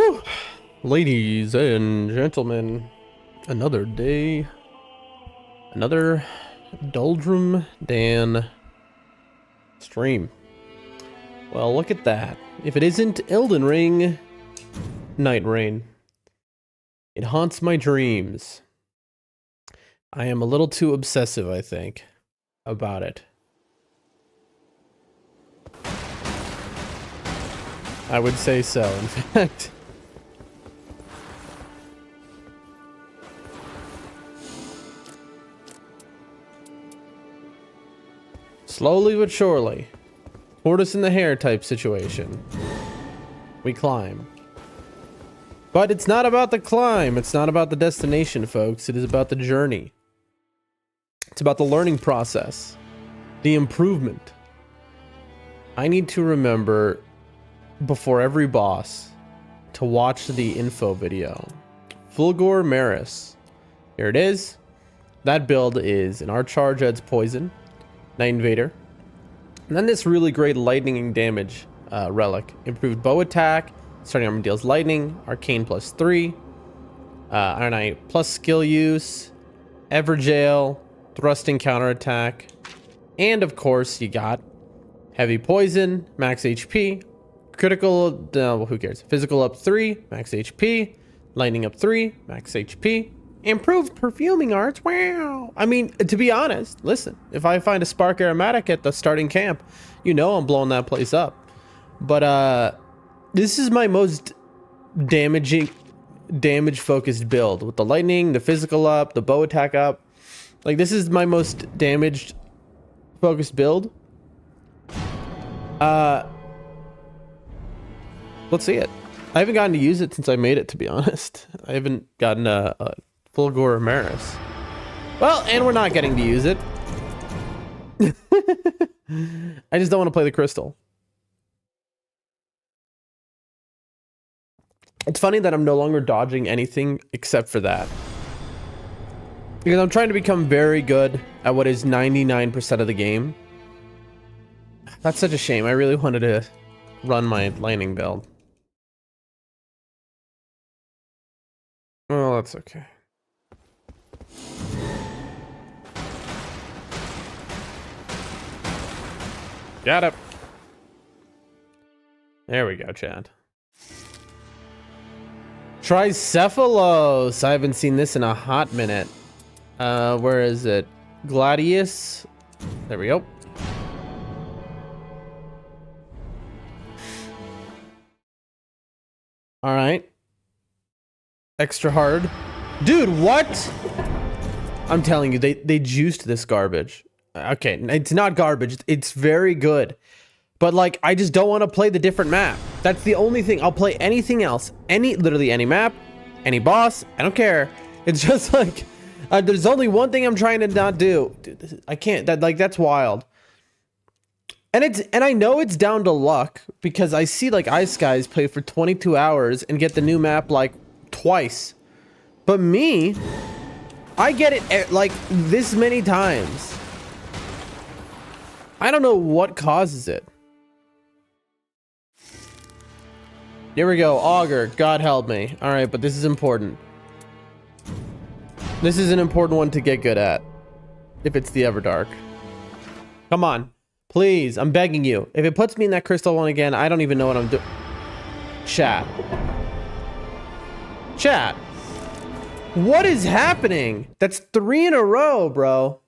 Woo! Ladies and gentlemen, another day, another Doldrum Dan stream. Well, look at that. If it isn't Elden Ring, Nightreign. It haunts my dreams. I am a little too obsessive, I think, about it. I would say so, in fact. Slowly but surely. Tortoise in the hare type situation. We climb. But it's not about the climb. It's not about the destination, folks. It is about the journey. It's about the learning process. The improvement. I need to remember before every boss to watch the info video. Fulgor Maris. Here it is. That build is an Archarge adds poison. Night Invader. And then this really great lightning damage relic. Improved bow attack. Starting armor deals lightning. Arcane +3. Iron Eye plus skill use. Everjail. Thrusting counterattack. And of course you got heavy poison. Max HP. Critical, who cares? Physical up 3. Max HP. Lightning up 3. Max HP. Improved perfuming arts. Wow. I mean, to be honest, listen, if I find a spark aromatic at the starting camp, you know I'm blowing that place up. But this is my most damage focused build with the lightning, the physical up, the bow attack up. Like, this is my most damaged focused build. Let's see it. I haven't gotten to use it since I made it, to be honest. I haven't gotten a Fulgor Maris. Well, and we're not getting to use it. I just don't want to play the crystal. It's funny that I'm no longer dodging anything except for that. Because I'm trying to become very good at what is 99% of the game. That's such a shame. I really wanted to run my lightning build. Well, that's okay. Got it. There we go, Chad. Tricephalos. I haven't seen this in a hot minute. Where is it? Gladius. There we go. All right. Extra hard. Dude, what? I'm telling you, they juiced this garbage. Okay, it's not garbage. It's very good. But, like, I just don't want to play the different map. That's the only thing. I'll play anything else. Literally any map, any boss. I don't care. It's just like, there's only one thing I'm trying to not do. Dude, I can't. That's wild. And I know it's down to luck because I see, like, Ice Guys play for 22 hours and get the new map, like, twice. But me, I get it, like, this many times. I don't know what causes it. Here we go, Augur, God help me. All right, but this is important. This is an important one to get good at. If it's the Everdark. Come on, please, I'm begging you. If it puts me in that crystal one again, I don't even know what I'm doing. Chat. Chat. What is happening? That's 3 in a row, bro.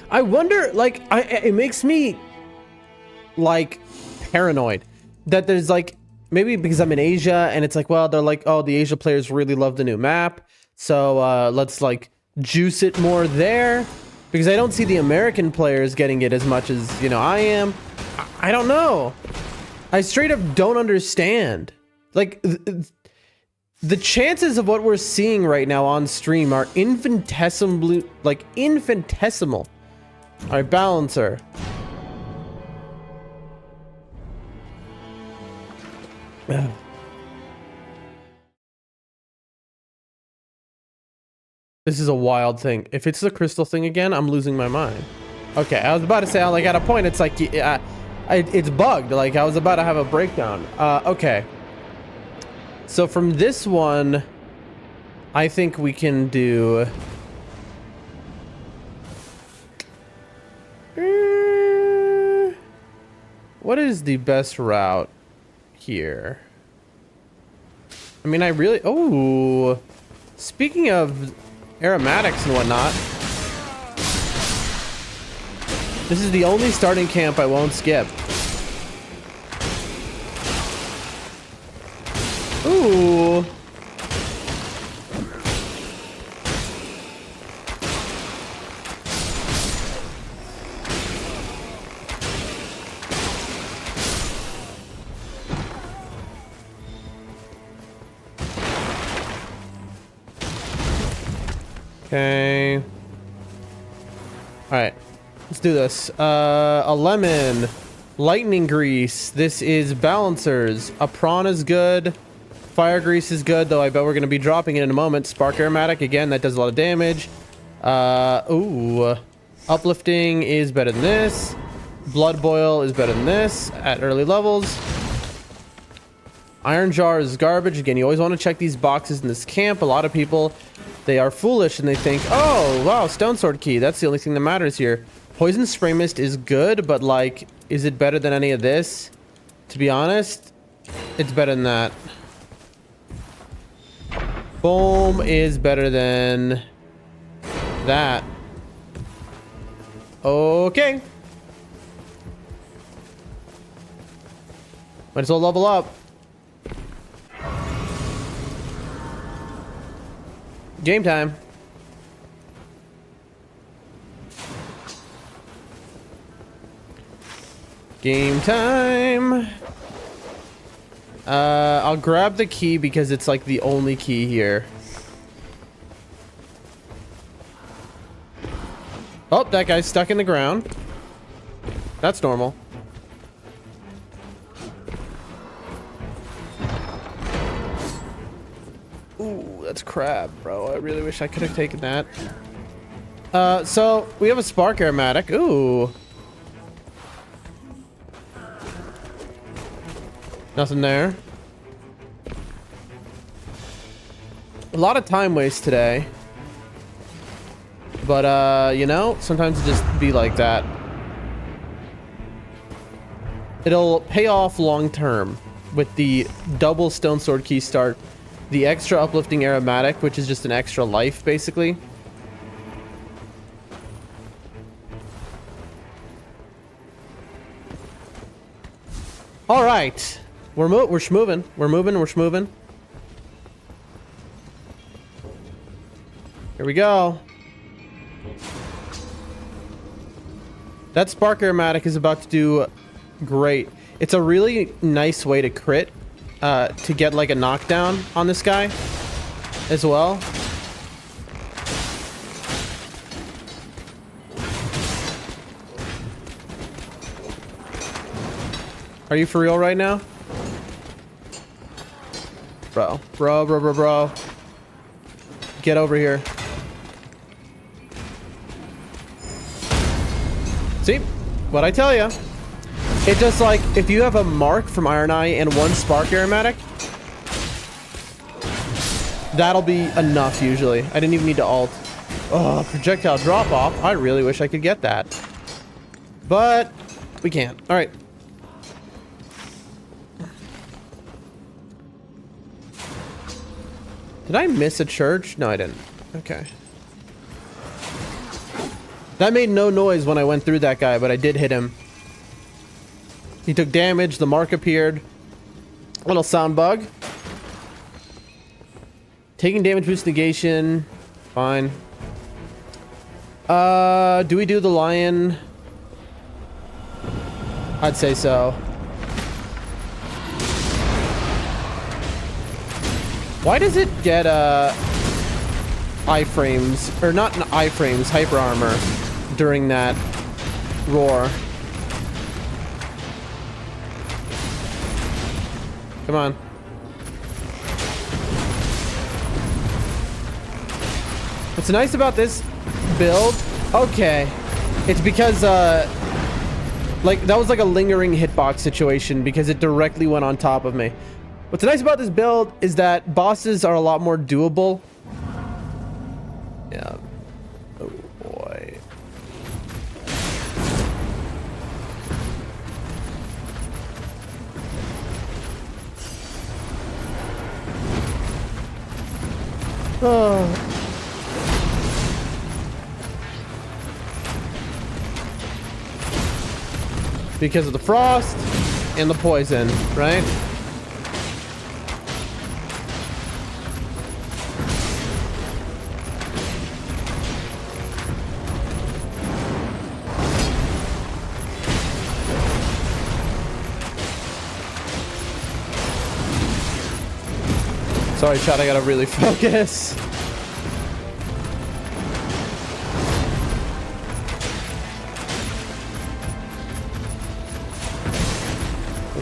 I wonder, like, it makes me, like, paranoid that there's, like, maybe because I'm in Asia and it's like, well, they're like, oh, the Asia players really love the new map. So let's, like, juice it more there. Because I don't see the American players getting it as much as, you know, I am. I don't know. I straight up don't understand. Like, the chances of what we're seeing right now on stream are infinitesimal. Like, infinitesimal. All right, balancer. Ugh. This is a wild thing. If it's the crystal thing again, I'm losing my mind. Okay, I was about to say, like, at a point, it's like, it's bugged. Like, I was about to have a breakdown. Okay. So from this one, I think we can do... What is the best route here? I mean, I really... Oh, speaking of aromatics and whatnot, this is the only starting camp I won't skip. Ooh. Okay. All right, let's do this. A lemon, lightning grease. This is balancers. A prawn is good. Fire grease is good, though I bet we're going to be dropping it in a moment. Spark aromatic, again, that does a lot of damage. Ooh. Uplifting is better than this. Blood boil is better than this at early levels. Iron jar is garbage. Again, you always want to check these boxes in this camp. A lot of people, they are foolish and they think, oh, wow, stone sword key. That's the only thing that matters here. Poison spray mist is good, but like, is it better than any of this? To be honest, it's better than that. Foam is better than that. Okay. Might as well level up. Game time. Game time. I'll grab the key because it's like the only key here. Oh, that guy's stuck in the ground. That's normal. Ooh, that's crab, bro. I really wish I could have taken that. So we have a spark aromatic. Ooh. Nothing there. A lot of time waste today. But, you know, sometimes it just be like that. It'll pay off long term with the double stone sword key start. The extra uplifting aromatic, which is just an extra life, basically. All right. We're schmoving. We're schmoving. Here we go. That spark aromatic is about to do great. It's a really nice way to crit, to get like a knockdown on this guy as well. Are you for real right now? Bro. Get over here. See? What'd I tell you? It just like, if you have a mark from Iron Eye and one spark aromatic, that'll be enough usually. I didn't even need to alt. Oh, projectile drop off. I really wish I could get that. But we can't. All right. Did I miss a church? No, I didn't. Okay. That made no noise when I went through that guy, but I did hit him. He took damage. The mark appeared. Little sound bug. Taking damage boost negation. Fine. Do we do the lion? I'd say so. Why does it get iframes, or not iframes, hyper armor during that roar? Come on. What's nice about this build, okay, it's because like that was like a lingering hitbox situation because it directly went on top of me. What's nice about this build is that bosses are a lot more doable. Yeah. Oh boy. Oh. Because of the frost and the poison, right? Sorry, chat, I gotta really focus.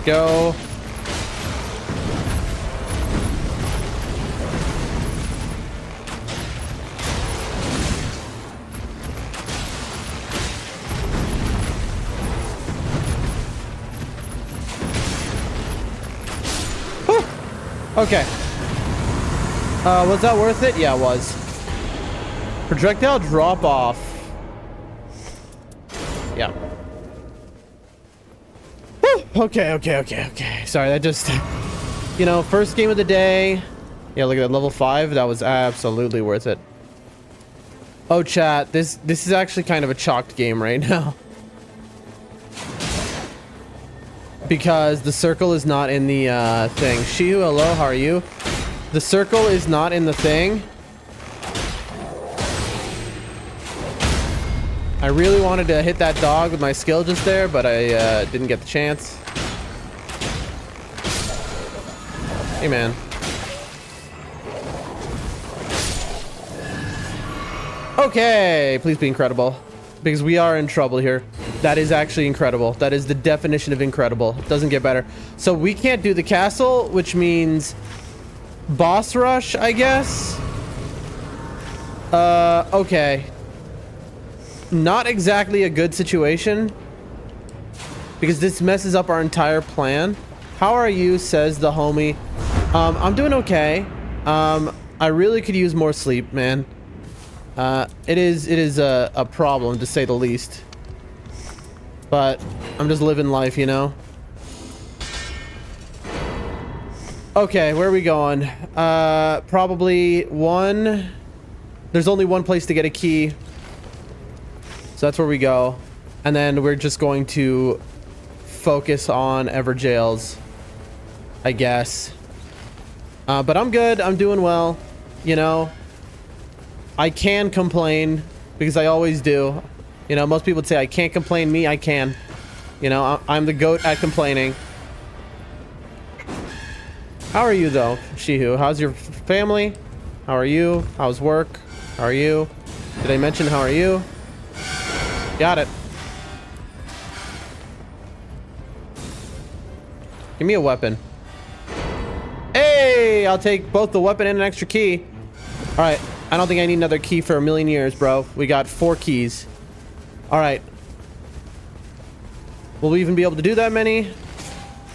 Go. Whew. Okay. Was that worth it? Yeah, it was. Projectile drop off. Yeah. Okay. Sorry, that just, you know, first game of the day. Yeah, look at that, level 5. That was absolutely worth it. Oh, chat, this is actually kind of a chalked game right now. Because the circle is not in the thing. Shihu, hello, how are you? The circle is not in the thing. I really wanted to hit that dog with my skill just there, but I didn't get the chance. Hey, man. Okay, please be incredible. Because we are in trouble here. That is actually incredible. That is the definition of incredible. It doesn't get better. So we can't do the castle, which means boss rush, I guess. Okay. Not exactly a good situation. Because this messes up our entire plan. How are you, says the homie. I'm doing okay. I really could use more sleep, man. It is a problem, to say the least. But I'm just living life, you know? Okay, where are we going? Probably one. There's only one place to get a key. So that's where we go. And then we're just going to focus on Everjails, I guess. But I'm good. I'm doing well. You know, I can complain because I always do. You know, most people would say I can't complain. Me, I can. You know, I'm the goat at complaining. How are you, though, Shihu? How's your family? How are you? How's work? How are you? Did I mention how are you? Got it. Give me a weapon. Hey, I'll take both the weapon and an extra key. All right. I don't think I need another key for a million years, bro. We got 4 keys. All right. Will we even be able to do that many?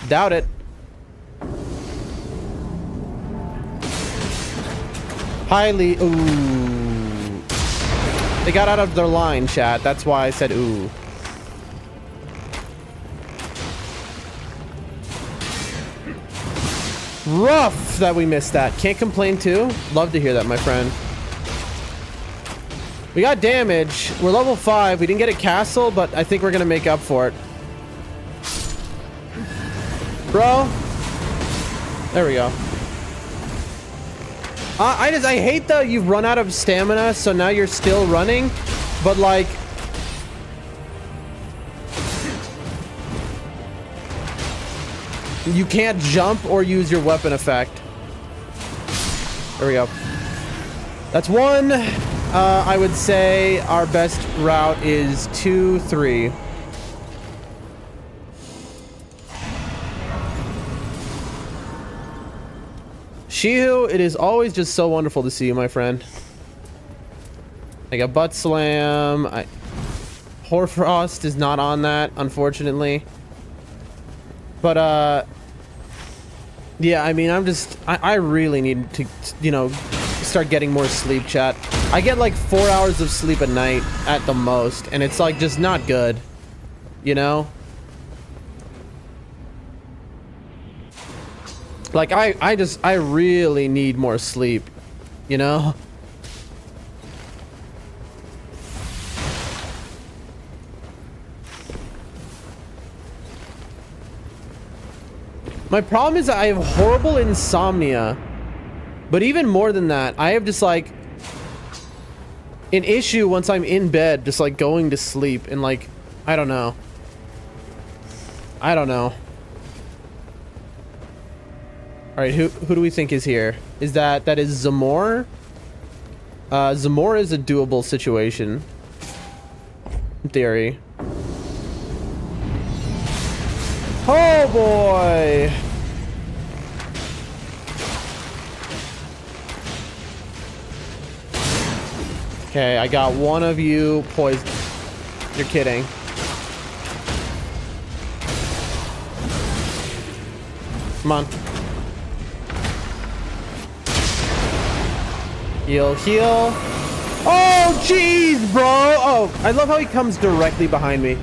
Doubt it. Highly. Ooh. They got out of their line, chat. That's why I said ooh. Rough that we missed that. Can't complain too. Love to hear that, my friend. We got damage. We're level 5. We didn't get a castle, but I think we're gonna make up for it. Bro. There we go. I hate that you've run out of stamina, so now you're still running, but like... you can't jump or use your weapon effect. There we go. That's 1. I would say our best route is 2, 3. Shihu, it is always just so wonderful to see you, my friend. I got butt slam. Hoarfrost is not on that, unfortunately. But yeah, I mean, I really need to, you know, start getting more sleep, chat. I get like 4 hours of sleep a night at the most, and it's like just not good, you know? Like I really need more sleep, you know? My problem is I have horrible insomnia, but even more than that, I have just like an issue once I'm in bed, just like going to sleep and like, I don't know. All right, who do we think is here? Is that is Zamor? Zamor is a doable situation, in theory. Oh boy! Okay, I got one of you poisoned. You're kidding. Come on. Heal, heal. Oh, jeez, bro! Oh, I love how he comes directly behind me.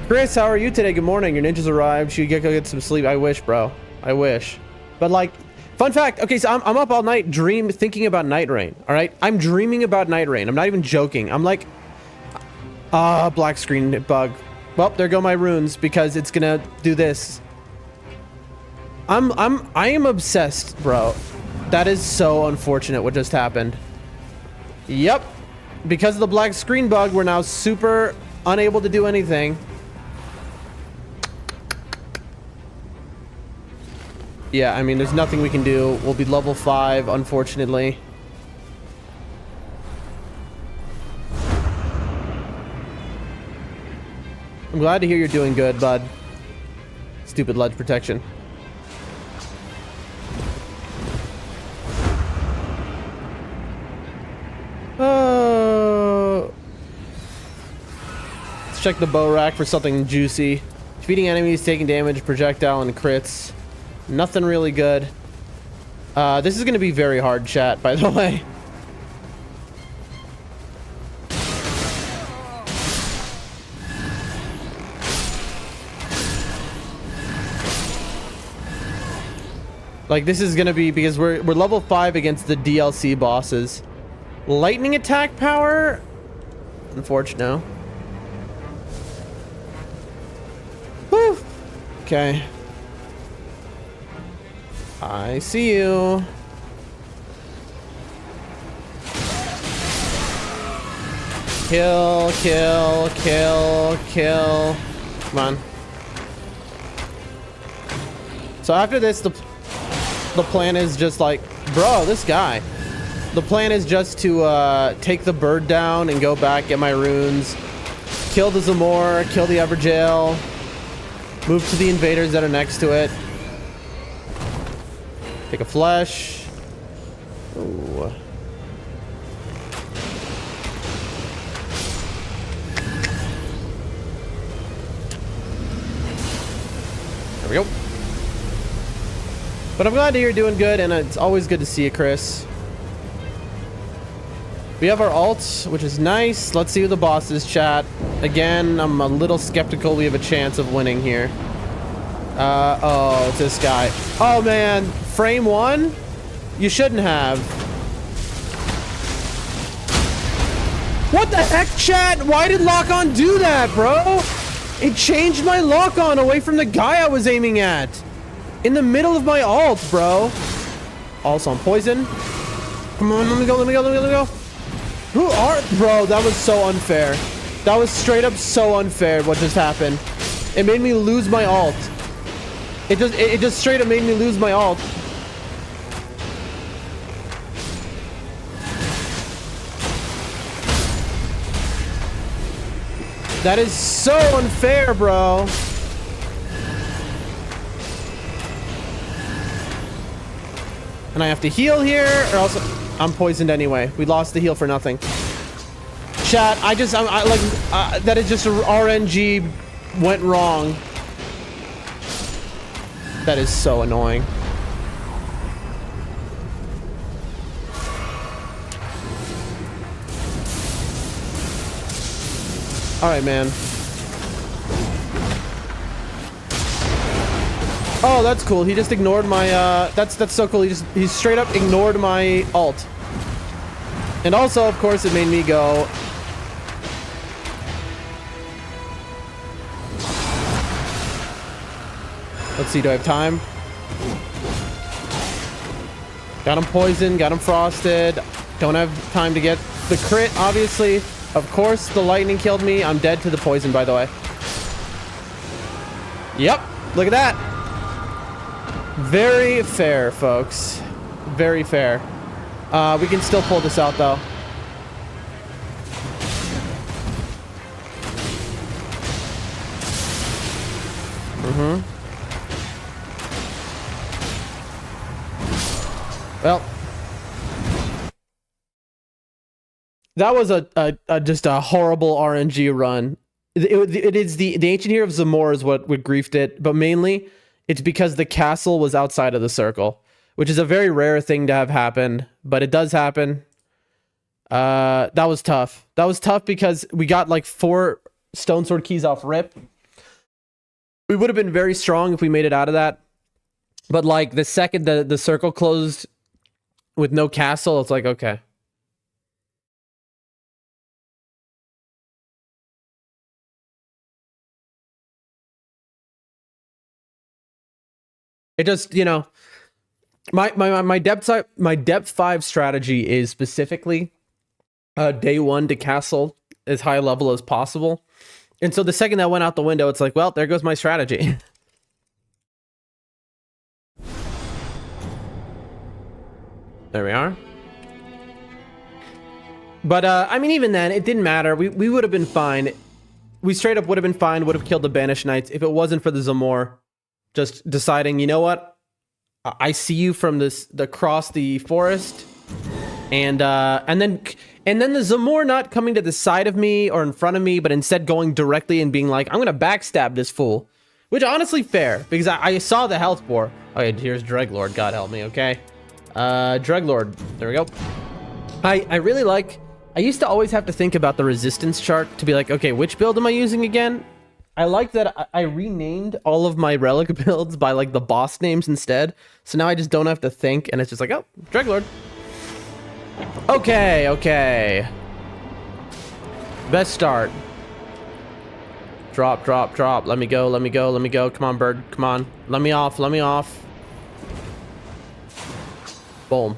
Chris, how are you today? Good morning. Your ninjas arrived. You go get some sleep. I wish, bro. I wish. But like, fun fact. Okay, so I'm up all night thinking about Nightreign. All right, I'm dreaming about Nightreign. I'm not even joking. I'm like, black screen bug. Well, there go my runes because it's gonna do this. I am obsessed, bro. That is so unfortunate what just happened. Yep. Because of the black screen bug, we're now super unable to do anything. Yeah, I mean, there's nothing we can do. We'll be level 5, unfortunately. I'm glad to hear you're doing good, bud. Stupid ledge protection. Let's check the bow rack for something juicy. Defeating enemies, taking damage, projectile, and crits. Nothing really good. This is going to be very hard, chat, by the way. Like, this is going to be because we're level 5 against the DLC bosses. Lightning attack power? Unfortunate. Whew. Okay. I see you. Kill, kill, kill, kill. Come on. So after this, the plan is just like, bro, this guy. The plan is just to take the bird down and go back, get my runes, kill the Zamor, kill the Everjail, move to the invaders that are next to it. Take a flesh. Ooh. There we go. But I'm glad to hear you're doing good, and it's always good to see you, Chris. We have our ults, which is nice. Let's see who the boss is, chat. Again, I'm a little skeptical we have a chance of winning here. Oh, it's this guy. Oh, man. Frame 1? You shouldn't have. What the heck, chat? Why did lock-on do that, bro? It changed my lock-on away from the guy I was aiming at. In the middle of my ult, bro. Also, I'm poisoned. Come on, let me go, let me go, let me go, let me go. Who are... Bro, that was so unfair. That was straight up so unfair what just happened. It made me lose my ult. It just straight up made me lose my ult. That is so unfair, bro. And I have to heal here, or else I'm poisoned anyway. We lost the heal for nothing. Chat, I like, that is just a RNG went wrong. That is so annoying. All right, man. Oh, that's cool. He just ignored my, that's so cool. He straight up ignored my ult. And also, of course, it made me go. Let's see, do I have time? Got him poisoned, got him frosted. Don't have time to get the crit, obviously. Of course, the lightning killed me. I'm dead to the poison, by the way. Yep, look at that. Very fair, folks. Very fair. We can still pull this out, though. Well, that was just a horrible RNG run. It is the Ancient Hero of Zamor is what griefed it, but mainly it's because the castle was outside of the circle, which is a very rare thing to have happen, but it does happen. That was tough. That was tough because we got like 4 stone sword keys off rip. We would have been very strong if we made it out of that. But like the second the circle closed with no castle, it's like, okay. It just, you know, my depth 5 strategy is specifically day 1 to castle as high level as possible. And so the second that went out the window, it's like, well, there goes my strategy. There we are. But I mean, even then, it didn't matter. We would have been fine. We straight up would have been fine, would have killed the Banished Knights if it wasn't for the Zamor just deciding, you know what? I see you from across the forest, and then the Zamor not coming to the side of me or in front of me, but instead going directly and being like, I'm gonna backstab this fool, which honestly fair because I saw the health bar. Okay, here's Dreglord. God help me. Okay, Dreglord. There we go. I really like. I used to always have to think about the resistance chart to be like, okay, which build am I using again? I like that I renamed all of my relic builds by like the boss names instead. So now I just don't have to think and it's just like, oh, Dreglord. Okay, okay. Best start. Drop, drop, drop. Let me go, let me go, let me go. Come on, bird. Come on. Let me off, let me off. Boom.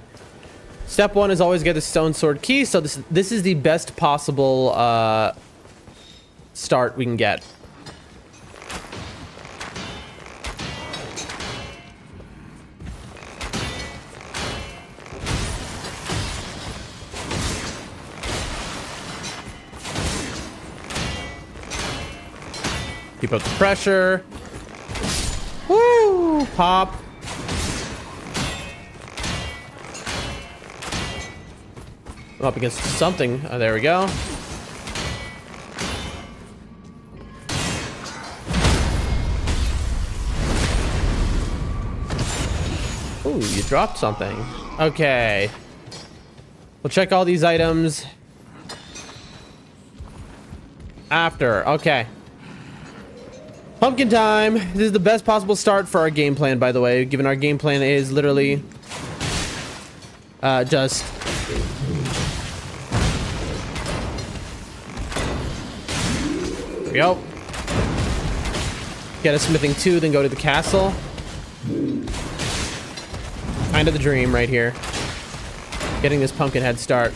Step 1 is always get the stone sword key. So this is the best possible start we can get. Keep up the pressure. Woo! Pop. I'm up against something. Oh, there we go. Ooh, you dropped something. Okay. We'll check all these items after. Okay. Pumpkin time. This is the best possible start for our game plan, by the way, given our game plan is literally just there we go. Get a smithing 2, then go to the castle. Kind of the dream right here. Getting this pumpkin head start.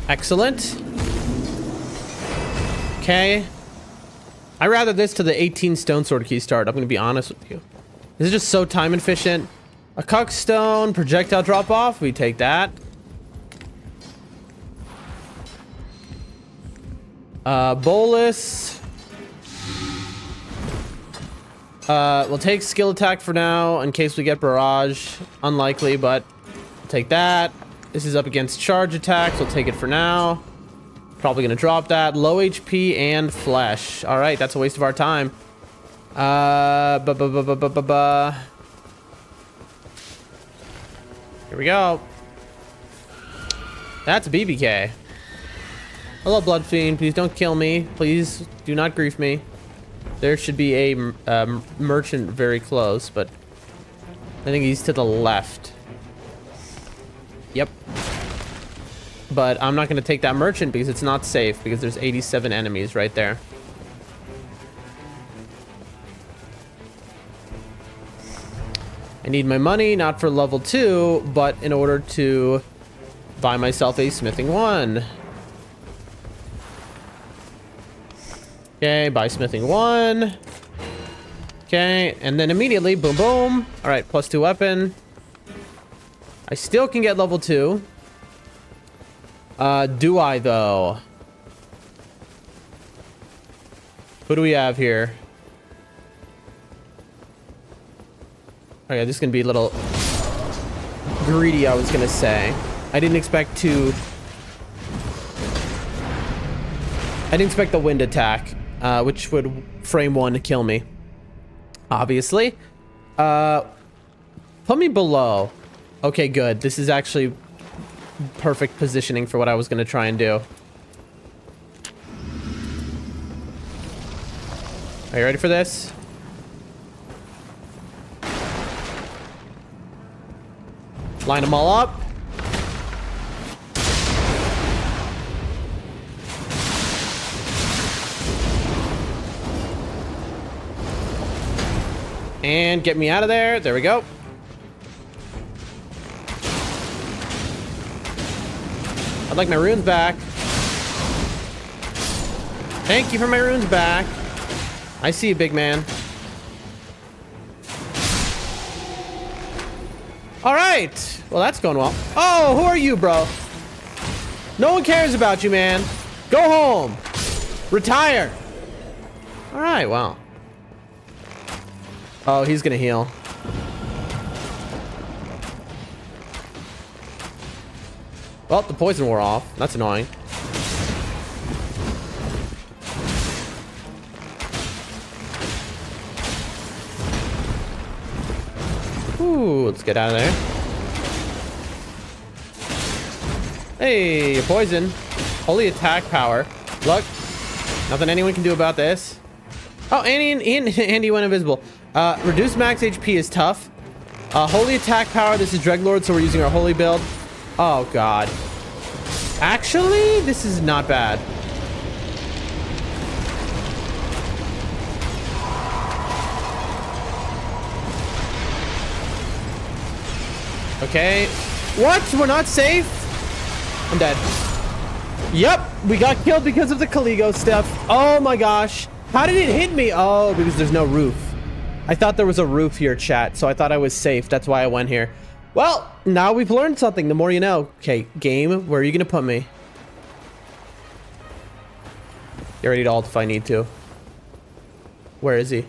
Excellent. Okay. I rather this to the 18 stone sword key start. I'm going to be honest with you. This is just so time efficient. A cuckstone, projectile drop off. We take that. Bolus. We'll take skill attack for now in case we get barrage. Unlikely, but we'll take that. This is up against charge attacks. We'll take it for now. Probably gonna drop that. Low HP and flesh. All right, that's a waste of our time. Here we go. That's a BBK. Hello, Blood Fiend. Please don't kill me. Please do not grief me. There should be a merchant very close, but I think he's to the left. Yep. But I'm not going to take that merchant because it's not safe, because there's 87 enemies right there. I need my money, not for level 2, but in order to buy myself a smithing 1. Okay, buy smithing 1. Okay, and then immediately, boom, boom. All right, +2 weapon. I still can get level 2. Do I, though? Who do we have here? Okay, this is going to be a little greedy, I was going to say. I didn't expect the wind attack, which would frame 1 to kill me. Obviously. Put me below. Okay, good. This is actually perfect positioning for what I was going to try and do. Are you ready for this? Line them all up. And get me out of there. There we go. I'd like my runes back. Thank you for my runes back. I see you, big man. All right. Well, that's going well. Oh, who are you, bro? No one cares about you, man. Go home. Retire. All right, well. Oh, he's gonna heal. Well, the poison wore off. That's annoying. Ooh, let's get out of there. Hey, you're poison. Holy attack power. Look, nothing anyone can do about this. Oh, Andy went invisible. Reduced max HP is tough. Holy attack power. This is Dreadlord, so we're using our holy build. Oh, God. Actually, this is not bad. Okay. What? We're not safe? I'm dead. Yep. We got killed because of the Caligo stuff. Oh, my gosh. How did it hit me? Oh, because there's no roof. I thought there was a roof here, chat, so I thought I was safe. That's why I went here. Well, now we've learned something. The more you know. Okay, game, where are you going to put me? Get ready to ult if I need to. Where is he?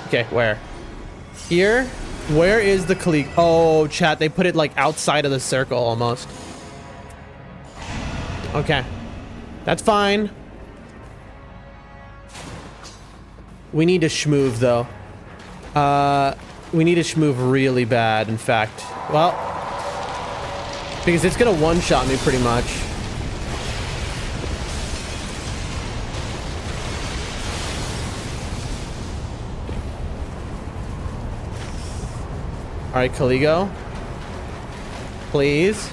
Okay, where? Here? Where is the Kalik? Oh, chat, they put it like outside of the circle almost. Okay. That's fine. We need to schmoove though. We need to schmoove really bad, in fact. Well, because it's gonna one-shot me pretty much. All right, Caligo. Please.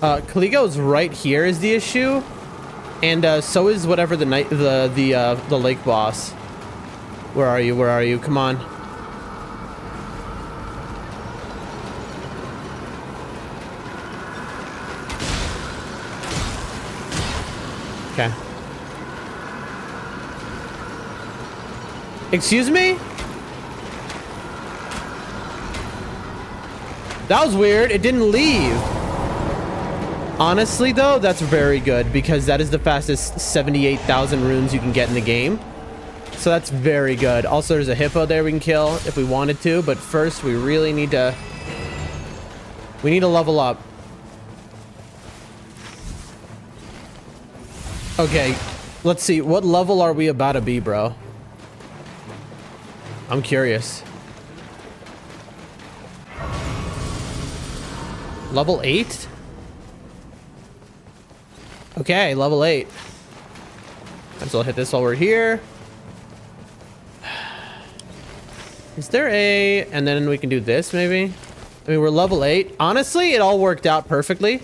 Caligo's right here is the issue. And so is whatever the lake boss. Where are you? Where are you? Come on. Okay. Excuse me? That was weird. It didn't leave. Honestly, though, that's very good because that is the fastest 78,000 runes you can get in the game. So that's very good. Also, there's a hippo there we can kill if we wanted to. But first, we really need to... We need to level up. Okay, let's see. What level are we about to be, bro? I'm curious. Level 8? Okay, level 8. Might as well hit this while we're here. Is there a... And then we can do this, maybe? I mean, we're level 8. Honestly, it all worked out perfectly.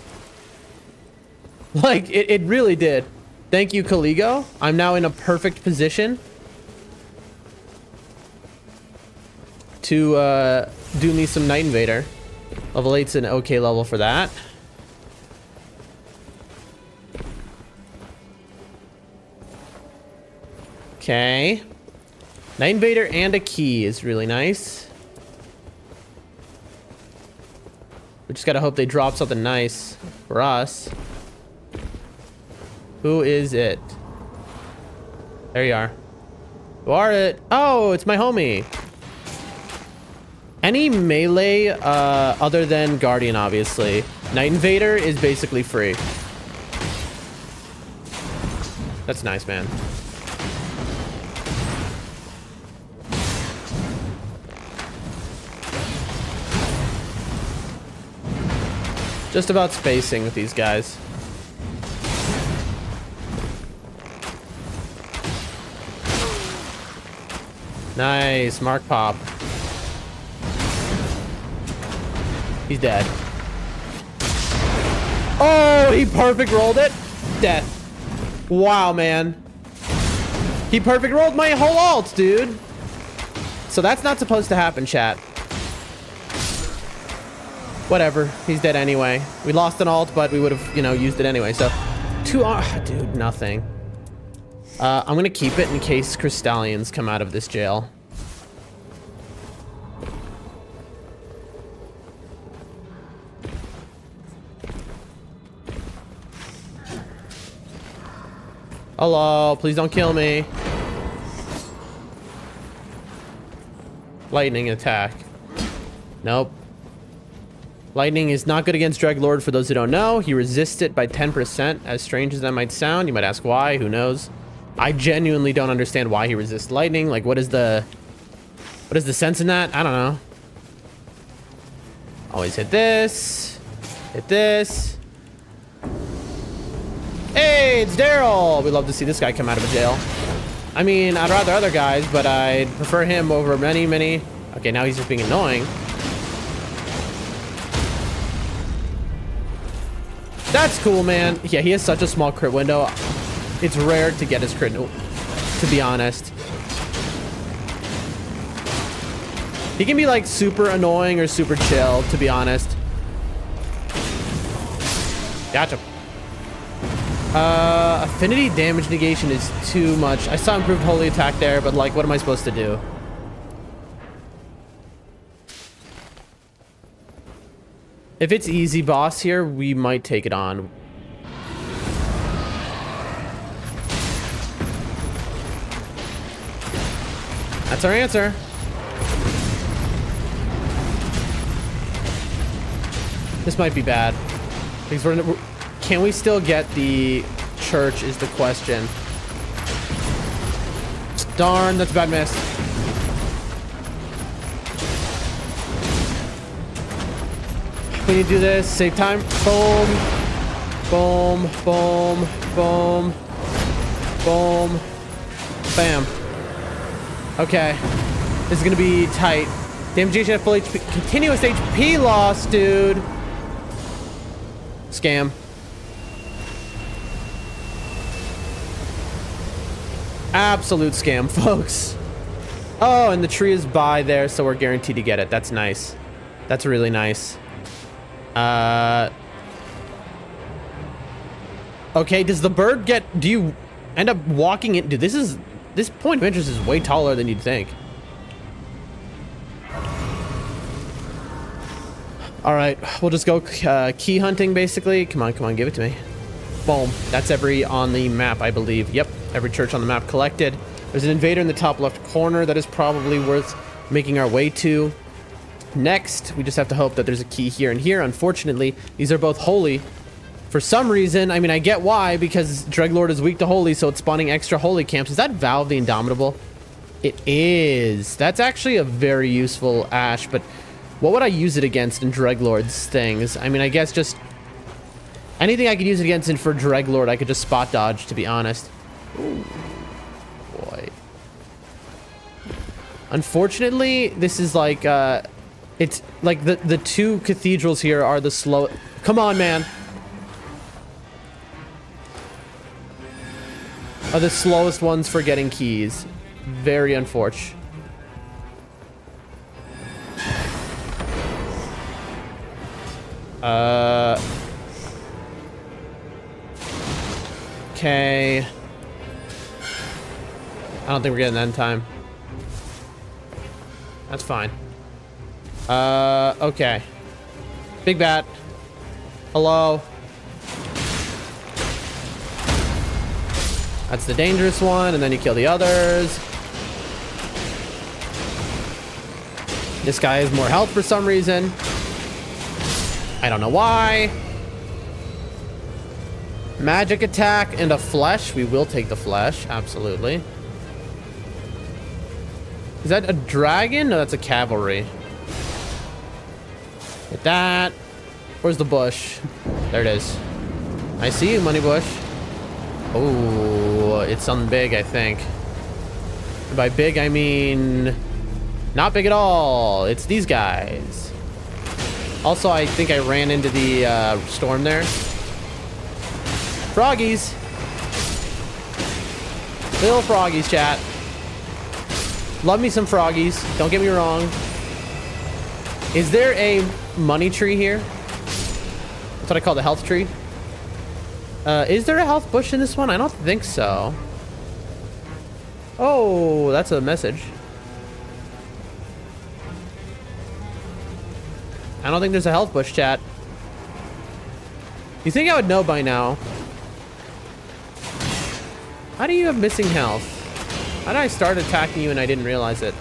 Like, it really did. Thank you, Caligo. I'm now in a perfect position to do me some Night Invader. Level 8's an okay level for that. Okay. Night Invader and a key is really nice. We just gotta hope they drop something nice for us. Who is it? There you are. Who are it? Oh, it's my homie. Any melee other than Guardian, obviously. Night Invader is basically free. That's nice, man. Just about spacing with these guys. Nice, Mark Pop. He's dead. Oh, he perfect rolled it. Death. Wow, man. He perfect rolled my whole ult, dude. So that's not supposed to happen, chat. Whatever. He's dead anyway. We lost an ult, but we would have, you know, used it anyway. So, dude, nothing. I'm gonna keep it in case Crystallians come out of this jail. Hello, please don't kill me. Lightning attack. Nope. Lightning is not good against Dreadlord, for those who don't know. He resists it by 10%. As strange as that might sound, you might ask why. Who knows? I genuinely don't understand why he resists lightning. Like, what is the sense in that? I don't know. Always hit this. Hit this. Hey, it's Daryl. We love to see this guy come out of a jail. I mean, I'd rather other guys, but I'd prefer him over many, many. Okay, now he's just being annoying. That's cool, man. Yeah, he has such a small crit window. It's rare to get his crit, to be honest. He can be like super annoying or super chill, to be honest. Gotcha. Affinity damage negation is too much. I saw improved holy attack there, but like, what am I supposed to do? If it's easy boss here, we might take it on. That's our answer. This might be bad. Because can we still get the church is the question. Darn, that's a bad miss. We need to do this. Save time. Boom. Boom. Boom. Boom. Boom. Bam. Okay. This is going to be tight. Damage at full HP. Continuous HP loss, dude. Scam. Absolute scam, folks. Oh, and the tree is by there, so we're guaranteed to get it. That's nice. That's really nice. Okay, does the bird get... Do you end up walking in... Dude, this is this point of interest is way taller than you'd think. All right, we'll just go key hunting, basically. Come on, give it to me. Boom. That's every on the map, I believe. Yep, every church on the map collected. There's an invader in the top left corner that is probably worth making our way to. Next, we just have to hope that there's a key here and here. Unfortunately, these are both holy. For some reason, I mean, I get why, because Dreadlord is weak to holy, so it's spawning extra holy camps. Is that Valve the Indomitable? It is. That's actually a very useful ash, but what would I use it against in Dreadlord's things? I mean, I guess just anything I could use it against, and for Dreadlord, I could just spot dodge, to be honest. Ooh, boy. Unfortunately, this is like, it's like the two cathedrals here are the slow. Come on, man. Are the slowest ones for getting keys. Very unfortunate. Okay. I don't think we're getting that in time. That's fine. Okay. Big bat. Hello. That's the dangerous one, and then you kill the others. This guy has more health for some reason. I don't know why. Magic attack and a flesh. We will take the flesh, absolutely. Is that a dragon? No, that's a cavalry. Hit that. Where's the bush? There it is. I see you, money bush. Oh, it's something big, I think. And by big, I mean not big at all. It's these guys. Also, I think I ran into the storm there. Froggies. Little froggies, chat. Love me some froggies. Don't get me wrong. Is there a money tree here? That's what I call the health tree. Is there a health bush in this one? I don't think so. Oh, that's a message. I don't think there's a health bush, chat. You think I would know by now? How do you have missing health? How did I start attacking you and I didn't realize it?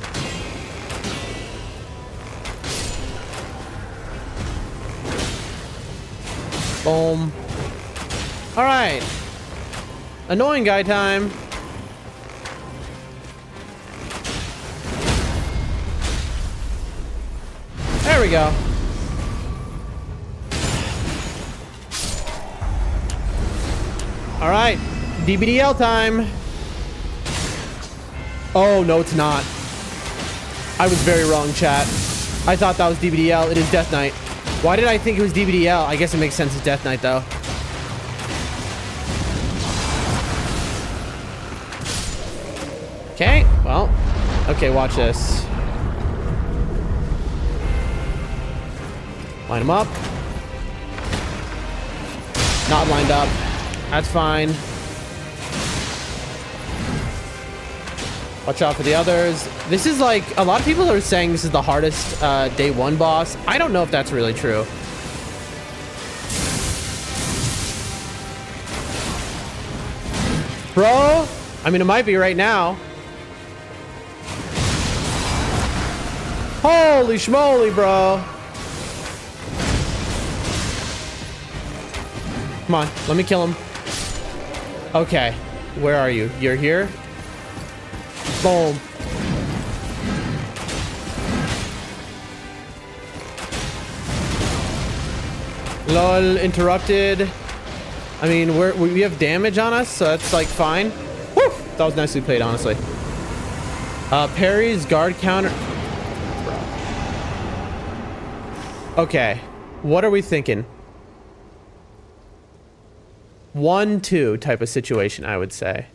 Boom. All right. Annoying guy time. There we go. All right. DBDL time. Oh, no, it's not. I was very wrong, chat. I thought that was DBDL. It is Death Knight. Why did I think it was DBDL? I guess it makes sense. It's Death Knight, though. Okay, well, okay, watch this. Line them up. Not lined up. That's fine. Watch out for the others. This is like, a lot of people are saying this is the hardest day one boss. I don't know if that's really true. Bro, I mean, it might be right now. Holy schmoly, bro. Come on, let me kill him. Okay, where are you? You're here? Boom. Lol, interrupted. I mean, we have damage on us, so that's like fine. Woo! That was nicely played, honestly. Parry's guard counter. Okay, what are we thinking? 1-2 type of situation, I would say.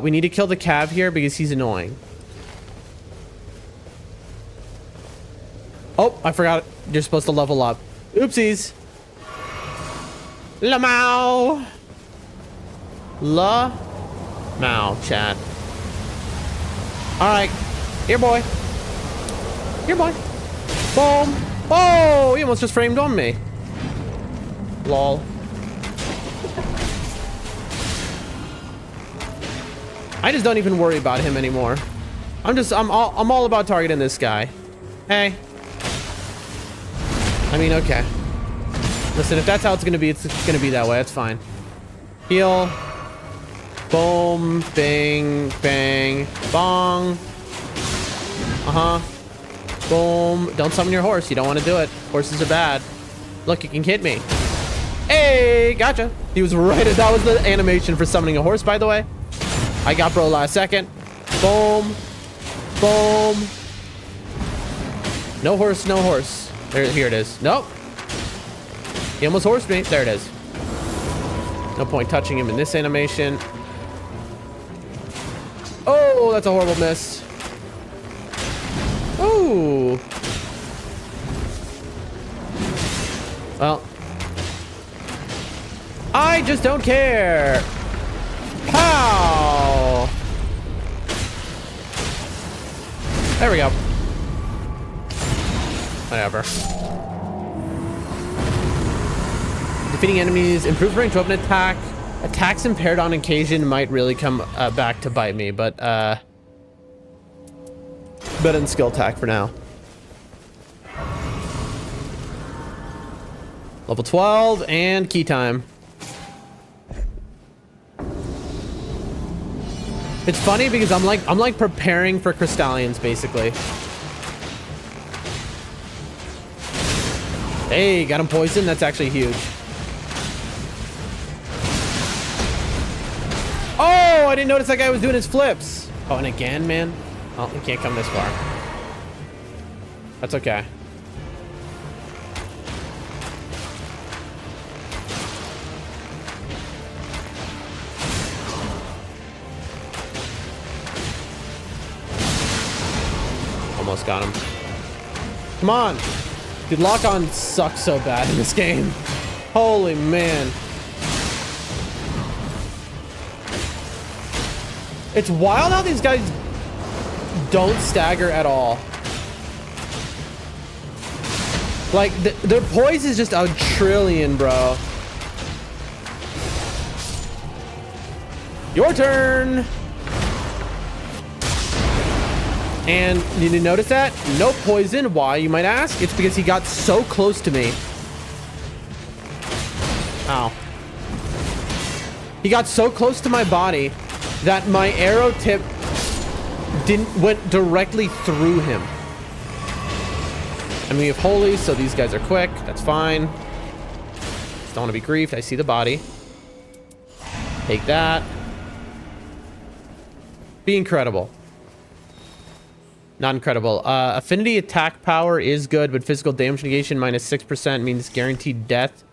We need to kill the cav here because he's annoying. Oh, I forgot. You're supposed to level up. Oopsies. Lamau. La. Mao, chat. All right. Here, boy. Here, boy. Boom. Oh, he almost just framed on me. Lol. I just don't even worry about him anymore. I'm all about targeting this guy. Hey. I mean, okay. Listen, if that's how it's gonna be that way. That's fine. Heal. Boom. Bang. Bang. Bong. Uh-huh. Boom. Don't summon your horse. You don't want to do it. Horses are bad. Look, you can hit me. Hey, gotcha. He was right. That was the animation for summoning a horse, by the way. I got bro last second. Boom. Boom. No horse, no horse. Here it is. Nope. He almost horsed me. There it is. No point touching him in this animation. Oh, that's a horrible miss. Ooh. Well. I just don't care. Pow! There we go. Whatever. Defeating enemies, improved range weapon attack. Attacks impaired on occasion might really come back to bite me, but better than skill attack for now. Level 12 and key time. It's funny because I'm like preparing for Crystallians basically. Hey, got him poisoned. That's actually huge. Oh, I didn't notice that guy was doing his flips. Oh, and again, man. Oh, he can't come this far. That's okay. Almost got him. Come on. Dude, lock-on sucks so bad in this game. Holy man. It's wild how these guys don't stagger at all. Like, their poise is just a trillion, bro. Your turn. And did you notice that? No poison. Why, you might ask? It's because he got so close to me. Ow. He got so close to my body that my arrow tip went directly through him. I mean, we have holy, so these guys are quick. That's fine. Just don't want to be griefed. I see the body. Take that. Be incredible. Not incredible. Affinity attack power is good, but physical damage negation minus 6% means guaranteed death.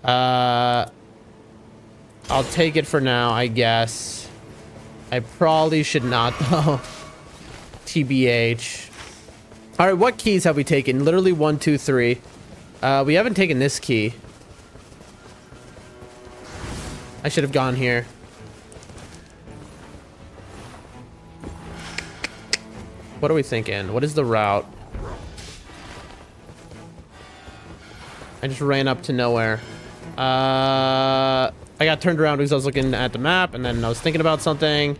I'll take it for now, I guess. I probably should not, though. TBH. All right, what keys have we taken? Literally 1, 2, 3. We haven't taken this key. I should have gone here. What are we thinking? What is the route? I just ran up to nowhere. I got turned around because I was looking at the map and then I was thinking about something.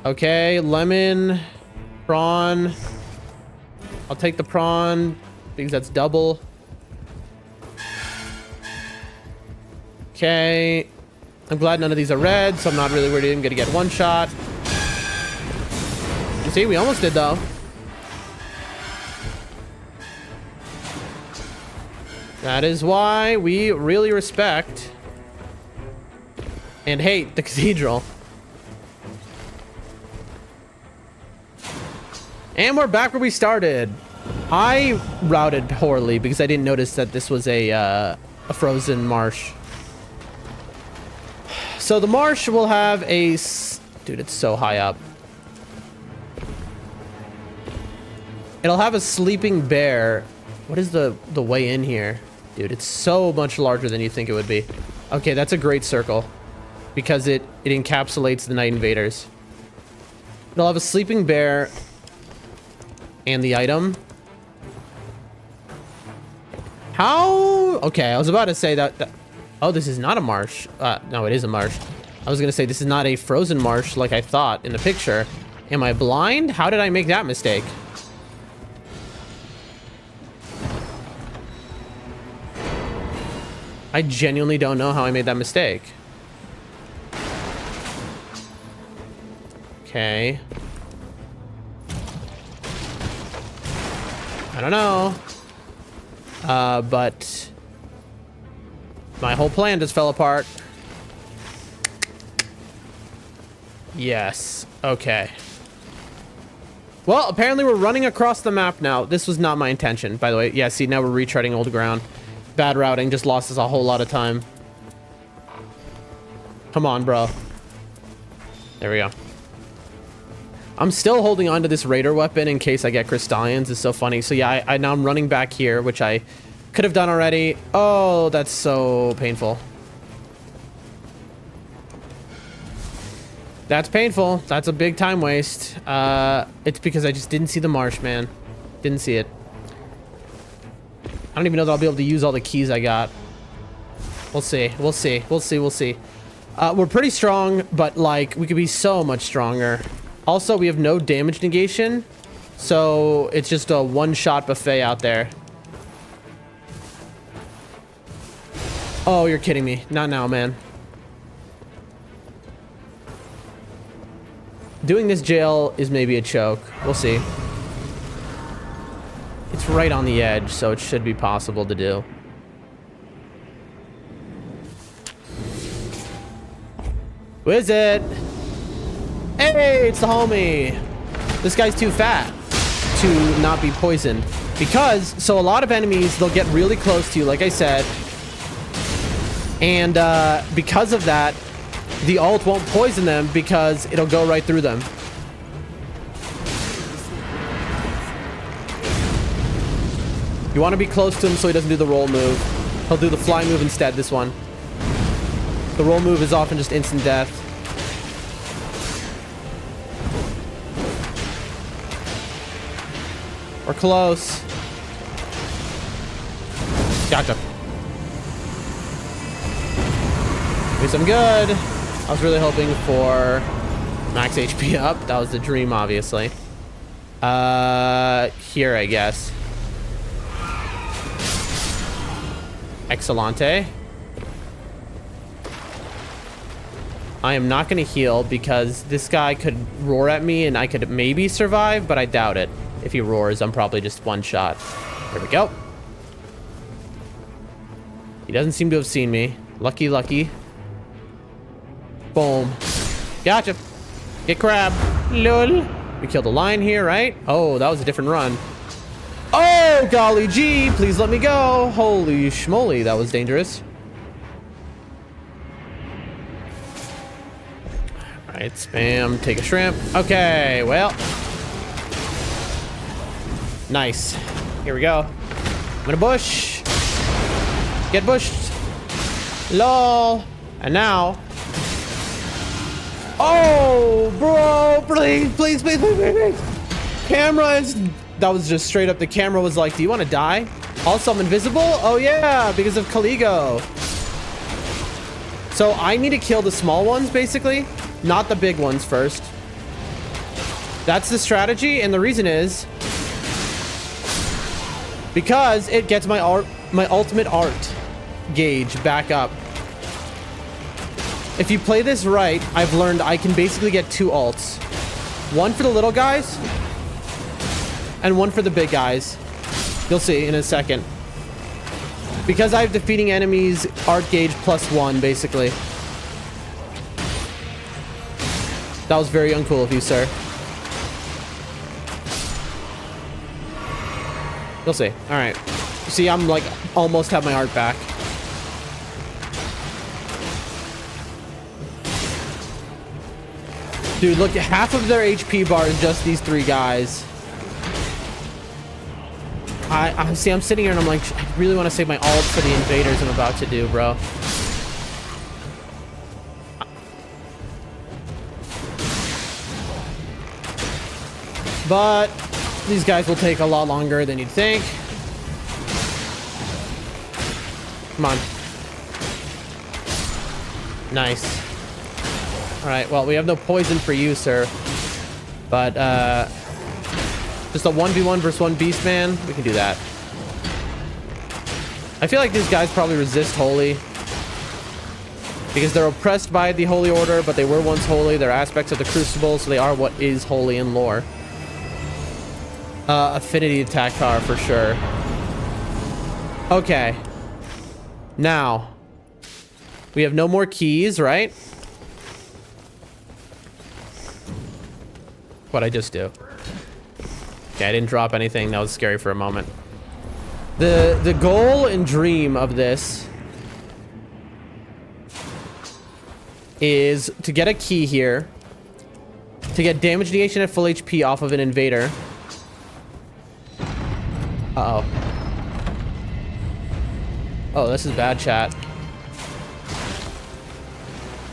Okay, lemon, prawn. I'll take the prawn because that's double. Okay. I'm glad none of these are red, so I'm not really worried I'm gonna get one shot. You see, we almost did though. That is why we really respect and hate the cathedral. And we're back where we started. I routed poorly because I didn't notice that this was a frozen marsh. So the marsh will have a... Dude, it's so high up. It'll have a sleeping bear. What is the way in here? Dude, it's so much larger than you think it would be. Okay, that's a great circle. because it encapsulates the night invaders. It'll have a sleeping bear and the item. How? Okay, I was about to say that oh, this is not a marsh. No, it is a marsh. I was gonna say this is not a frozen marsh like I thought in the picture. Am I blind? How did I make that mistake? I genuinely don't know how I made that mistake. Okay. I don't know. But my whole plan just fell apart. Yes. Okay. Well, apparently we're running across the map now. This was not my intention, by the way. Yeah, see, now we're retreading old ground. Bad routing just lost us a whole lot of time. Come on, bro. There we go. I'm still holding on to this raider weapon in case I get crystallions. It's so funny. So yeah, I now I'm running back here, which I could have done already. Oh, that's so painful. That's painful. That's a big time waste. It's because I just didn't see the marsh, man. Didn't see it. I don't even know that I'll be able to use all the keys I got. We'll see. We'll see. We'll see. We'll see. We're pretty strong, but like we could be so much stronger. Also, we have no damage negation, so it's just a one-shot buffet out there. Oh, you're kidding me. Not now, man. Doing this jail is maybe a choke. We'll see. It's right on the edge, so it should be possible to do. Who is it? Hey, it's the homie. This guy's too fat to not be poisoned. Because, so a lot of enemies, they'll get really close to you, like I said. And because of that, the ult won't poison them because it'll go right through them. You want to be close to him so he doesn't do the roll move. He'll do the fly move instead, this one. The roll move is often just instant death. We're close. Gotcha. Do some good. I was really hoping for max HP up. That was the dream, obviously. Here, I guess. Excellente. I am not going to heal because this guy could roar at me and I could maybe survive, but I doubt it. If he roars, I'm probably just one shot. There we go. He doesn't seem to have seen me. Lucky, lucky. Boom. Gotcha. Get crab. Lol. We killed a lion here, right? Oh, that was a different run. Oh, golly gee. Please let me go. Holy schmoly. That was dangerous. All right, spam. Take a shrimp. Okay, well. Nice. Here we go. I'm gonna bush. Get bushed. Lol. And now. Oh, bro. Please, please, please, please, please, please. Camera is... That was just straight up. The camera was like, do you want to die? Also, I'm invisible? Oh, yeah. Because of Caligo. So I need to kill the small ones, basically. Not the big ones first. That's the strategy. And the reason is... because it gets my ultimate art gauge back up. If you play this right, I've learned I can basically get 2 ults. One for the little guys, and one for the big guys. You'll see in a second. Because I have defeating enemies art gauge +1, basically. That was very uncool of you, sir. You'll see. All right. See, I'm like almost have my art back. Dude, look, half of their HP bar is just these 3 guys. I see, I'm sitting here and I'm like, I really want to save my ult for the invaders I'm about to do, bro. But these guys will take a lot longer than you'd think. Come on. Nice. Alright, well, we have no poison for you, sir. But, just a 1v1 versus 1 beast man, we can do that. I feel like these guys probably resist holy. Because they're oppressed by the holy order, but they were once holy. They're aspects of the crucible, so they are what is holy in lore. Affinity attack power for sure. Okay. Now. We have no more keys, right? What'd I just do? Okay, I didn't drop anything. That was scary for a moment. The goal and dream of this is to get a key here, to get damage negation at full HP off of an invader. Uh-oh. Oh, this is bad, chat.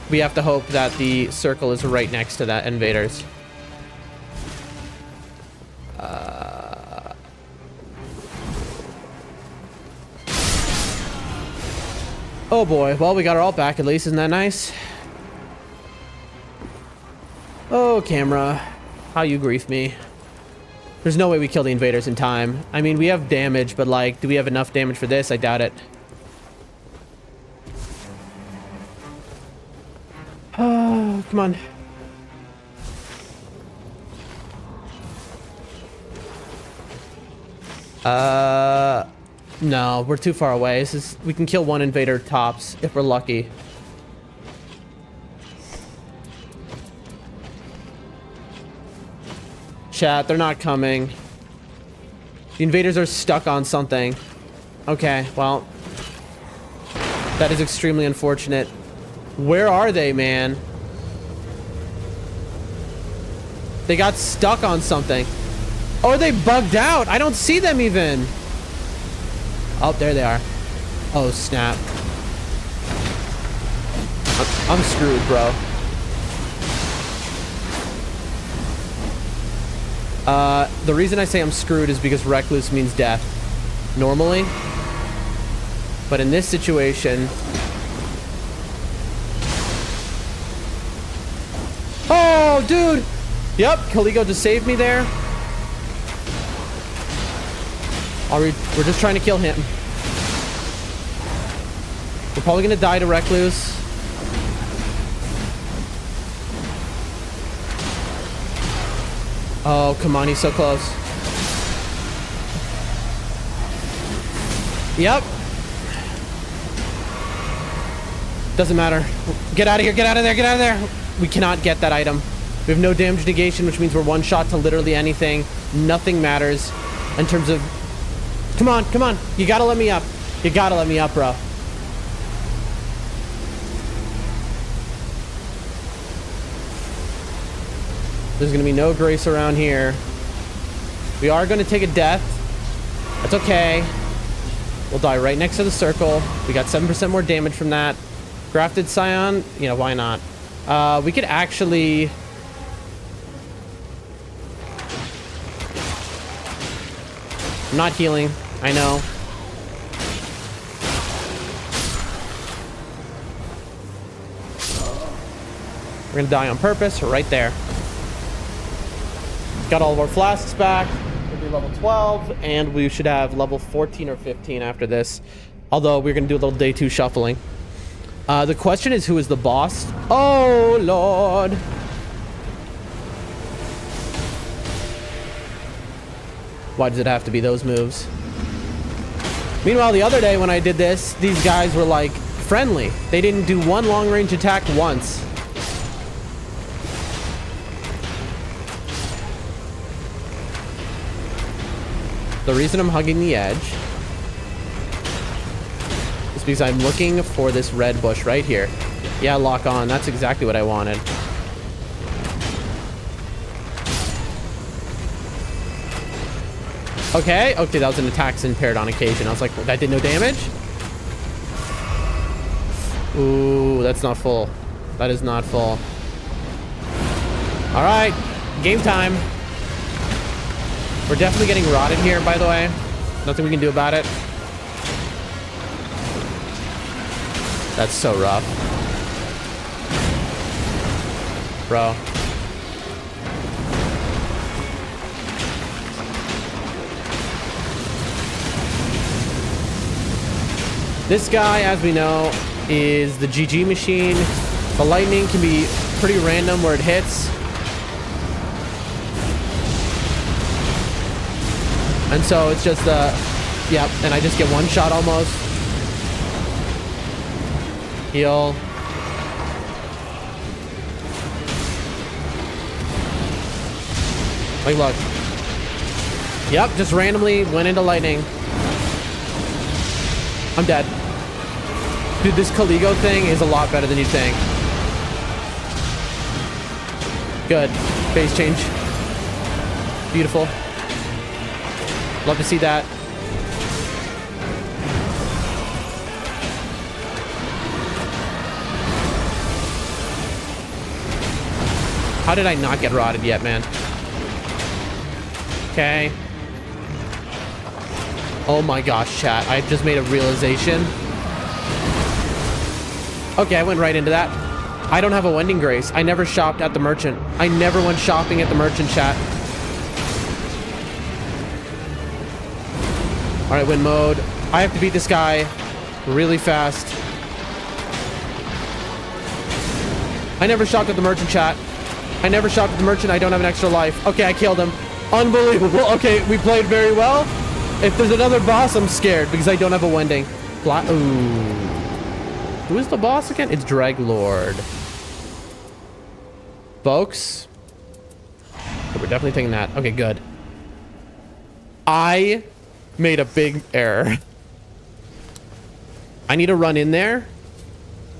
We have to hope that the circle is right next to that invaders. Oh boy, well, we got our ult back at least. Isn't that nice? Oh, camera. How you grief me. There's no way we kill the invaders in time. I mean, we have damage, but like, do we have enough damage for this? I doubt it. Oh, come on. No, we're too far away. This is, we can kill one invader tops if we're lucky. Chat, they're not coming. The invaders are stuck on something. Okay, well, that is extremely unfortunate. Where are they, man? They got stuck on something. Or they bugged out. I don't see them even. Oh, there they are. Oh, snap. I'm screwed, bro. The reason I say I'm screwed is because recluse means death. Normally. But in this situation... Oh, dude! Yep, Caligo just saved me there. We're just trying to kill him. We're probably gonna die to recluse. Oh, come on, he's so close. Yep. Doesn't matter. Get out of here, get out of there, get out of there. We cannot get that item. We have no damage negation, which means we're one shot to literally anything. Nothing matters in terms of... Come on, come on. You gotta let me up. You gotta let me up, bro. There's gonna be no grace around here. We are gonna take a death. That's okay. We'll die right next to the circle. We got 7% more damage from that. Grafted Scion, you know, why not? We could actually... I'm not healing. I know. We're gonna die on purpose, right there. Got all of our flasks back. We'll be level 12, and we should have level 14 or 15 after this. Although we're gonna do a little day 2 shuffling. The question is, who is the boss? Oh, Lord. Why does it have to be those moves? Meanwhile, the other day when I did this, these guys were like friendly. They didn't do one long range attack once. The reason I'm hugging the edge is because I'm looking for this red bush right here. Yeah, lock on. That's exactly what I wanted. Okay, okay, that was an attack impaired on occasion. I was like, that did no damage? Ooh, that's not full. That is not full. All right, game time. We're definitely getting rotted here, by the way. Nothing we can do about it. That's so rough. Bro. This guy, as we know, is the GG machine. The lightning can be pretty random where it hits. And so it's just, yep, and I just get one shot almost. Heal. Like, look. Yep, just randomly went into lightning. I'm dead. Dude, this Caligo thing is a lot better than you'd think. Good. Phase change. Beautiful. Love to see that. How did I not get rotted yet, man? Okay. Oh my gosh, chat. I just made a realization. Okay, I went right into that. I don't have a Wending Grace. I never shopped at the merchant. I never went shopping at the merchant, chat. All right, win mode. I have to beat this guy really fast. I never shopped at the merchant, chat. I never shopped at the merchant. I don't have an extra life. Okay, I killed him. Unbelievable. Okay, we played very well. If there's another boss, I'm scared because I don't have a Wending. Ooh. Who is the boss again? It's Draglord. Folks. Okay, we're definitely taking that. Okay, good. I made a big error. I need to run in there.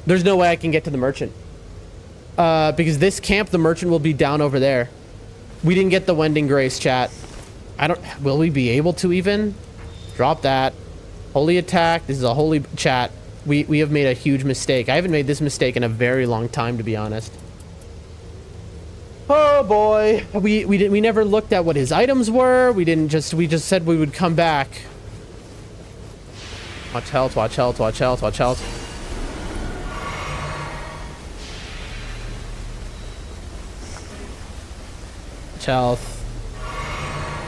There's no way I can get to the merchant. Because this camp, the merchant will be down over there. We didn't get the Wending Grace, chat. Will we be able to even? Drop that. Holy attack. This is a holy chat. We have made a huge mistake. I haven't made this mistake in a very long time, to be honest. Oh boy. We never looked at what his items were. We just said we would come back. Watch health, watch health, watch health, watch health. Watch health.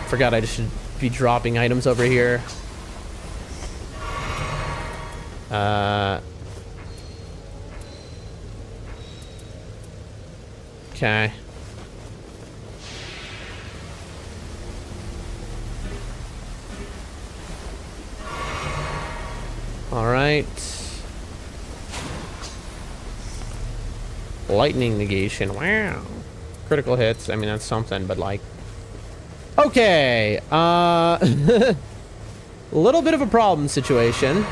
Forgot I just should be dropping items over here. Okay. All right. Lightning negation. Wow. Critical hits. I mean, that's something, but like... Okay. A little bit of a problem situation.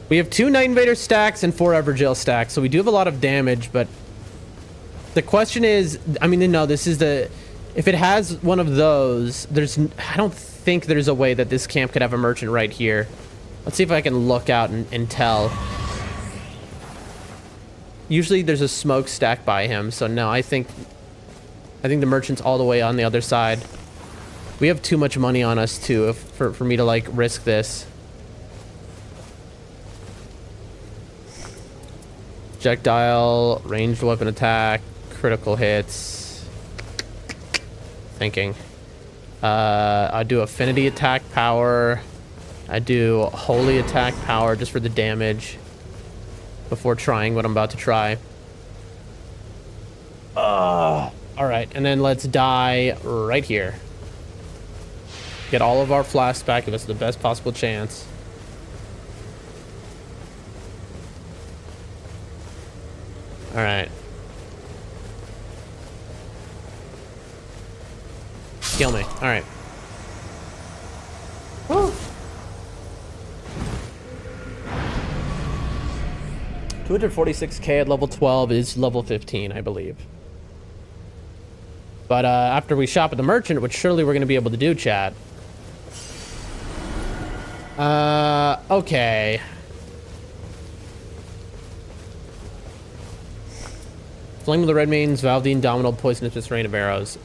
We have 2 Night Invader stacks and 4 Everjail stacks, so we do have a lot of damage, but the question is, I mean, no, this is the... If it has one of those, I don't think there's a way that this camp could have a merchant right here. Let's see if I can look out and tell. Usually there's a smoke stack by him, so no, I think the merchant's all the way on the other side. We have too much money on us, too, for me to, like, risk this. Projectile, ranged weapon attack, critical hits. Thinking. I do affinity attack power. I do holy attack power just for the damage before trying what I'm about to try. All right, and then let's die right here. Get all of our flasks back, give us the best possible chance. All right. Kill me. All right. Woo. 246k at level 12 is level 15, I believe. But after we shop at the merchant, which surely we're going to be able to do, chat. Okay. Flame of the Red Mains, Valdean, Dominal, Poisonous Rain of Arrows.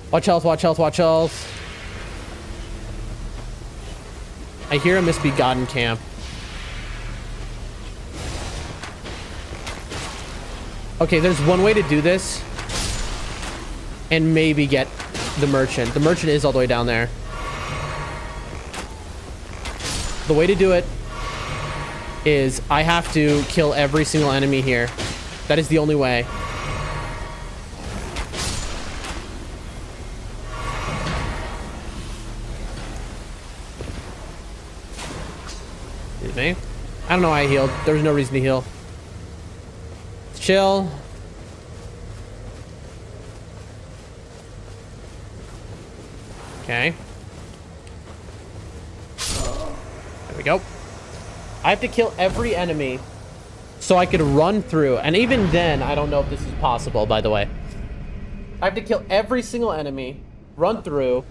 Watch health, watch health, watch health. I hear a misbegotten camp. Okay, there's one way to do this. And maybe get the merchant. The merchant is all the way down there. The way to do it is I have to kill every single enemy here. That is the only way. Excuse me. I don't know why I healed. There was no reason to heal. Chill. Okay. There we go. I have to kill every enemy so I could run through. And even then, I don't know if this is possible, by the way. I have to kill every single enemy, run through.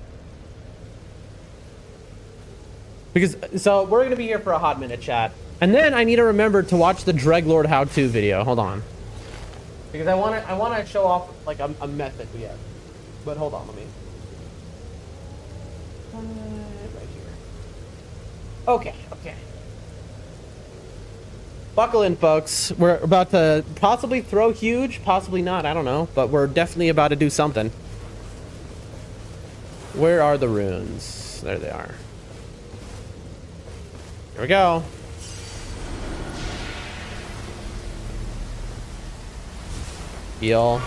Because, so we're going to be here for a hot minute, chat. And then I need to remember to watch the Dreglord how-to video. Hold on. Because I want to show off like a method we have. But hold on, let me. Right here. Okay, okay. Buckle in, folks. We're about to possibly throw huge, possibly not, I don't know. But we're definitely about to do something. Where are the runes? There they are. Here we go. Heal.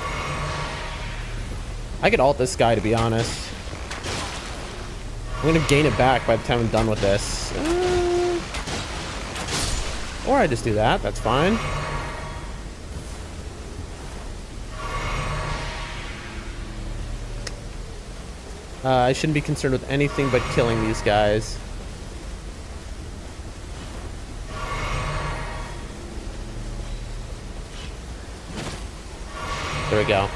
I could ult this guy, to be honest. I'm gonna gain it back by the time I'm done with this. Or I just do that. That's fine. I shouldn't be concerned with anything but killing these guys. There we go.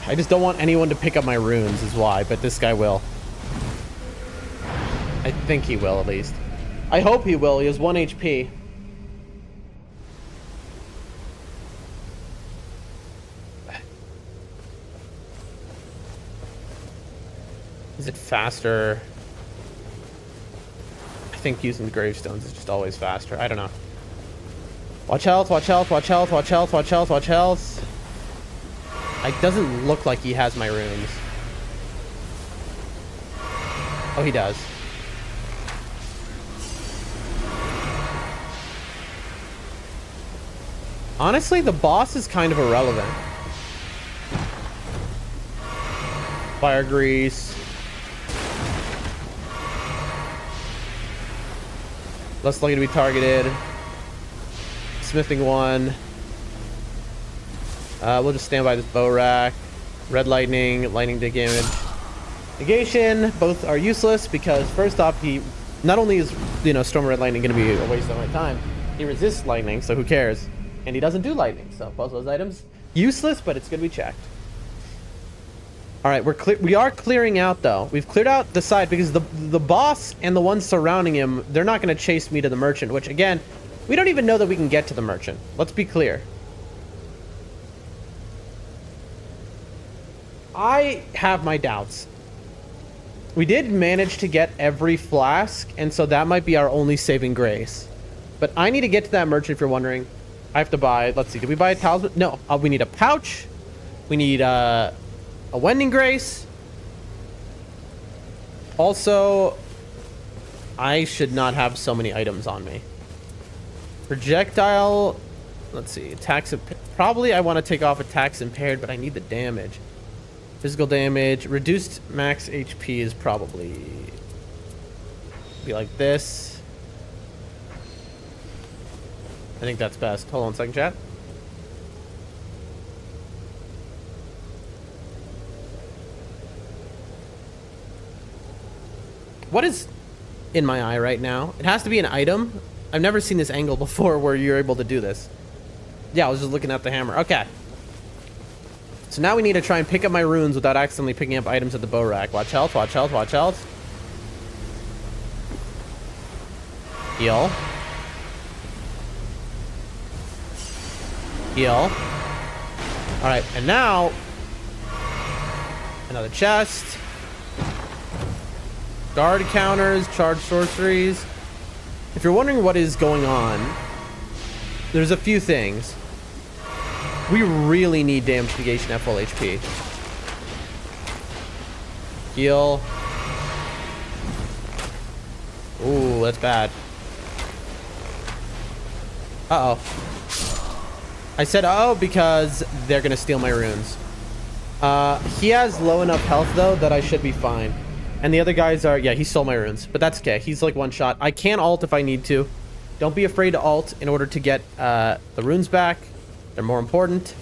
I just don't want anyone to pick up my runes is why, but this guy will. I think he will, at least. I hope he will. He has 1 HP. Is it faster? I think using the gravestones is just always faster. I don't know. Watch health, watch health, watch health, watch health, watch health, watch health. It doesn't look like he has my runes. Oh, he does. Honestly, the boss is kind of irrelevant. Fire grease. Less likely to be targeted. Smithing one. We'll just stand by this bow rack. Red lightning, lightning damage. Negation, both are useless because first off, he not only is, you know, storm red lightning going to be a waste of my time, he resists lightning, so who cares? And he doesn't do lightning, so both those items useless, but it's going to be checked. All right, we are clearing out though. We've cleared out the side because the boss and the ones surrounding him, they're not going to chase me to the merchant, which again, we don't even know that we can get to the merchant. Let's be clear. I have my doubts. We did manage to get every flask, and so that might be our only saving grace. But I need to get to that merchant if you're wondering. I have to buy, let's see, did we buy a talisman? No, we need a pouch. We need a wending grace. Also, I should not have so many items on me. Projectile, let's see, attacks, probably I want to take off attacks impaired, but I need the damage. Physical damage, reduced max HP is probably be like this. I think that's best. Hold on a second, chat. What is in my eye right now? It has to be an item. I've never seen this angle before where you're able to do this. Yeah, I was just looking at the hammer. Okay. So now we need to try and pick up my runes without accidentally picking up items at the bow rack. Watch health, watch health, watch health. Heal. Heal. All right, and now another chest. Guard counters, charge sorceries. If you're wondering what is going on, there's a few things. We really need damage negation at full HP. Heal. Ooh, that's bad. Uh-oh. I said uh-oh because they're gonna steal my runes. He has low enough health though that I should be fine. And the other guys are, yeah, he stole my runes, but that's okay. He's like one shot. I can ult if I need to. Don't be afraid to ult in order to get the runes back. They're more important.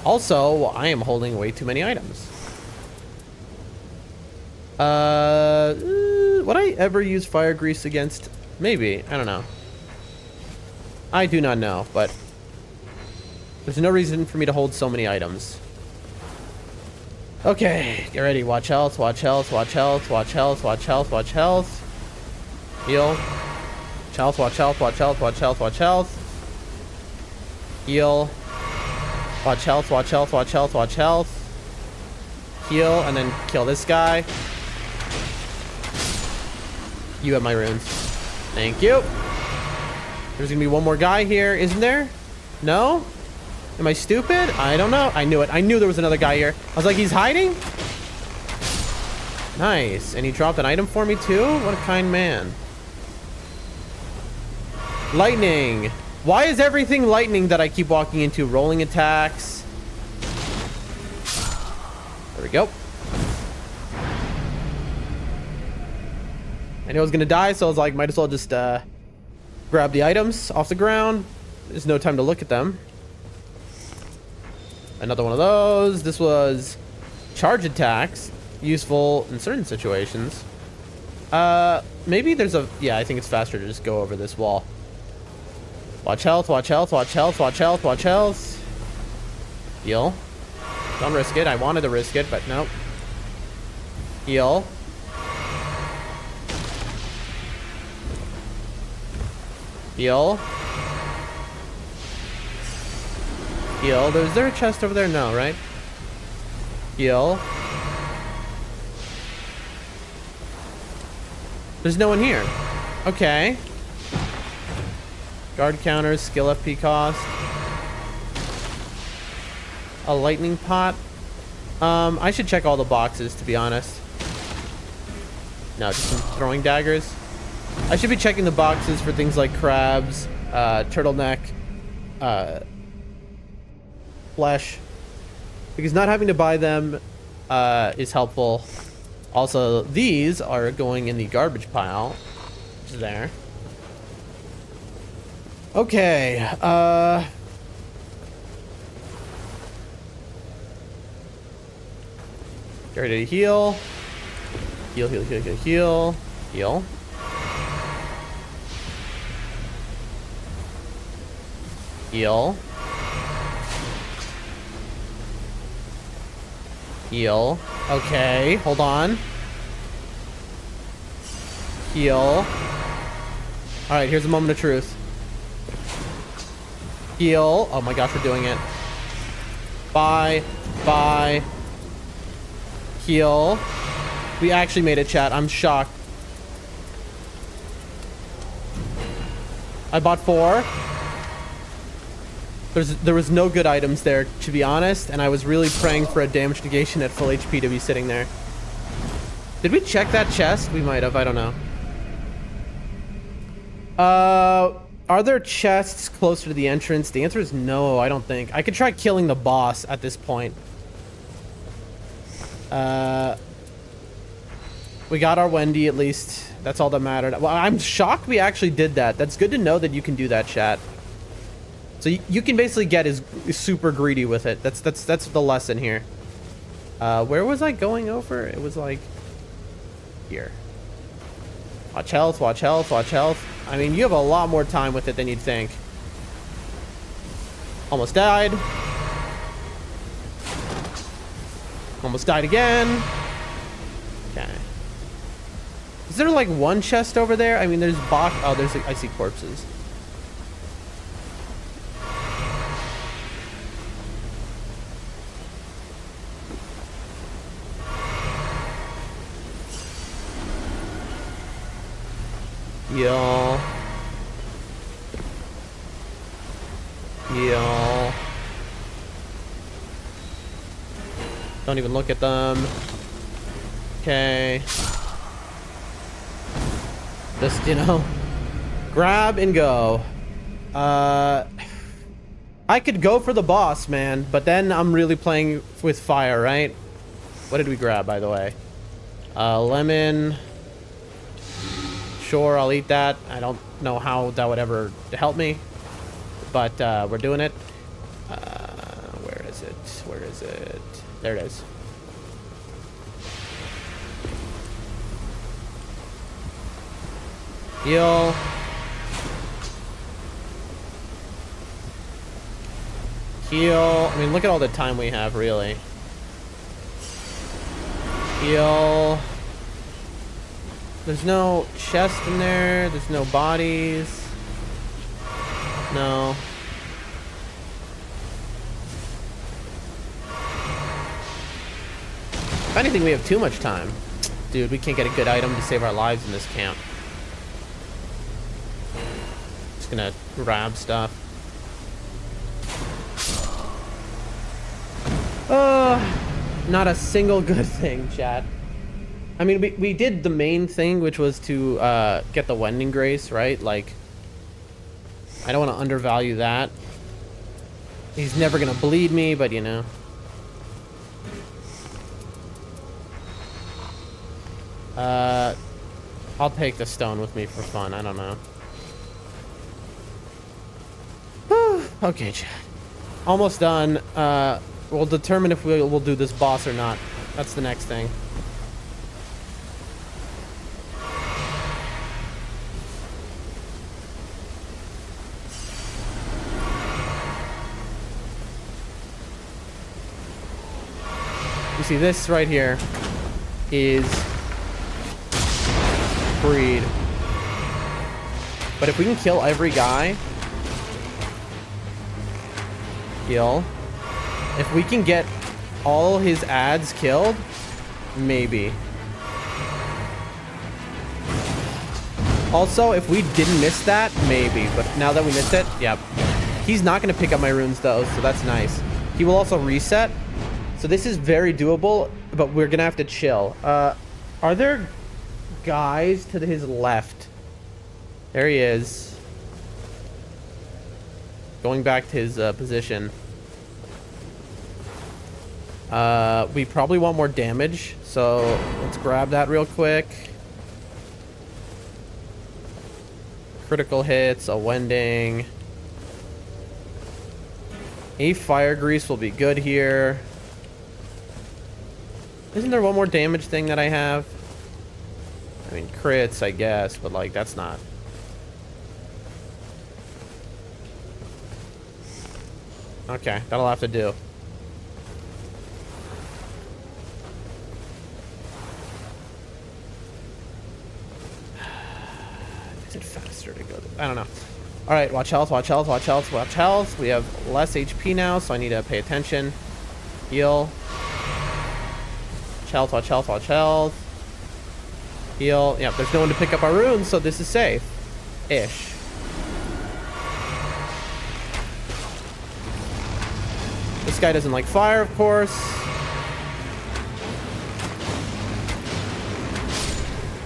Also, I am holding way too many items. Would I ever use fire grease against? Maybe, I don't know. I do not know, but there's no reason for me to hold so many items. Okay, get ready. Watch health, watch health, watch health, watch health, watch health, watch health. Heal. Watch health, watch health, watch health, watch health, watch health. Heal. Watch health, watch health, watch health, watch health. Heal, and then kill this guy. You have my runes. Thank you. There's gonna be one more guy here, isn't there? No? Am I stupid? I don't know. I knew it. I knew there was another guy here. I was like, he's hiding? Nice. And he dropped an item for me too? What a kind man. Lightning. Why is everything lightning that I keep walking into? Rolling attacks. There we go. I knew I was gonna die, so I was like, might as well just grab the items off the ground. There's no time to look at them. Another one of those. This was charge attacks, useful in certain situations. Maybe there's a, yeah, I think it's faster to just go over this wall. Watch health, watch health, watch health, watch health, watch health. Heal. Don't risk it. I wanted to risk it, but nope. Heal. Heal. Heal. Is there a chest over there? No, right? Heal. There's no one here. Okay. Guard counters, skill FP cost. A lightning pot. I should check all the boxes, to be honest. No, just some throwing daggers. I should be checking the boxes for things like crabs, turtleneck, flesh, because not having to buy them is helpful. Also, these are going in the garbage pile, which is there. Okay, get ready to heal. Heal, heal, heal, heal, heal. Heal. Heal. Heal. Okay, hold on. Heal. Alright, here's a moment of truth. Heal. Oh my gosh, we're doing it. Bye. Bye. Heal. We actually made it, chat. I'm shocked. I bought 4. There was no good items there, to be honest, and I was really praying for a damage negation at full HP to be sitting there. Did we check that chest? We might have. I don't know. Are there chests closer to the entrance? The answer is no, I don't think. I could try killing the boss at this point. We got our Wendy, at least. That's all that mattered. Well, I'm shocked we actually did that. That's good to know that you can do that, chat. So you can basically get is super greedy with it. That's the lesson here. Where was I going over? It was like here. Watch health, watch health, watch health. I mean, you have a lot more time with it than you'd think. Almost died. Almost died again. Okay. Is there like one chest over there? I mean, there's box. Oh, there's. I see corpses. Y'all. Y'all. Don't even look at them. Okay. Just, you know, grab and go. I could go for the boss, man, but then I'm really playing with fire, right? What did we grab, by the way? Lemon. Sure, I'll eat that. I don't know how that would ever help me, but we're doing it. Where is it? Where is it? There it is. Heal. Heal. I mean, look at all the time we have, really. Heal. There's no chest in there. There's no bodies. No. If anything, we have too much time. Dude, we can't get a good item to save our lives in this camp. Just gonna grab stuff. Not a single good thing, chat. I mean, we did the main thing, which was to get the Wending Grace, right? Like, I don't want to undervalue that. He's never gonna bleed me, but you know. I'll take the stone with me for fun. I don't know. Okay, chat. Almost done. We'll determine if we'll do this boss or not. That's the next thing. You see, this right here is breed. But if we can kill every guy, kill. If we can get all his ads killed, maybe. Also, if we didn't miss that, maybe. But now that we missed it, yep. He's not going to pick up my runes, though, so that's nice. He will also reset. So this is very doable, but we're going to have to chill. Are there guys to his left? There he is. Going back to his position. We probably want more damage, so let's grab that real quick. Critical hits, a Wending. A fire grease will be good here. Isn't there one more damage thing that I have? I mean, crits, I guess, but like, that's not. Okay, that'll have to do. Is it faster to go? I don't know. All right, watch health, watch health, watch health, watch health. We have less HP now, so I need to pay attention. Heal. Watch health, watch health, watch health. Heal. Yep, there's no one to pick up our runes, so this is safe-ish. This guy doesn't like fire, of course.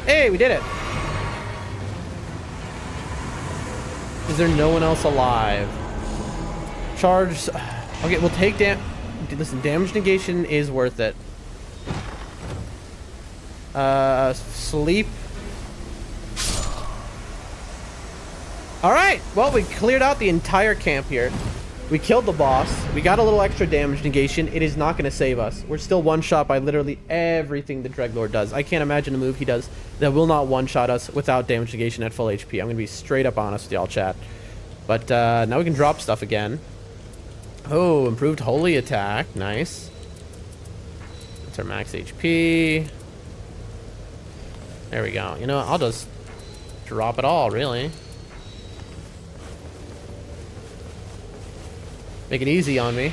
Hey, we did it. Is there no one else alive? Charge. Okay, we'll take listen, damage negation is worth it. Sleep. Alright, well, we cleared out the entire camp here. We killed the boss. We got a little extra damage negation. It is not going to save us. We're still one-shot by literally everything the Dreadlord does. I can't imagine a move he does that will not one-shot us without damage negation at full HP. I'm going to be straight up honest with y'all, chat. But now we can drop stuff again. Oh, improved holy attack. Nice. That's our max HP. There we go. You know what? I'll just drop it all, really. Make it easy on me.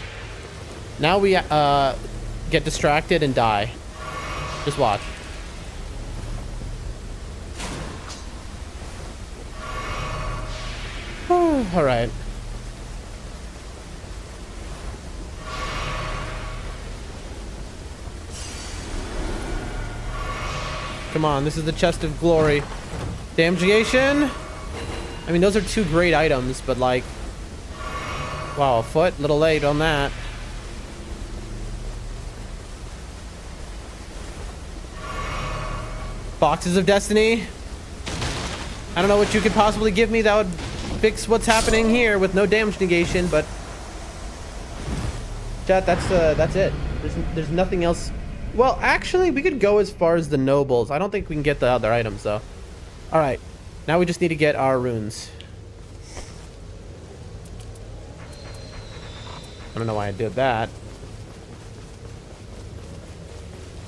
Now we get distracted and die. Just watch. All right. Come on, this is the chest of glory. Damnation. I mean, those are two great items, but like, wow, a foot, a little late on that. Boxes of Destiny. I don't know what you could possibly give me that would fix what's happening here with no damage negation, but chat, that's it. There's nothing else. Well, actually, we could go as far as the nobles. I don't think we can get the other items though. All right, now we just need to get our runes. I don't know why I did that.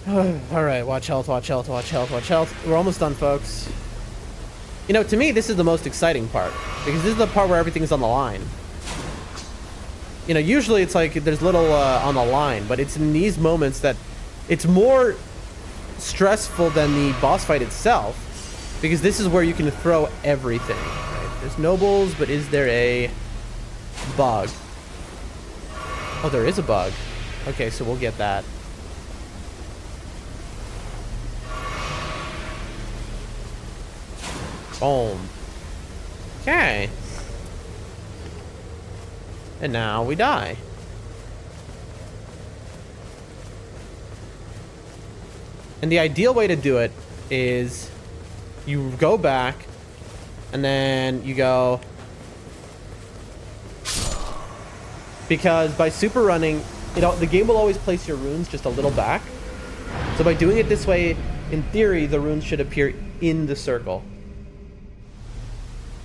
All right, watch health, watch health, watch health, watch health. We're almost done, folks. You know, to me, this is the most exciting part, because this is the part where everything's on the line. You know, usually it's like there's little on the line, but it's in these moments that it's more stressful than the boss fight itself, because this is where you can throw everything. Right? There's nobles, but is there a bug? Oh, there is a bug. Okay, so we'll get that. Boom. Okay. And now we die. And the ideal way to do it is you go back and then you go, because by super running, you know, the game will always place your runes just a little back. So by doing it this way, in theory, the runes should appear in the circle.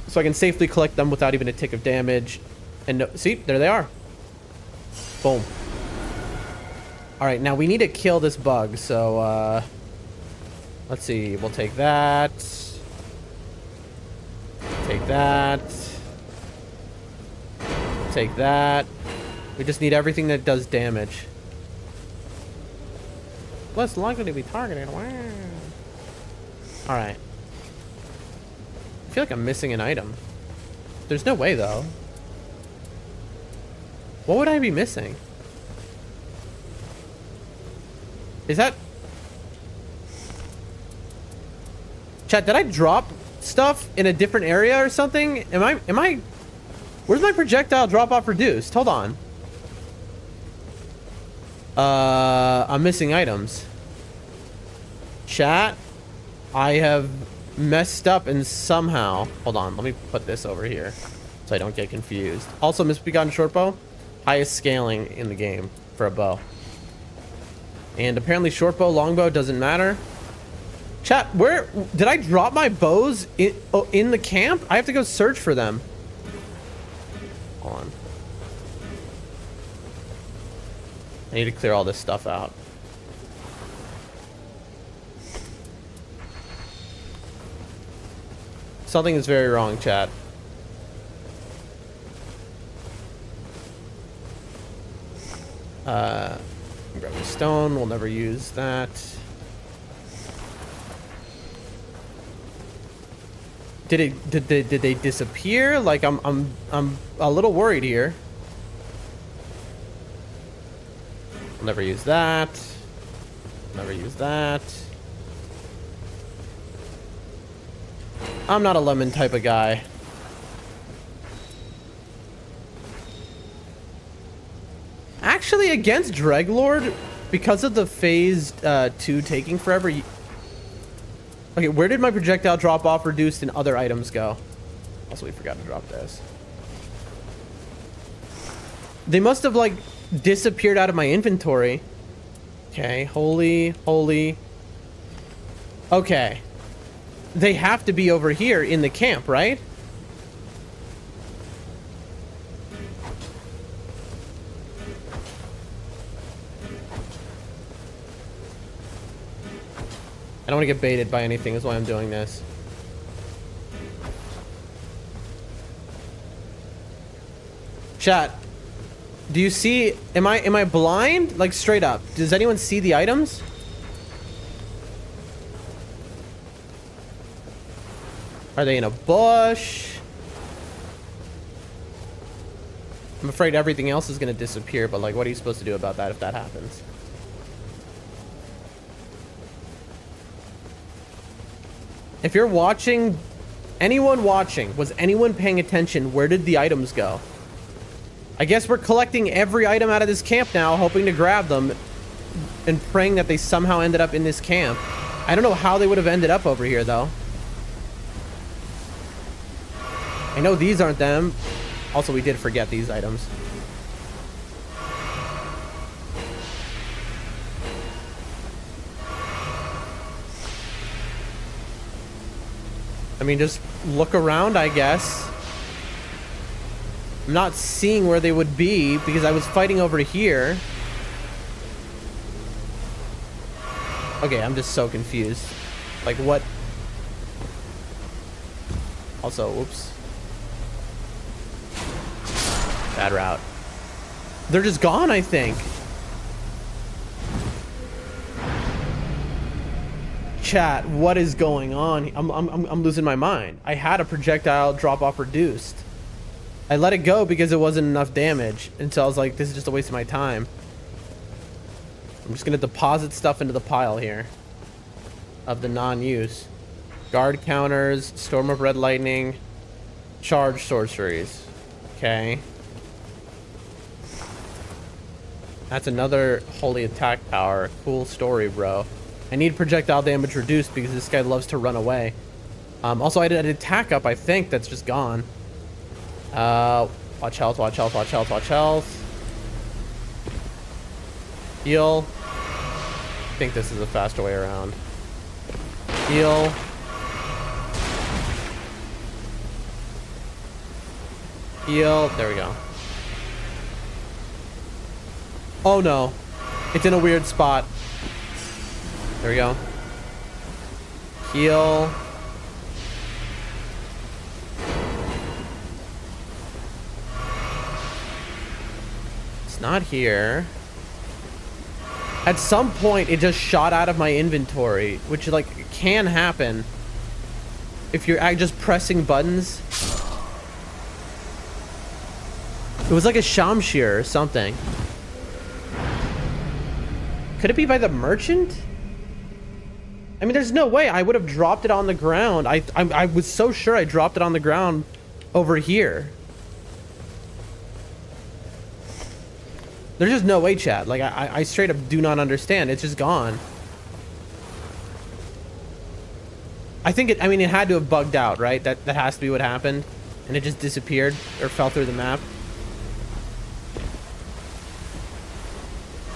So I can safely collect them without even a tick of damage. And no, see, there they are. Boom. All right, now we need to kill this bug. So let's see. We'll take that. Take that. Take that. We just need everything that does damage. Less likely to be targeted. Wow. All right. I feel like I'm missing an item. There's no way, though. What would I be missing? Is that... Chat, did I drop stuff in a different area or something? Am I... Where's my projectile drop-off reduced? Hold on. I'm missing items. Chat, I have messed up and somehow... Hold on, let me put this over here so I don't get confused. Also, misbegotten shortbow, highest scaling in the game for a bow. And apparently shortbow, longbow doesn't matter. Chat, where... Did I drop my bows in the camp? I have to go search for them. Hold on. I need to clear all this stuff out. Something is very wrong, chat. Grab a stone. We'll never use that. Did they disappear? Like I'm a little worried here. I'll never use that. Never use that. I'm not a lemon type of guy. Actually, against Dreglord, because of the phase 2 taking forever. Okay, where did my projectile drop off reduced and other items go? Also, we forgot to drop this. They must have like disappeared out of my inventory. Okay, holy. Okay. They have to be over here in the camp, right? I don't want to get baited by anything is why I'm doing this. Chat, do you see, am I blind? Like straight up, does anyone see the items? Are they in a bush? I'm afraid everything else is gonna disappear, but like, what are you supposed to do about that if that happens? If you're watching, anyone watching, was anyone paying attention? Where did the items go? I guess we're collecting every item out of this camp now, hoping to grab them and praying that they somehow ended up in this camp. I don't know how they would have ended up over here, though. I know these aren't them. Also, we did forget these items. I mean, just look around, I guess. I'm not seeing where they would be because I was fighting over here. Okay, I'm just so confused. Like, what? Also, whoops. Bad route. They're just gone, I think. Chat, what is going on? I'm losing my mind. I had a projectile drop off reduced. I let it go because it wasn't enough damage until I was like, this is just a waste of my time. I'm just gonna deposit stuff into the pile here of the non-use. Guard counters, storm of red lightning, charge sorceries. Okay. That's another holy attack power. Cool story, bro. I need projectile damage reduced because this guy loves to run away. Also, I did an attack up, I think, that's just gone. Watch health, watch health, watch health, watch health. Heal. I think this is a faster way around. Heal. Heal. There we go. Oh no. It's in a weird spot. There we go. Heal. It's not here. At some point, it just shot out of my inventory, which like can happen if you're just pressing buttons. It was like a Shamshir or something. Could it be by the merchant? I mean, there's no way I would have dropped it on the ground. I was so sure I dropped it on the ground over here. There's just no way, chat. Like, I straight up do not understand. It's just gone. I think it, I mean, it had to have bugged out, right? That has to be what happened. And it just disappeared or fell through the map.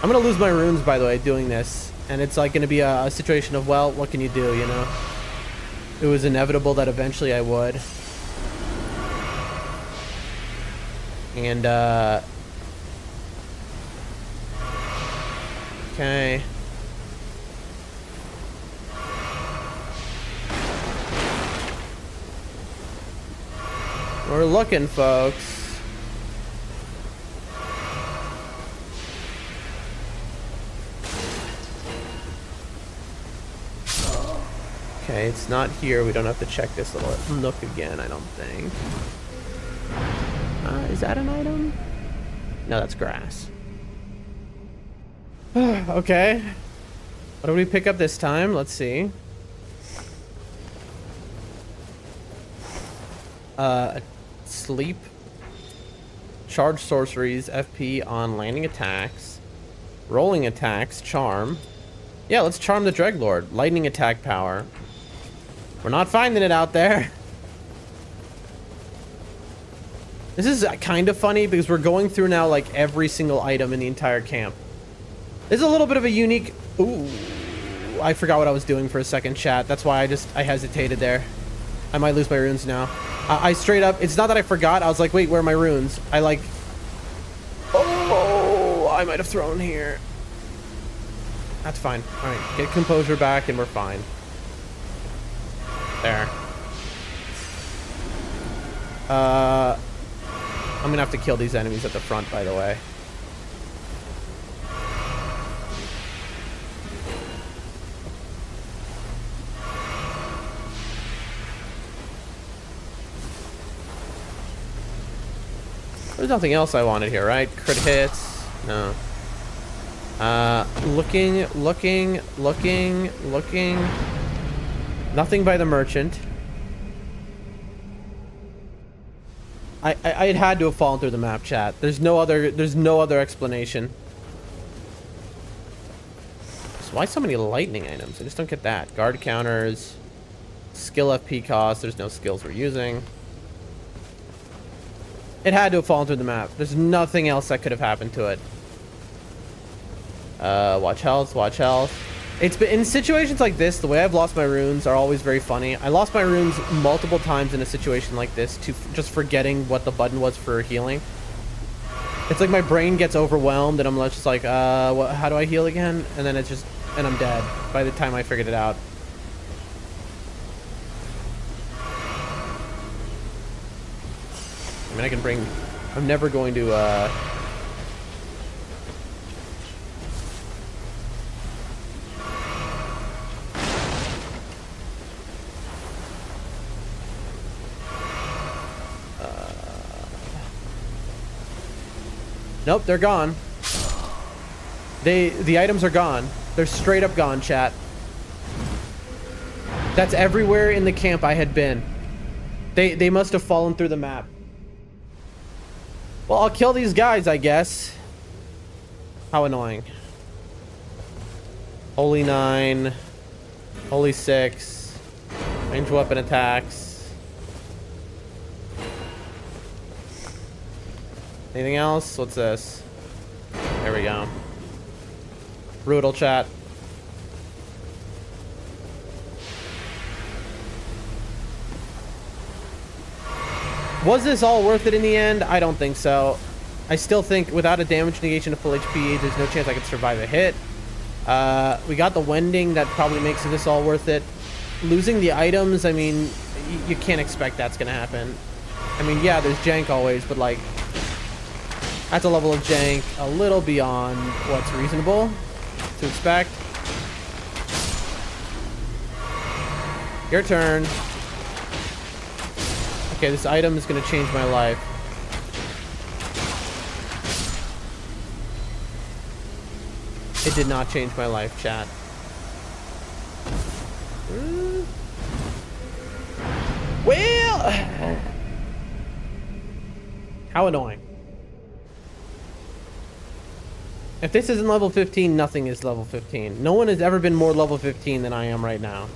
I'm gonna lose my runes, by the way, doing this. And it's like gonna be a situation of, well, what can you do, you know? It was inevitable that eventually I would. And, okay. We're looking, folks. Okay, it's not here. We don't have to check this little nook again, I don't think. Is that an item? No, that's grass. Okay. What did we pick up this time? Let's see. Sleep. Charge sorceries, FP on landing attacks. Rolling attacks, charm. Yeah, let's charm the Dreadlord. Lightning attack power. We're not finding it out there. This is kind of funny because we're going through now like every single item in the entire camp. This is a little bit of a unique... Ooh. I forgot what I was doing for a second, chat. That's why I hesitated there. I might lose my runes now. I straight up... It's not that I forgot. I was like, wait, where are my runes? I like... Oh, I might have thrown here. That's fine. All right, get composure back and we're fine. There. I'm gonna have to kill these enemies at the front, by the way. There's nothing else I wanted here, right? Crit hits? No. Looking. Nothing by the merchant. It had to have fallen through the map, chat. There's no other explanation. So why so many lightning items? I just don't get that. Guard counters, skill FP cost. There's no skills we're using. It had to have fallen through the map. There's nothing else that could have happened to it. Watch health, watch health. It's been in situations like this, the way I've lost my runes are always very funny. I lost my runes multiple times in a situation like this to just forgetting what the button was for healing. It's like my brain gets overwhelmed and I'm just like, how do I heal again? And then and I'm dead by the time I figured it out. I mean, I'm never going to, nope, they're gone. The items are gone. They're straight up gone, chat. That's everywhere in the camp I had been. They must have fallen through the map. Well, I'll kill these guys, I guess. How annoying. Holy 9. Holy 6. Range weapon attacks. Anything else? What's this? There we go. Brutal, chat. Was this all worth it in the end? I don't think so. I still think without a damage negation of full HP, there's no chance I could survive a hit. We got the wending that probably makes this all worth it. Losing the items, I mean, you can't expect that's gonna happen. I mean, yeah, there's jank always, but like, that's a level of jank a little beyond what's reasonable to expect. Your turn. Okay, this item is gonna change my life. It did not change my life, chat. Well, how annoying. If this isn't level 15, nothing is level 15. No one has ever been more level 15 than I am right now.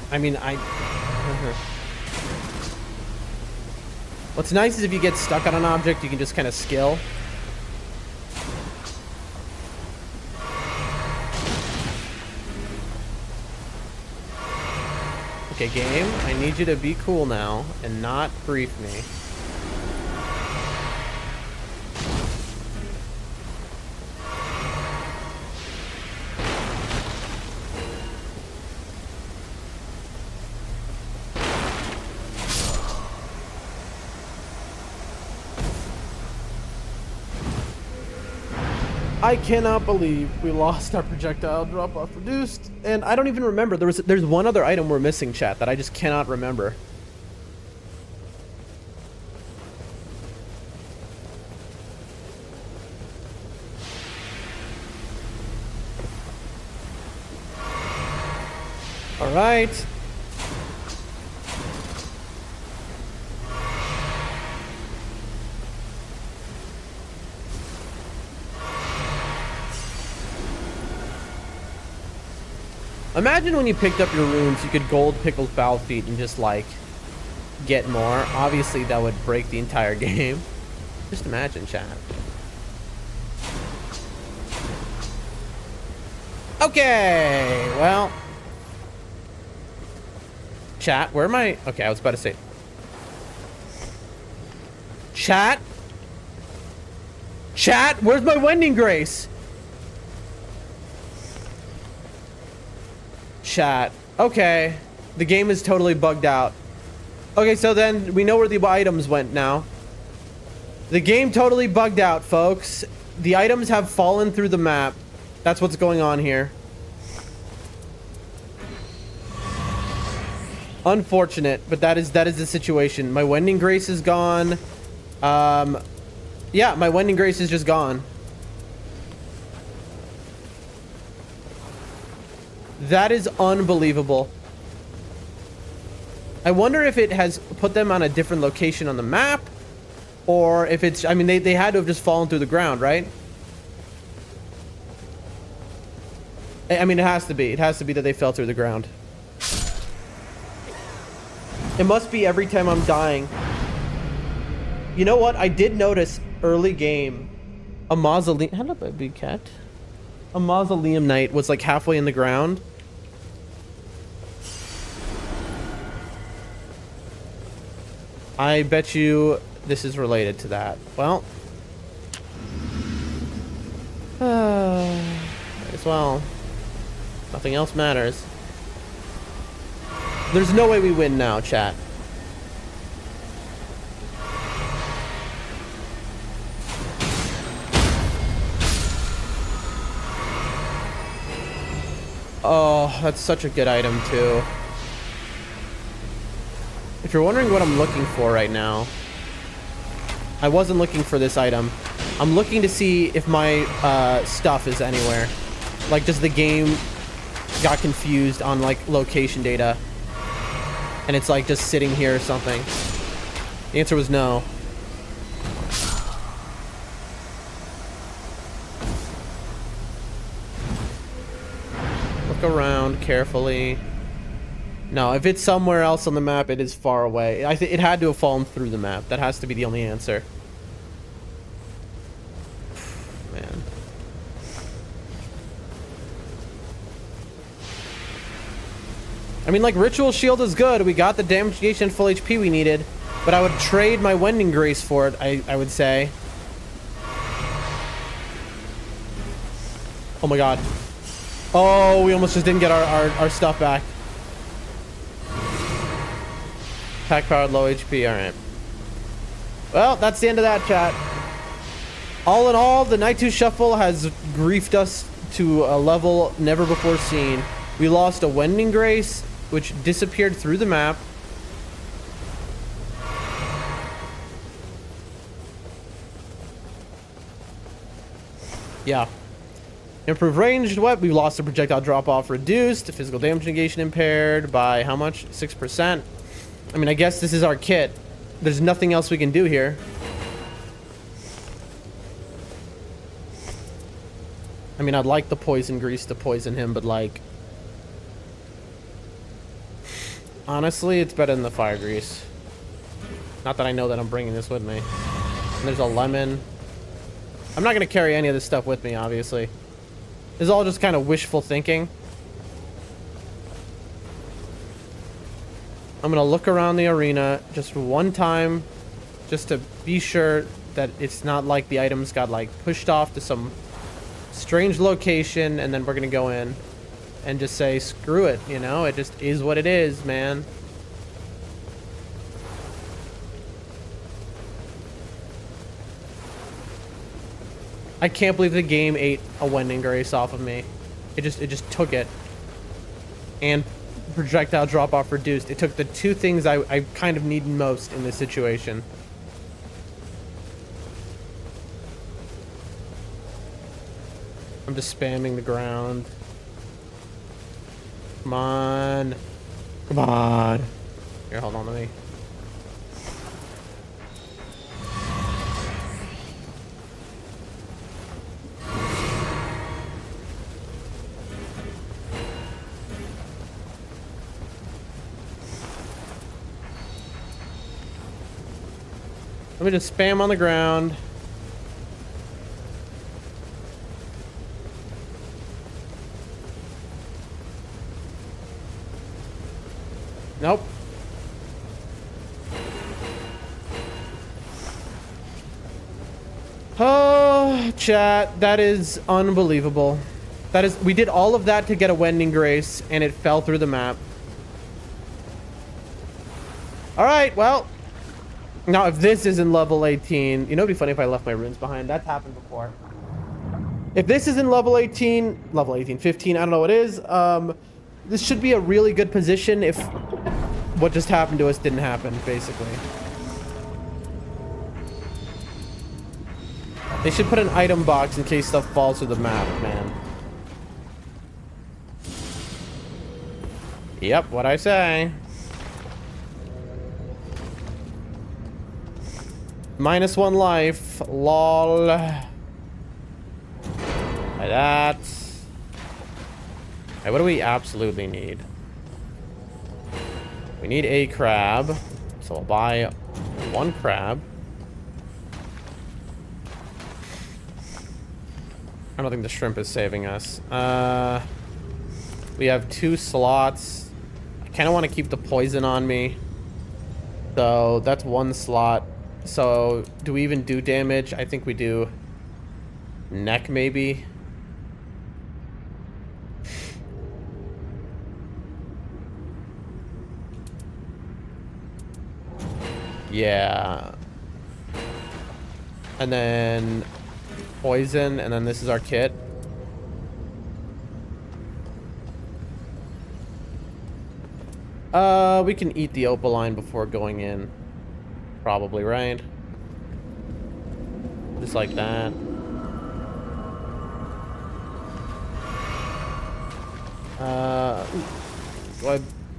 I mean, what's nice is if you get stuck on an object, you can just kind of skill. Okay, game, I need you to be cool now and not brief me. I cannot believe we lost our projectile drop-off reduced, and I don't even remember. There's one other item we're missing, chat, that I just cannot remember. All right. Imagine when you picked up your runes, you could gold Pickled Foul Feet and just, like, get more. Obviously, that would break the entire game. Just imagine, chat. Okay, well. Chat, where am I? Okay, I was about to say. Chat? Chat, where's my Wending Grace? Chat. Okay. The game is totally bugged out. Okay, so then we know where the items went now. The game totally bugged out, folks. The items have fallen through the map. That's what's going on here. Unfortunate, but that is the situation. My Wending Grace is gone. Yeah, my Wending Grace is just gone. That is unbelievable. I wonder if it has put them on a different location on the map, or if it's, I mean, they had to have just fallen through the ground, right? I mean, it has to be. It has to be that they fell through the ground. It must be every time I'm dying. You know what? I did notice early game, a mausoleum. Hello, baby cat. A mausoleum knight was like halfway in the ground. I bet you this is related to that. Well, as well. Nothing else matters. There's no way we win now, chat. Oh, that's such a good item, too. If you're wondering what I'm looking for right now, I wasn't looking for this item. I'm looking to see if my stuff is anywhere. Like, does the game got confused on, like, location data? And it's, like, just sitting here or something. The answer was no. Look around carefully. No, if it's somewhere else on the map, it is far away. I think it had to have fallen through the map. That has to be the only answer. Man. I mean, like, Ritual Shield is good. We got the damage negation and full HP we needed. But I would trade my Wending Grace for it, I would say. Oh my god. Oh, we almost just didn't get our stuff back. Pack powered, low HP, alright. Well, that's the end of that, chat. All in all, the Night 2 Shuffle has griefed us to a level never before seen. We lost a Wending Grace, which disappeared through the map. Yeah. Improved ranged weapon. We lost a projectile drop off reduced. Physical damage negation impaired by how much? 6%. I mean, I guess this is our kit. There's nothing else we can do here. I mean, I'd like the poison grease to poison him, but like... honestly, it's better than the fire grease. Not that I know that I'm bringing this with me. And there's a lemon. I'm not going to carry any of this stuff with me, obviously. This is all just kind of wishful thinking. I'm going to look around the arena just one time, just to be sure that it's not like the items got like pushed off to some strange location, and then we're going to go in and just say, screw it, you know? It just is what it is, man. I can't believe the game ate a Wending Grace off of me. It just took it. And projectile drop off reduced. It took the two things I kind of need most in this situation. I'm just spamming the ground. Come on. Come on. Here, hold on to me. Let me just spam on the ground. Nope. Oh, chat, that is unbelievable. That is, we did all of that to get a Wending Grace, and it fell through the map. All right, well, now if this isn't level 18, you know, it'd be funny if I left my runes behind. That's happened before. If this isn't level 18, 15, I don't know what is. This should be a really good position if what just happened to us didn't happen, basically. They should put an item box in case stuff falls through the map, man. Yep, what I say. -1 life. Lol. Like that. Right, what do we absolutely need? We need a crab. So I'll buy 1 crab. I don't think the shrimp is saving us. We have 2 slots. I kind of want to keep the poison on me. So that's 1 slot. So do we even do damage? I think we do. Neck, maybe. Yeah. And then poison, and then this is our kit. We can eat the opaline before going in. Probably, right? Just like that.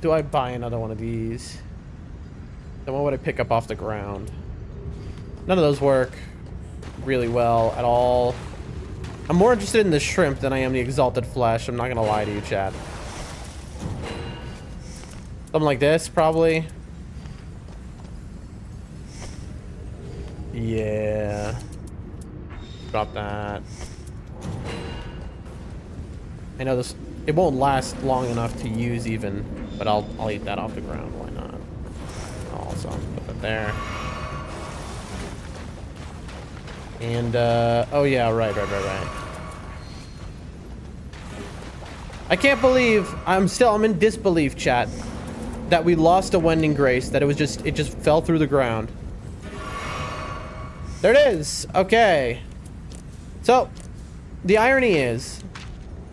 Do I buy another one of these? Then what would I pick up off the ground? None of those work really well at all. I'm more interested in the shrimp than I am the exalted flesh. I'm not gonna lie to you, chat. Something like this, probably. Yeah. Drop that. I know this, it won't last long enough to use even, but I'll eat that off the ground. Why not? I'll also put that there. And, oh yeah, right. I can't believe, I'm in disbelief, chat, that we lost a Wending Grace, that it just fell through the ground. There it is. Okay. So, the irony is,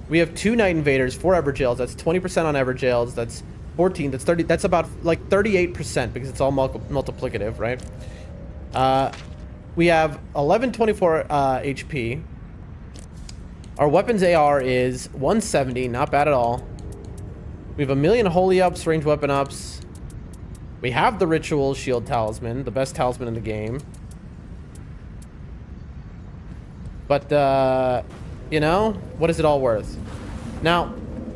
we have 2 Night Invaders, 4 Everjails. That's 20% on Everjails. That's 14. That's 30. That's about like 38% because it's all multiplicative, right? We have 1124 HP. Our weapons AR is 170. Not bad at all. We have 1,000,000 holy ups, range weapon ups. We have the ritual shield talisman, the best talisman in the game. But, you know, what is it all worth? Now,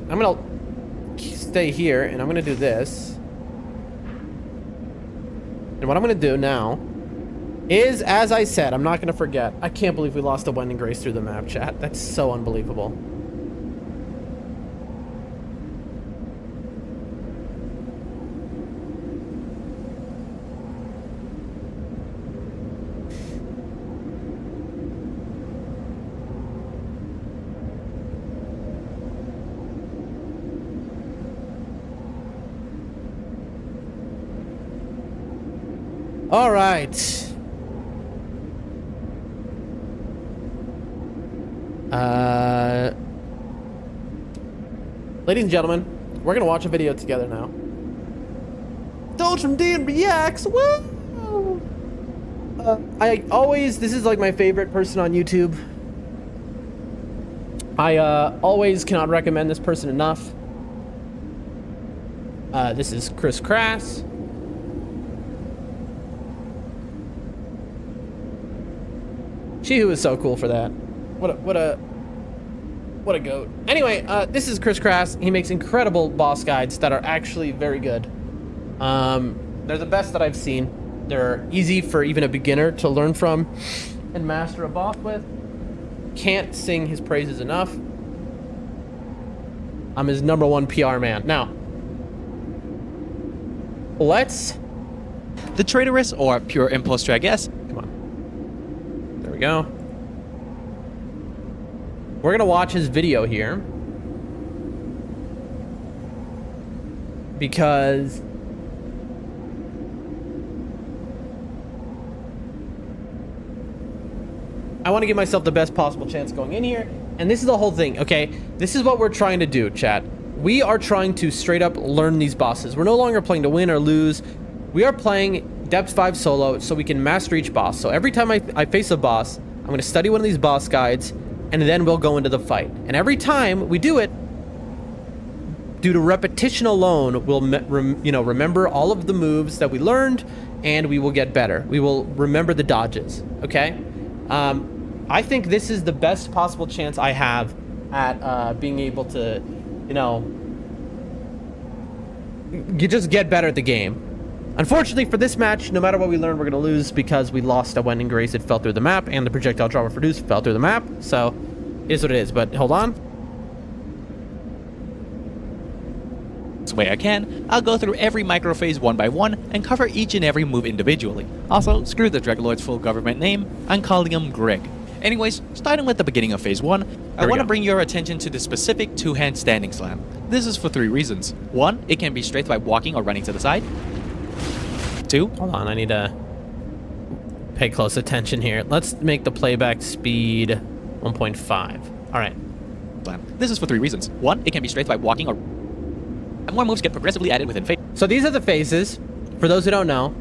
I'm gonna stay here, and I'm gonna do this. And what I'm gonna do now is, as I said, I'm not gonna forget. I can't believe we lost a Wending Grace through the map, chat. That's so unbelievable. All right. Ladies and gentlemen, we're gonna watch a video together now. Indulge from D and reacts. Woo! This is like my favorite person on YouTube. I always cannot recommend this person enough. This is Chris Crass. She who is so cool for that. What a goat. Anyway, this is Chris Crass. He makes incredible boss guides that are actually very good. They're the best that I've seen. They're easy for even a beginner to learn from and master a boss with. Can't sing his praises enough. I'm his #1 PR man. Now, let's... The traitorous or pure imposter, I guess. Come on. There we go. We're gonna watch his video here because I want to give myself the best possible chance going in here. And this is the whole thing, okay? This is what we're trying to do, chat. We are trying to straight up learn these bosses. We're no longer playing to win or lose. We are playing Depth 5 solo so we can master each boss. So every time I face a boss, I'm going to study one of these boss guides, and then we'll go into the fight. And every time we do it, due to repetition alone, we'll remember all of the moves that we learned, and we will get better. We will remember the dodges, okay? I think this is the best possible chance I have at being able to, you just get better at the game. Unfortunately for this match, no matter what we learn, we're going to lose because we lost a Wending Grace. It fell through the map, and the projectile drama produced fell through the map. So, it is what it is. But hold on. This way I can, I'll go through every microphase one by one and cover each and every move individually. Also, screw the Dreadlord's full government name, I'm calling him Greg. Anyways, starting with the beginning of phase 1, I want to bring your attention to the specific two-hand standing slam. This is for 3 reasons. 1, it can be strafed by walking or running to the side. 2, hold on, I need to pay close attention here. Let's make the playback speed 1.5. All right. Slam. This is for 3 reasons. 1, it can be strafed by walking or... And more moves get progressively added within phase. So these are the phases. For those who don't know,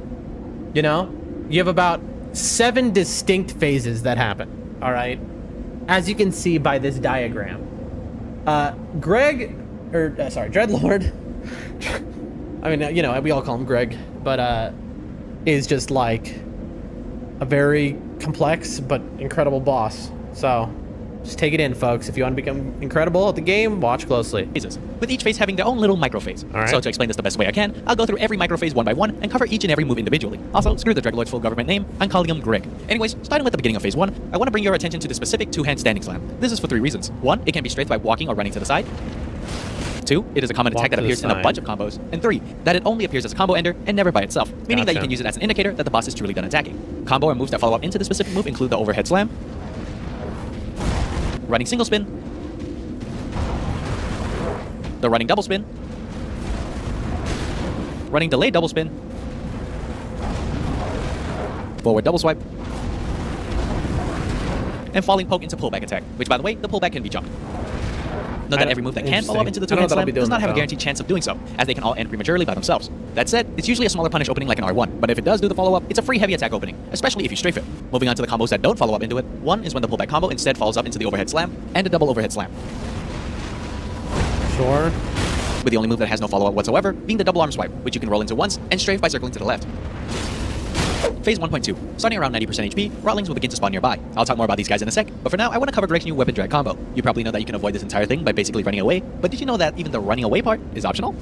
you have about 7 distinct phases that happen. All right, as you can see by this diagram, Dreadlord, I mean, we all call him Greg, but is just like a very complex but incredible boss. So just take it in, folks. If you want to become incredible at the game, watch closely. With each phase having their own little microphase. Right. So to explain this the best way I can, I'll go through every microphase one by one and cover each and every move individually. Also, screw the Dreadlord's full government name, I'm calling him Greg. Anyways, starting with the beginning of phase 1, I want to bring your attention to the specific two-hand standing slam. This is for 3 reasons. 1, it can be strafed by walking or running to the side. 2, it is a common attack that appears in a bunch of combos. And 3, that it only appears as a combo ender and never by itself, meaning that you can use it as an indicator that the boss is truly done attacking. Combo or moves that follow up into the specific move include the overhead slam, running single spin, the running double spin, running delayed double spin, forward double swipe, and falling poke into pullback attack, which by the way, the pullback can be jumped. Note that every move that can follow up into the two-hand slam does not have a guaranteed chance of doing so, as they can all end prematurely by themselves. That said, it's usually a smaller punish opening like an R1, but if it does do the follow-up, it's a free heavy attack opening, especially if you strafe it. Moving on to the combos that don't follow up into it, 1 is when the pullback combo instead follows up into the overhead slam, and a double overhead slam. Sure. With the only move that has no follow-up whatsoever being the double arm swipe, which you can roll into once and strafe by circling to the left. Phase 1.2. Starting around 90% HP, Rotlings will begin to spawn nearby. I'll talk more about these guys in a sec, but for now I want to cover Greg's new weapon drag combo. You probably know that you can avoid this entire thing by basically running away, but did you know that even the running away part is optional?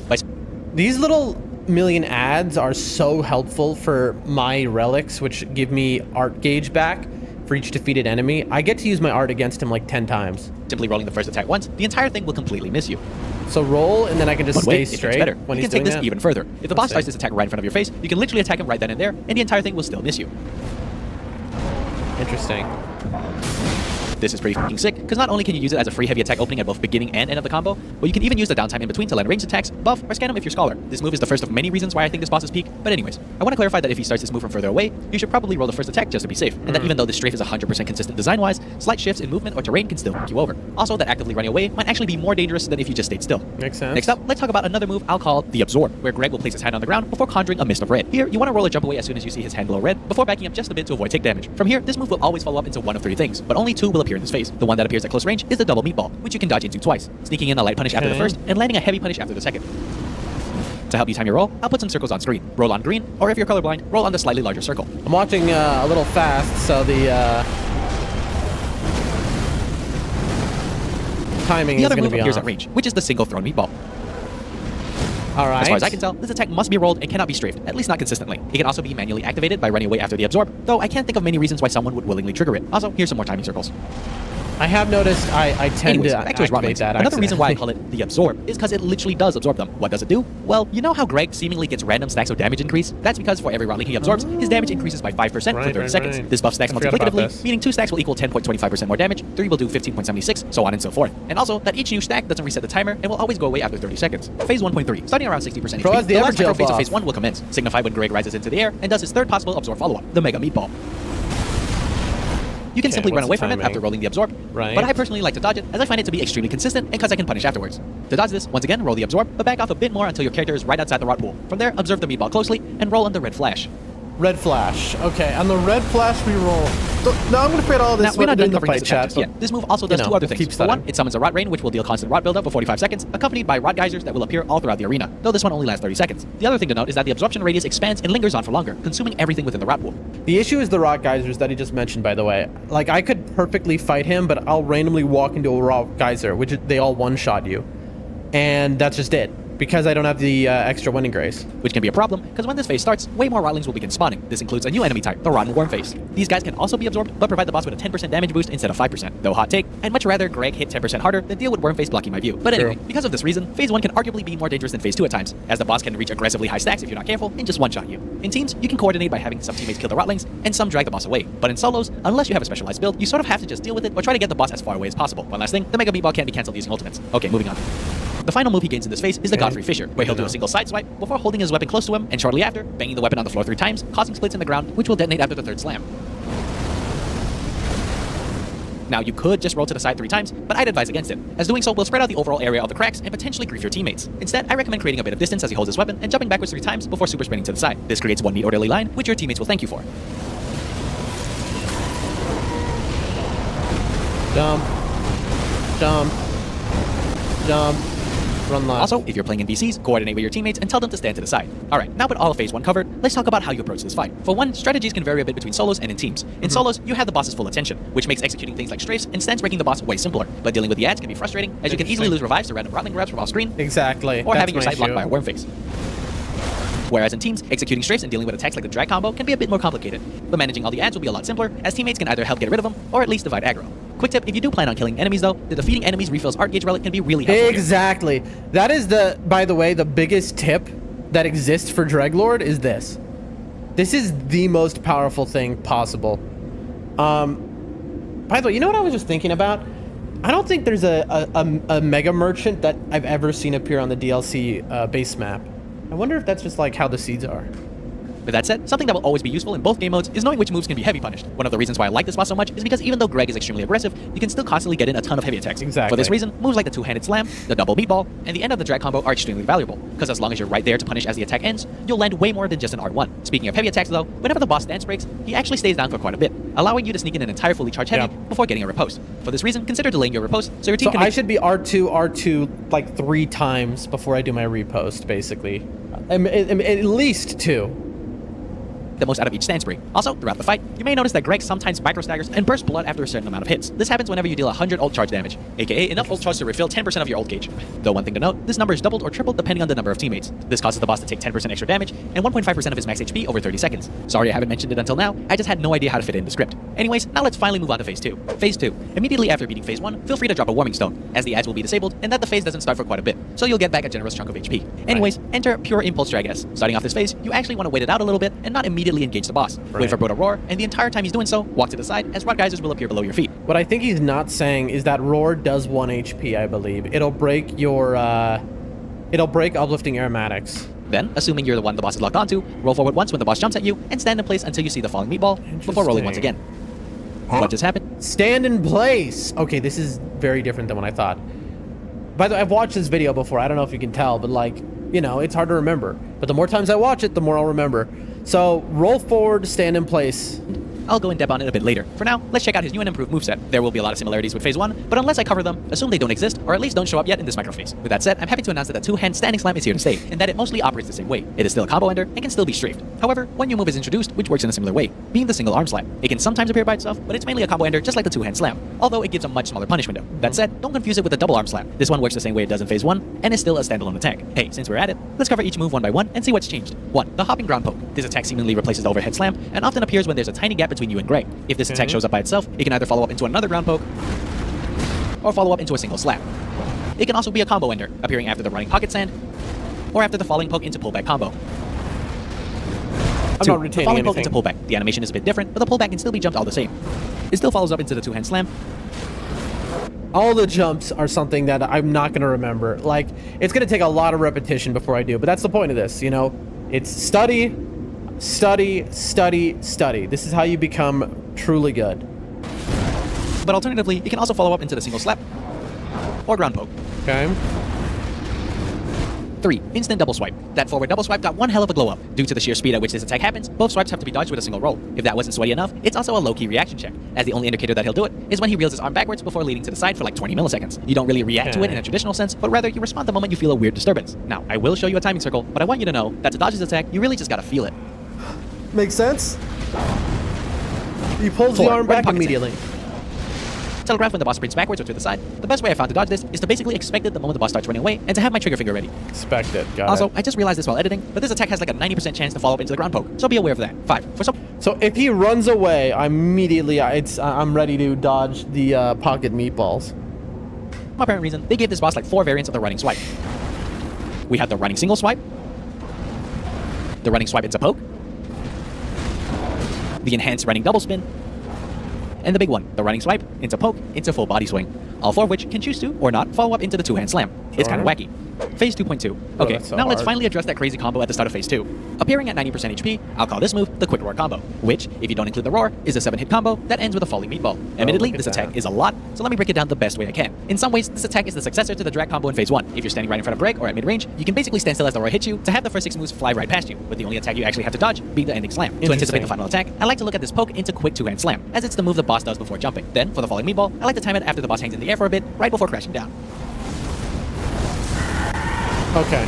These little million ads are so helpful for my relics, which give me art gauge back for each defeated enemy. I get to use my art against him like 10 times. Simply rolling the first attack once, the entire thing will completely miss you. So roll, and then I can just stay straight better. when you he's can take doing this even further. If the boss starts this attack right in front of your face, you can literally attack him right then and there, and the entire thing will still miss you. Interesting. This is pretty f***ing sick, because not only can you use it as a free heavy attack opening at both beginning and end of the combo, but you can even use the downtime in between to land ranged attacks, buff, or scan them if you're Scholar. This move is the first of many reasons why I think this boss is peak, but anyways, I want to clarify that if he starts this move from further away, you should probably roll the first attack just to be safe, and that even though this strafe is 100% consistent design-wise, slight shifts in movement or terrain can still knock you over. Also, that actively running away might actually be more dangerous than if you just stayed still. Makes sense. Next up, let's talk about another move I'll call the Absorb, where Greg will place his hand on the ground before conjuring a mist of red. Here, you want to roll a jump away as soon as you see his hand glow red, before backing up just a bit to avoid take damage. From here, this move will always follow up into one of 3 things, but only 2 will appear in this phase. The one that appears at close range is the double meatball, which you can dodge into twice, sneaking in a light punish after the first and landing a heavy punish after the second. To help you time your roll, I'll put some circles on screen. Roll on green, or if you're colorblind, roll on the slightly larger circle. I'm watching a little fast, so the timing is going to be on. The other move appears at range, which is the single thrown meatball. All right. As far as I can tell, this attack must be rolled and cannot be strafed, at least not consistently. It can also be manually activated by running away after the Absorb, though I can't think of many reasons why someone would willingly trigger it. Also, here's some more timing circles. I have noticed I tend Anyways, to back to his rot activate rings. that Another reason why I accidentally. call it the absorb is because it literally does absorb them. What does it do? Well, you know how Greg seemingly gets random stacks of damage increase? That's because for every rotling he absorbs, his damage increases by 5% for 30 seconds. Right. This buff stacks I forgot about multiplicatively, this. meaning 2 stacks will equal 10.25% more damage, 3 will do 15.76, so on and so forth. And also, that each new stack doesn't reset the timer and will always go away after 30 seconds. Phase 1.3, starting around 60% Throw HP, us the the last micro Evergel phase of buff. phase 1 will commence, signified when Greg rises into the air and does his third possible absorb follow-up, the Mega Meatball. You can simply run what's away the from it timing? after rolling the absorb, Right. but I personally like to dodge it as I find it to be extremely consistent and because I can punish afterwards. To dodge this, once again, roll the absorb, but back off a bit more until your character is right outside the rot pool. From there, observe the meatball closely and roll on the red flash. Red flash. Okay, on the red flash we roll. No, I'm gonna create all this Now, we're not done in the covering fight this chat. attack just yet. This move also does two other things. keep For one, studying. it summons a Rot Rain, which will deal constant rot buildup for 45 seconds, accompanied by rot geysers that will appear all throughout the arena, though this one only lasts 30 seconds. The other thing to note is that the absorption radius expands and lingers on for longer, consuming everything within the rot pool. The issue is the rock geysers that he just mentioned, by the way. Like, I could perfectly fight him, but I'll randomly walk into a rock geyser, which they all one-shot you. And that's just it. Because I don't have the extra winning grace. Which can be a problem, because when this phase starts, way more rotlings will begin spawning. This includes a new enemy type, the Rotten Worm phase. These guys can also be absorbed, but provide the boss with a 10% damage boost instead of 5%. Though hot take, I'd much rather Greg hit 10% harder than deal with Worm phase blocking my view. But anyway, True. because of this reason, phase 1 can arguably be more dangerous than phase 2 at times, as the boss can reach aggressively high stacks if you're not careful and just one-shot you. In teams, you can coordinate by having some teammates kill the rotlings, and some drag the boss away. But in solos, unless you have a specialized build, you sort of have to just deal with it or try to get the boss as far away as possible. One last thing, the Mega Meatball can't be cancelled using ultimates. Okay, moving on. The final move he gains in this phase is the Okay. Godfrey Fisher, where he'll do a single side swipe before holding his weapon close to him, and shortly after, banging the weapon on the floor 3 times, causing splits in the ground, which will detonate after the 3rd slam. Now, you could just roll to the side 3 times, but I'd advise against it, as doing so will spread out the overall area of the cracks and potentially grief your teammates. Instead, I recommend creating a bit of distance as he holds his weapon and jumping backwards 3 times before super sprinting to the side. This creates one neat orderly line, which your teammates will thank you for. Jump. Jump. Jump. Run left. Also, if you're playing in VCs, coordinate with your teammates and tell them to stand to the side. Alright, now with all of phase 1 covered, let's talk about how you approach this fight. For one, strategies can vary a bit between solos and in teams. In solos, you have the boss's full attention, which makes executing things like strafes and stance breaking the boss way simpler. But dealing with the ads can be frustrating, as you can easily lose revives to random rotling grabs from off screen, Exactly. or That's having your my sight blocked issue. by a worm face. Whereas in teams, executing strafes and dealing with attacks like the drag combo can be a bit more complicated. But managing all the ads will be a lot simpler, as teammates can either help get rid of them, or at least divide aggro. Quick tip, if you do plan on killing enemies though, the defeating enemies refills art gauge relic can be really helpful here. Exactly. That is the, by the way, the biggest tip that exists for Dreglord is this. This is the most powerful thing possible. By the way, you know what I was just thinking about? I don't think there's a mega merchant that I've ever seen appear on the DLC base map. I wonder if that's just like how the seeds are. With that said, something that will always be useful in both game modes is knowing which moves can be heavy punished. One of the reasons why I like this boss so much is because even though Greg is extremely aggressive, you can still constantly get in a ton of heavy attacks. Exactly. For this reason, moves like the 2-handed slam, the double meatball, and the end of the drag combo are extremely valuable, because as long as you're right there to punish as the attack ends, you'll land way more than just an R1. Speaking of heavy attacks though, whenever the boss stance breaks, he actually stays down for quite a bit, allowing you to sneak in an entire fully charged heavy before getting a riposte. For this reason, consider delaying your riposte so your team So can I make should be R2 like 3 times before I do my repost, basically. At least 2. the most out of each stance break. Also, throughout the fight, you may notice that Greg sometimes micro staggers and bursts blood after a certain amount of hits. This happens whenever you deal 100 ult charge damage, aka enough ult charge to refill 10% of your ult gauge. Though one thing to note, this number is doubled or tripled depending on the number of teammates. This causes the boss to take 10% extra damage and 1.5% of his max HP over 30 seconds. Sorry I haven't mentioned it until now, I just had no idea how to fit it in the script. Anyways, now let's finally move on to Phase 2. Phase 2. Immediately after beating Phase 1, feel free to drop a warming stone, as the ads will be disabled and that the phase doesn't start for quite a bit, so you'll get back a generous chunk of HP. Anyways, enter Pure Impulse Drag S. Starting off this phase, you actually want to wait it out a little bit and not immediately engage the boss. Wait for Bro to roar, and the entire time he's doing so, walk to the side as rod geysers will appear below your feet. What I think he's not saying is that roar does 1 HP, I believe. It'll break your, it'll break uplifting aromatics. Then, assuming you're the one the boss is locked onto, roll forward once when the boss jumps at you, and stand in place until you see the falling meatball, before rolling once again. What just happened? Stand in place! Okay, this is very different than what I thought. By the way, I've watched this video before, I don't know if you can tell, but like, you know, it's hard to remember. But the more times I watch it, the more I'll remember. So, roll forward, stand in place. I'll go in depth on it a bit later. For now, let's check out his new and improved moveset. There will be a lot of similarities with Phase 1, but unless I cover them, assume they don't exist, or at least don't show up yet in this microphase. With that said, I'm happy to announce that the two-hand standing slam is here to stay, and that it mostly operates the same way. It is still a combo ender, and can still be strafed. However, one new move is introduced, which works in a similar way, being the single arm slam. It can sometimes appear by itself, but it's mainly a combo ender just like the two-hand slam, although it gives a much smaller punish window. That said, don't confuse it with the double arm slam. This one works the same way it does in Phase 1, and is still a standalone attack. Hey, since we're at it, let's cover each move one by one and see what's changed. 1. The hopping ground poke. This attack seemingly replaces the overhead slam, and often appears when there's a tiny gap between you and Greg. If this attack shows up by itself, it can either follow up into another ground poke, or follow up into a single slap. It can also be a combo ender, appearing after the running pocket sand, or after the falling poke into pullback combo. I'm not retaining the falling poke anything. into pullback. The animation is a bit different, but the pullback can still be jumped all the same. It still follows up into the two-hand slam. All the jumps are something that I'm not going to remember. Like, it's going to take a lot of repetition before I do, but that's the point of this, you know? It's study, study, study, study. This is how you become truly good. But alternatively, it can also follow up into the single slap or ground poke. Okay. 3. Instant double swipe. That forward double swipe got one hell of a glow up. Due to the sheer speed at which this attack happens, both swipes have to be dodged with a single roll. If that wasn't sweaty enough, it's also a low-key reaction check, as the only indicator that he'll do it is when he reels his arm backwards before leaning to the side for like 20 milliseconds. You don't really react to it in a traditional sense, but rather you respond the moment you feel a weird disturbance. Now, I will show you a timing circle, but I want you to know that to dodge this attack, you really just gotta feel it. Makes sense? He pulls 4. the arm Running back pocket immediately. Telegraph when the boss sprints backwards or to the side. The best way I found to dodge this is to basically expect it the moment the boss starts running away and to have my trigger finger ready. Expect it. Got Also, it. I just realized this while editing, but this attack has like a 90% chance to follow up into the ground poke, so be aware of that. 5. So if he runs away, I'm ready to dodge the pocket meatballs. some apparent reason, they gave this boss like 4 variants of the running swipe. We have the running single swipe, the running swipe into poke, the enhanced running double spin, and the big one, the running swipe into poke into full body swing. All 4 of which can choose to, or not, follow up into the two-hand slam. It's kind of wacky. Phase 2.2. Okay, that's so now let's hard. finally address that crazy combo at the start of Phase 2. Appearing at 90% HP, I'll call this move the Quick Roar combo, which, if you don't include the roar, is a 7-hit combo that ends with a falling meatball. Admittedly, look at this attack that. is a lot, so let me break it down the best way I can. In some ways, this attack is the successor to the drag combo in Phase 1. If you're standing right in front of Greg or at mid-range, you can basically stand still as the roar hits you to have the first 6 moves fly right past you, with the only attack you actually have to dodge being the ending slam. To anticipate the final attack, I like to look at this poke into quick two-hand slam, as it's the move the boss does before jumping. Then, for the falling meatball, I like to time it after the boss hangs in the air for a bit, right before crashing down. Okay.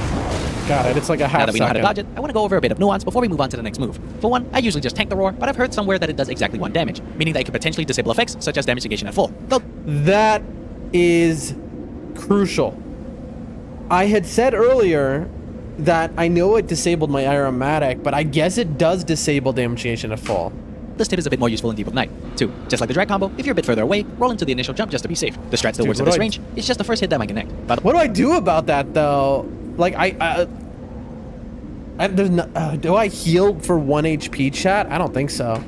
Got it. It's like a half Now that we know how to second. dodge it, I want to go over a bit of nuance before we move on to the next move. For one, I usually just tank the roar, but I've heard somewhere that it does exactly 1 damage, meaning that it could potentially disable effects such as damage negation at full. Though, That is crucial. I had said earlier that I know it disabled my aromatic, but I guess it does disable damage negation at full. this tip is a bit more useful in Deep of Night. 2. Just like the drag combo, if you're a bit further away, roll into the initial jump just to be safe. The strat still Dude, works at what this do I- range, it's just the first hit that might connect. By the What do I do about that though? Like there's no, do I heal for 1 HP, chat? I don't think so.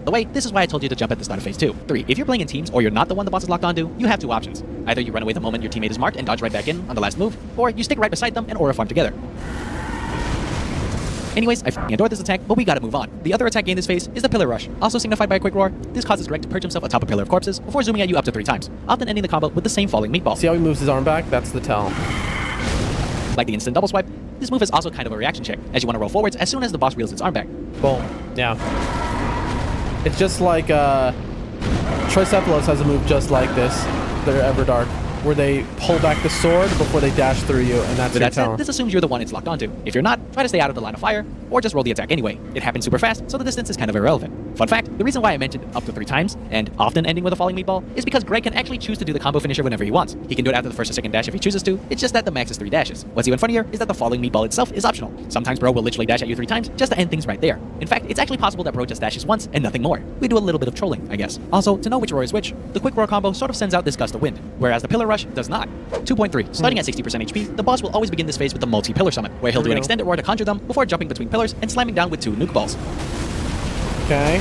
way, this is why I told you to jump at the start of Phase 2. 3. If you're playing in teams or you're not the one the boss is locked onto, you have 2 options. Either you run away the moment your teammate is marked and dodge right back in on the last move, or you stick right beside them and aura farm together. Anyways, I f***ing adore this attack, but we gotta move on. The other attack gained this phase is the Pillar Rush, also signified by a quick roar. This causes Greg to perch himself atop a pillar of corpses before zooming at you up to 3 times, often ending the combo with the same falling meatball. See how he moves his arm back? That's the tell. Like the instant double swipe, this move is also kind of a reaction check, as you want to roll forwards as soon as the boss reels its arm back. Boom. Yeah. It's just like Tricephalos has a move just like this. They're Everdark, where they pull back the sword before they dash through you, and that's With your that said, talent. this assumes you're the one it's locked onto. If you're not, try to stay out of the line of fire, or just roll the attack anyway. It happens super fast, so the distance is kind of irrelevant. Fun fact, the reason why I mentioned up to 3 times, and often ending with a falling meatball, is because Greg can actually choose to do the combo finisher whenever he wants. He can do it after the first or second dash if he chooses to, it's just that the max is 3 dashes. What's even funnier is that the falling meatball itself is optional. Sometimes bro will literally dash at you 3 times just to end things right there. In fact, it's actually possible that bro just dashes once and nothing more. We do a little bit of trolling, I guess. Also, to know which roar is which, the quick roar combo sort of sends out this gust of wind, whereas the pillar rush does not. 2.3. Starting at 60% HP, the boss will always begin this phase with the multi-pillar summon, where he'll do an extended roar to conjure them before jumping between pillars and slamming down with 2 nuke balls. Okay.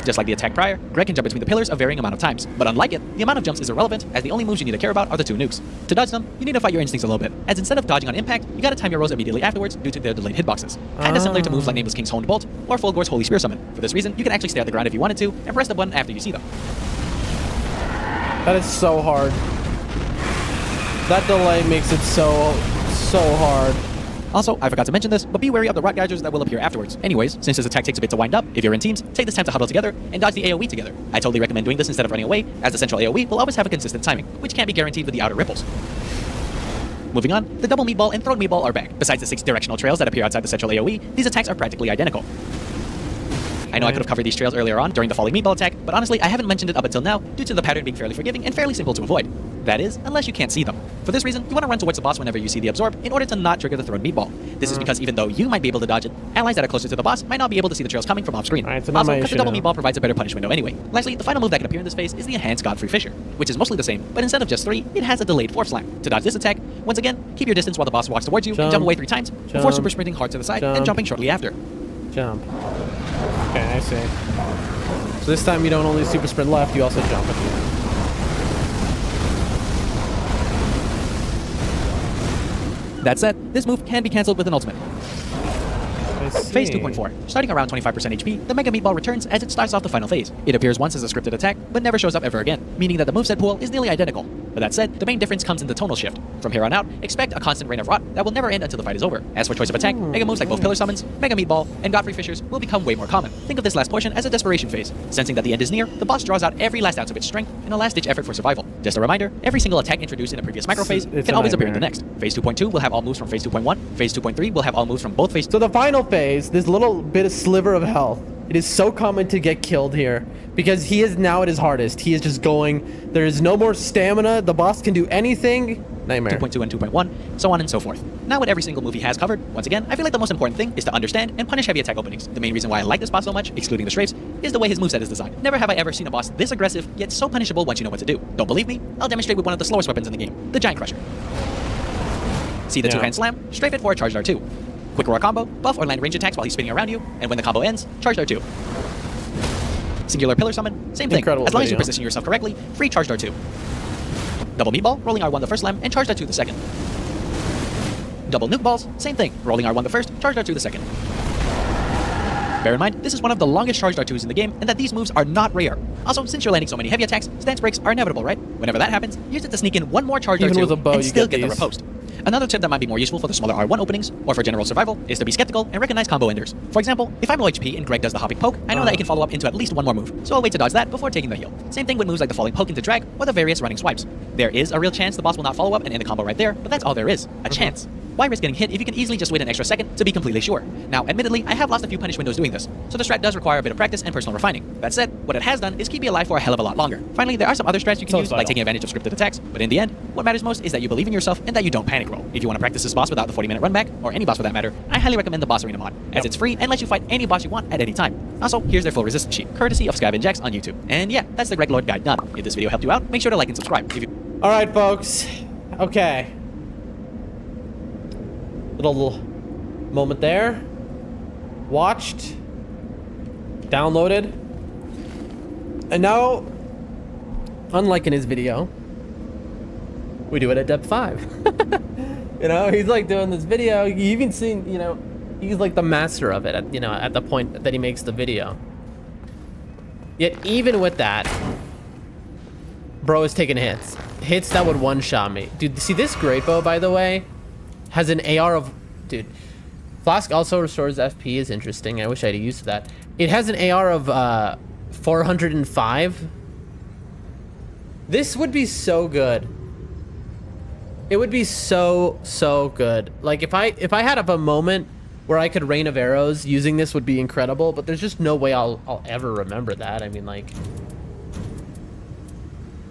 Just like the attack prior, Greg can jump between the pillars a varying amount of times, but unlike it, the amount of jumps is irrelevant, as the only moves you need to care about are the 2 nukes. To dodge them, you need to fight your instincts a little bit, as instead of dodging on impact, you gotta time your rolls immediately afterwards due to their delayed hitboxes. Kinda similar to moves like Nameless King's Honed Bolt or Fulgor's Holy Spear Summon. For this reason, you can actually stay at the ground if you wanted to, and press the button after you see them. That is so hard. That delay makes it so hard. Also, I forgot to mention this, but be wary of the rot gougers that will appear afterwards. Anyways, since this attack takes a bit to wind up, if you're in teams, take this time to huddle together and dodge the AoE together. I totally recommend doing this instead of running away, as the central AoE will always have a consistent timing, which can't be guaranteed with the outer ripples. Moving on, the double meatball and thrown meatball are back. Besides the 6 directional trails that appear outside the central AoE, these attacks are practically identical. I know I could have covered these trails earlier on during the falling meatball attack, but honestly, I haven't mentioned it up until now due to the pattern being fairly forgiving and fairly simple to avoid. That is, unless you can't see them. For this reason, you want to run towards the boss whenever you see the absorb in order to not trigger the thrown meatball. This is because even though you might be able to dodge it, allies that are closer to the boss might not be able to see the trails coming from off screen. Alright, so Also, because the double meatball provides a better punish window anyway. Lastly, the final move that can appear in this phase is the enhanced Godfrey Fisher, which is mostly the same, but instead of just 3, it has a delayed 4th slam. To dodge this attack, once again, keep your distance while the boss walks towards you and jump away 3 times before super sprinting hard to the side and jumping shortly after. Jump. Okay, I see. So this time you don't only super sprint left, you also jump at the end. That said, this move can be cancelled with an ultimate. Phase 2.4. Starting around 25% HP, the Mega Meatball returns as it starts off the final phase. It appears once as a scripted attack, but never shows up ever again, meaning that the moveset pool is nearly identical. But that said, the main difference comes in the tonal shift. From here on out, expect a constant rain of rot that will never end until the fight is over. As for choice of attack, Mega moves like both Pillar Summons, Mega Meatball, and Godfrey Fishers will become way more common. Think of this last portion as a desperation phase. Sensing that the end is near, the boss draws out every last ounce of its strength in a last-ditch effort for survival. Just a reminder, every single attack introduced in a previous microphase can always appear in the next. Phase 2.2 will have all moves from Phase 2.1. Phase 2.3 will have all moves from both Phase. So the final phase, this little bit of sliver of health, it is so common to get killed here because he is now at his hardest. He is just going, there is no more stamina, the boss can do anything. Nightmare. 2.2 and 2.1, so on and so forth. Now with every single move he has covered, once again, I feel like the most important thing is to understand and punish heavy attack openings. The main reason why I like this boss so much, excluding the strafes, is the way his moveset is designed. Never have I ever seen a boss this aggressive, yet so punishable once you know what to do. Don't believe me? I'll demonstrate with one of the slowest weapons in the game, the Giant Crusher. See the two-hand slam? Strafe it for a charged R2. Quick roar combo, buff or land range attacks while he's spinning around you, and when the combo ends, charged R2. Singular Pillar Summon, same thing. Incredible as long as you video. position yourself correctly, free charged R2. Double Meatball, rolling R1 the first slam, and charged R2 the second. Double Nuke Balls, same thing. Rolling R1 the first, charged R2 the second. Bear in mind, this is one of the longest charged R2s in the game, and that these moves are not rare. Also, since you're landing so many heavy attacks, stance breaks are inevitable, right? Whenever that happens, use it to sneak in one more charged Even R2 with a bow, and you still get get the these. riposte. Another tip that might be more useful for the smaller R1 openings, or for general survival, is to be skeptical and recognize combo enders. For example, if I'm low HP and Greg does the hopping poke, I know that I can follow up into at least one more move, so I'll wait to dodge that before taking the heal. Same thing with moves like the falling poke into drag, or the various running swipes. There is a real chance the boss will not follow up and end the combo right there, but that's all there is, a chance. Why risk getting hit if you can easily just wait an extra second to be completely sure? Now, admittedly, I have lost a few punish windows doing this, so the strat does require a bit of practice and personal refining. That said, what it has done is keep me alive for a hell of a lot longer. Finally, there are some other strats you can use, like taking advantage of scripted attacks, but in the end, what matters most is that you believe in yourself and that you don't panic roll. If you want to practice this boss without the 40-minute run back, or any boss for that matter, I highly recommend the Boss Arena mod, as it's free and lets you fight any boss you want at any time. Also, here's their full resistance sheet, courtesy of Scav and Jax on YouTube. And yeah, that's the Greg Lord guide done. If this video helped you out, make sure to like and subscribe. If you All right, folks. Okay. Little moment there. Watched. Downloaded. And now, unlike in his video, we do it at depth 5. You know, he's like doing this video. You even seen, you know, he's like the master of it at, you know, at the point that he makes the video. Yet even with that, bro is taking hits. Hits that would one-shot me. Dude, see this great bow, by the way, has an AR of... Dude, Flask also restores FP is interesting. I wish I had used that. It has an AR of 405. This would be so good. It would be so good. Like if I had a moment where I could rain of arrows, using this would be incredible, but there's just no way I'll ever remember that. I mean, like,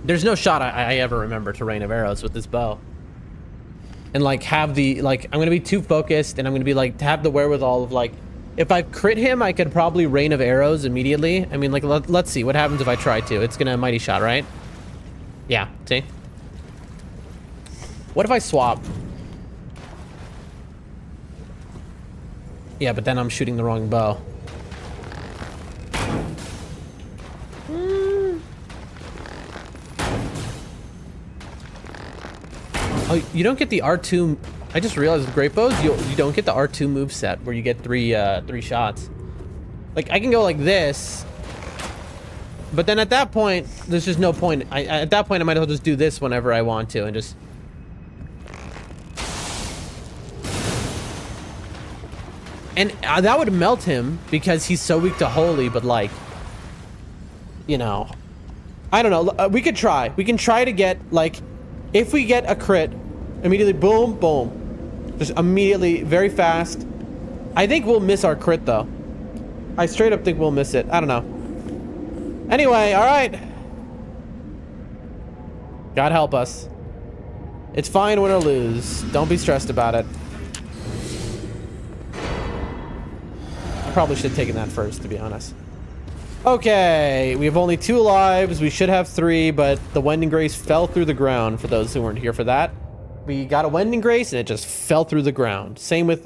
there's no shot I ever remember to rain of arrows with this bow. And like have the, like, I'm gonna be too focused, and I'm gonna be like, to have the wherewithal of like, if I crit him, I could probably rain of arrows immediately. I mean, like, let's see what happens if I try to. It's gonna mighty shot, right? Yeah, see? What if I swap? Yeah, but then I'm shooting the wrong bow. Oh, you don't get the R2. I just realized with great bows, you don't get the R2 move set where you get three shots. Like, I can go like this, but then at that point, there's just no point. At that point, I might as well just do this whenever I want to and just. And that would melt him because he's so weak to holy, but like, you know, I don't know. We could try. We can try to get, like, if we get a crit, immediately, boom, boom. Just immediately, very fast. I think we'll miss our crit, though. I straight up think we'll miss it. I don't know. Anyway, all right. God help us. It's fine, win or lose. Don't be stressed about it. I probably should have taken that first, to be honest. Okay, we have only 2 lives. We should have 3, but the Wending Grace fell through the ground for those who weren't here for that. We got a Wending Grace and it just fell through the ground. Same with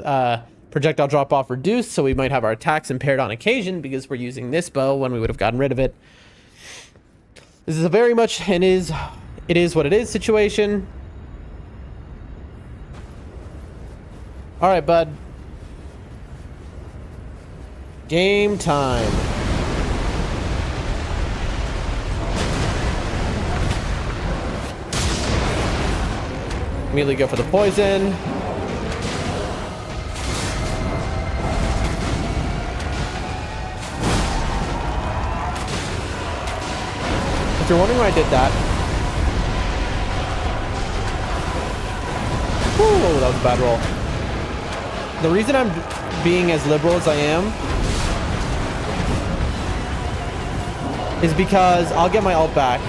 projectile drop off reduced, so we might have our attacks impaired on occasion because we're using this bow when we would have gotten rid of it. This is a very much it is what it is situation. All right, bud. Game time. Immediately go for the poison. If you're wondering why I did that. Whew, that was a bad roll. The reason I'm being as liberal as I am is because I'll get my ult back.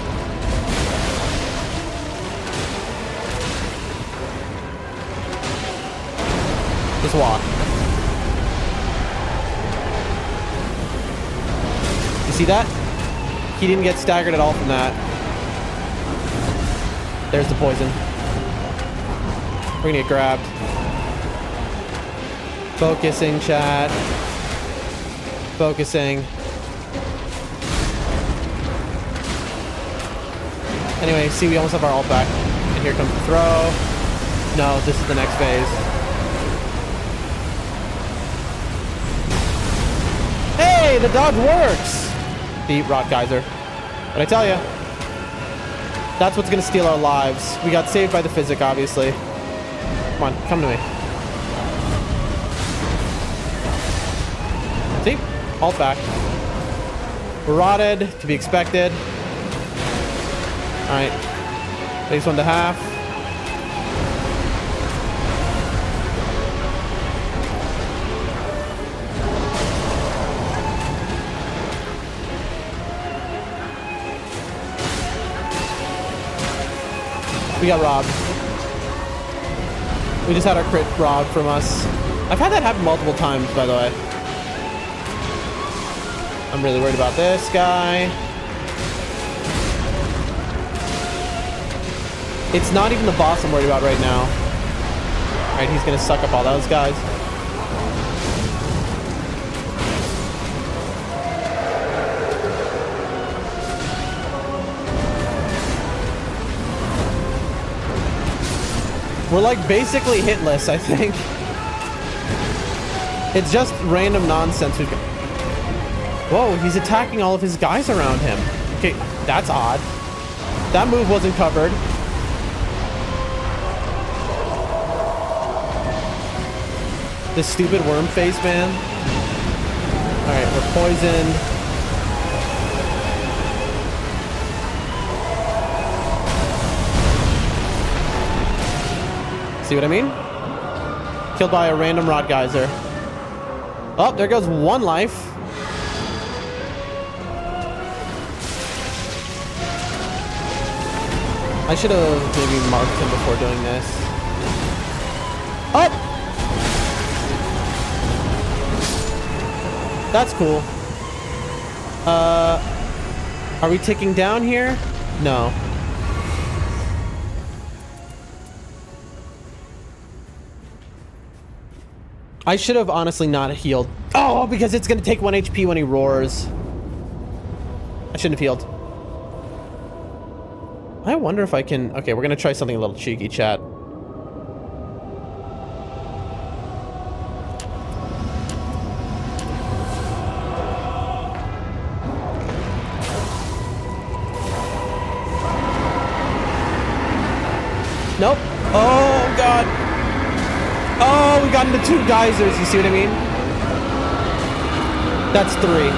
Just walk. You see that? He didn't get staggered at all from that. There's the poison. We're gonna get grabbed. Focusing, chat. Focusing. Anyway, see, we almost have our ult back. And here comes the throw. No, this is the next phase. Hey, the dodge works! The Rot Geyser. But I tell you, that's what's gonna steal our lives. We got saved by the physic, obviously. Come on, come to me. See? Ult back. We're rotted, to be expected. Alright. Base 1 to half. We got robbed. We just had our crit robbed from us. I've had that happen multiple times, by the way. I'm really worried about this guy. It's not even the boss I'm worried about right now. Alright, he's gonna suck up all those guys. We're like basically hitless, I think. It's just random nonsense. Whoa, he's attacking all of his guys around him. Okay, that's odd. That move wasn't covered. This stupid worm face, man. Alright, we're poisoned. See what I mean? Killed by a random Rot Geyser. Oh, there goes 1 life. I should have maybe marked him before doing this. Oh! That's cool. Are we ticking down here? No. I should have honestly not healed. Oh, because it's going to take 1 HP when he roars. I shouldn't have healed. I wonder if I can... Okay, we're going to try something a little cheeky, chat. Nope. Oh, God. Oh, we got into 2 geysers. You see what I mean? That's 3.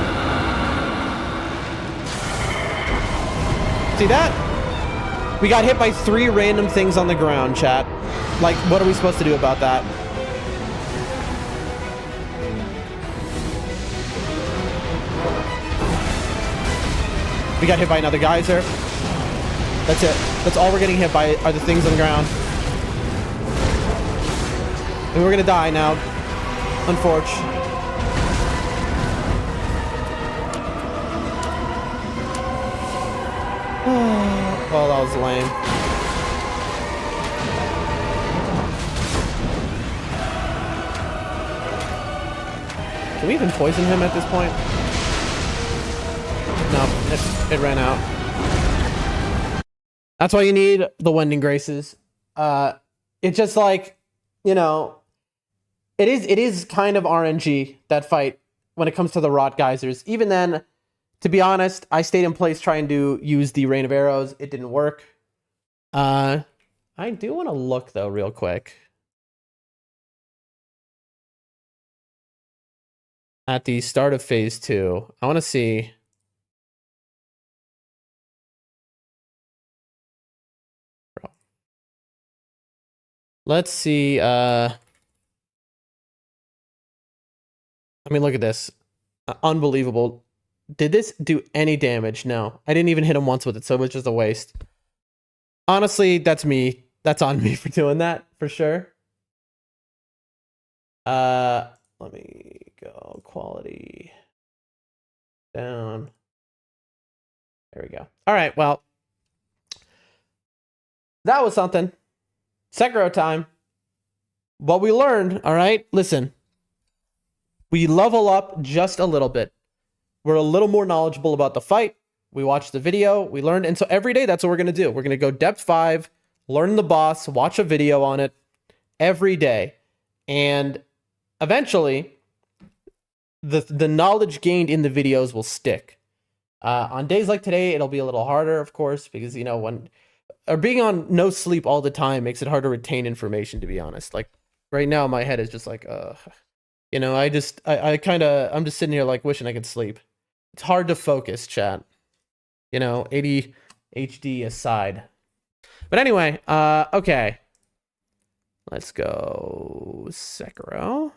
See that? We got hit by 3 random things on the ground, chat. Like, what are we supposed to do about that? We got hit by another geyser. That's it. That's all we're getting hit by are the things on the ground. And we're gonna die now. Unfortunately. Oh, that was lame. Can we even poison him at this point? No, it ran out. That's why you need the Wending Graces. It's just like, you know, it is kind of RNG, that fight, when it comes to the Rot Geysers. Even then, to be honest, I stayed in place trying to use the Rain of Arrows. It didn't work. I do want to look, though, real quick. At the start of phase 2. I want to see... Let's see, I mean, look at this. Unbelievable. Did this do any damage? No. I didn't even hit him once with it, so it was just a waste. Honestly, that's me. That's on me for doing that, for sure. Let me go. Quality. Down. There we go. All right, well. That was something. Sekiro time. What we learned, all right? Listen. We level up just a little bit. We're a little more knowledgeable about the fight. We watched the video, we learned, and so every day that's what we're going to do. We're going to go depth 5, learn the boss, watch a video on it every day. And eventually, the knowledge gained in the videos will stick. On days like today, it'll be a little harder, of course, because, you know, being on no sleep all the time makes it hard to retain information, to be honest. Like, right now, my head is just like, you know, I'm just sitting here like wishing I could sleep. It's hard to focus, chat. You know, ADHD aside. But anyway, okay. Let's go Sekiro.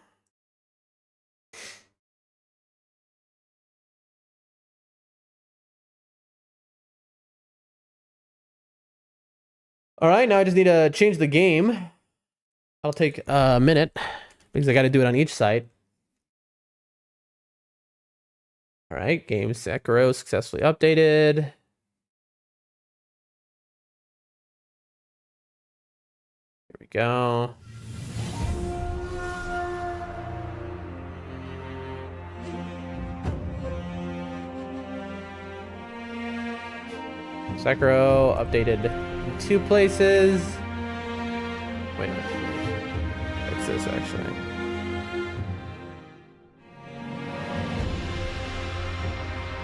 All right, now I just need to change the game. That'll take a minute because I got to do it on each site. All right, game Sekiro successfully updated. Here we go. Sekiro updated in 2 places. Wait a minute. What's this actually?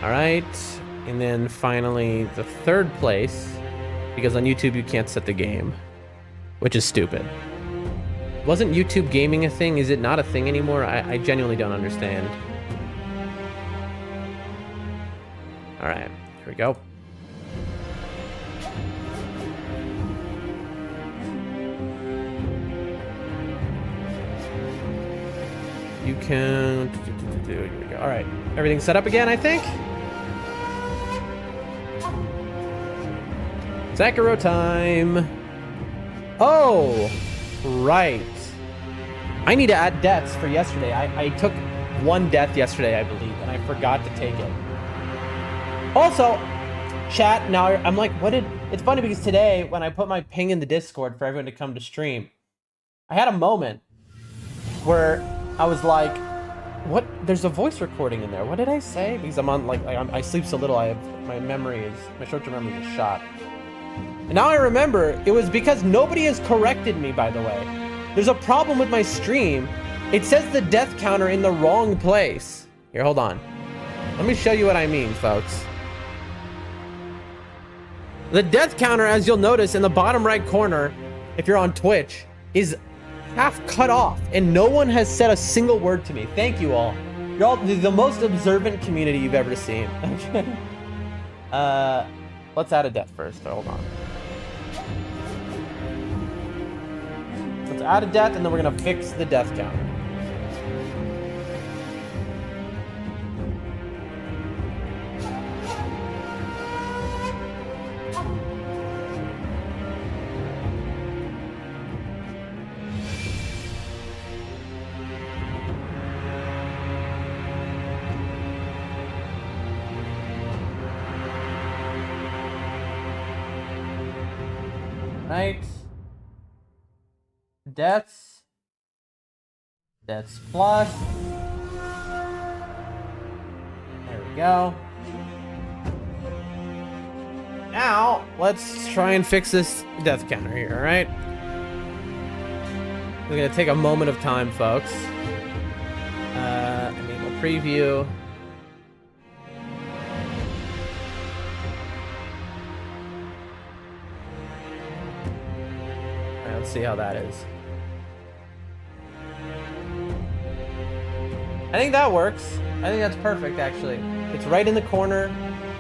All right, and then finally the 3rd place, because on YouTube you can't set the game, which is stupid. Wasn't YouTube gaming a thing? Is it not a thing anymore? I genuinely don't understand. All right, here we go. You can... Here we go. All right, everything's set up again, I think. Sekiro time. Oh, right. I need to add deaths for yesterday. I took 1 death yesterday, I believe, and I forgot to take it. Also, chat, now I'm like, it's funny because today, when I put my ping in the Discord for everyone to come to stream, I had a moment where I was like, what? There's a voice recording in there. What did I say? Because I'm on, I sleep so little, my short-term memory is shot. And now I remember, it was because nobody has corrected me, by the way. There's a problem with my stream. It says the death counter in the wrong place. Here, hold on. Let me show you what I mean, folks. The death counter, as you'll notice in the bottom right corner, if you're on Twitch, is half cut off, and no one has said a single word to me. Thank you all. You're all the most observant community you've ever seen. Let's add a death first. Hold on. Let's add a death, and then we're gonna fix the death counter. Right. Deaths. Deaths plus. There we go. Now, let's try and fix this death counter here, alright? We're gonna take a moment of time, folks. Enable preview. Alright, let's see how that is. I think that works. I think that's perfect, actually. It's right in the corner.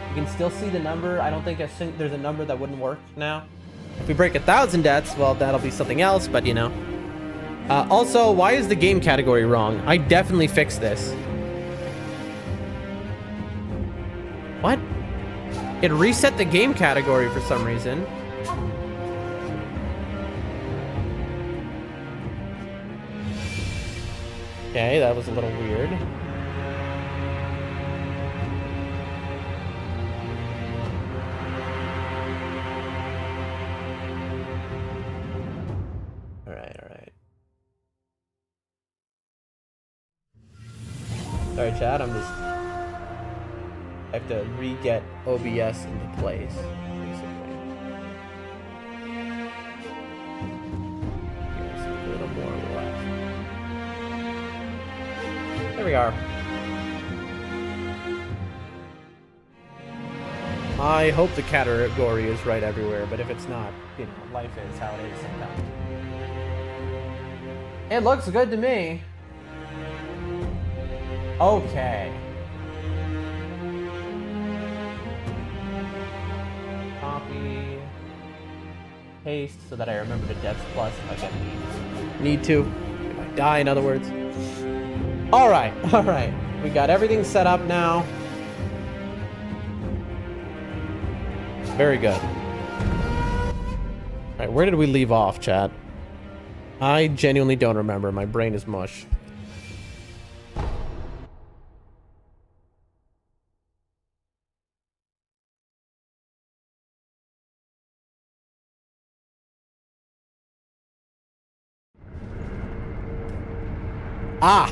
You can still see the number. I don't think there's a number that wouldn't work now. If we break 1,000 deaths, well, that'll be something else, but you know. Also, why is the game category wrong? I definitely fixed this. What? It reset the game category for some reason. Okay, that was a little weird. Alright. Sorry, chat, I have to re-get OBS into place, basically. Here's a little more left. There we are. I hope the category is right everywhere, but if it's not, you know, life is how it is sometimes. It looks good to me. Okay. Copy. Paste so that I remember the deaths plus if I get need to. If I die, in other words. Alright. We got everything set up now. Very good. Alright, where did we leave off, chat? I genuinely don't remember. My brain is mush. Ah!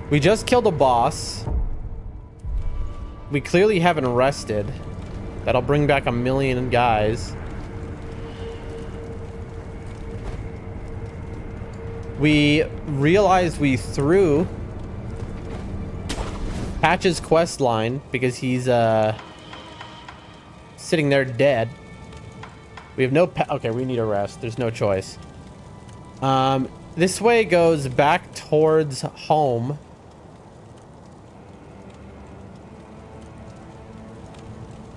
We just killed a boss. We clearly haven't rested. That'll bring back 1,000,000 guys. We realized we threw Patch's quest line because he's sitting there dead. We have no okay, we need a rest. There's no choice. This way goes back towards home.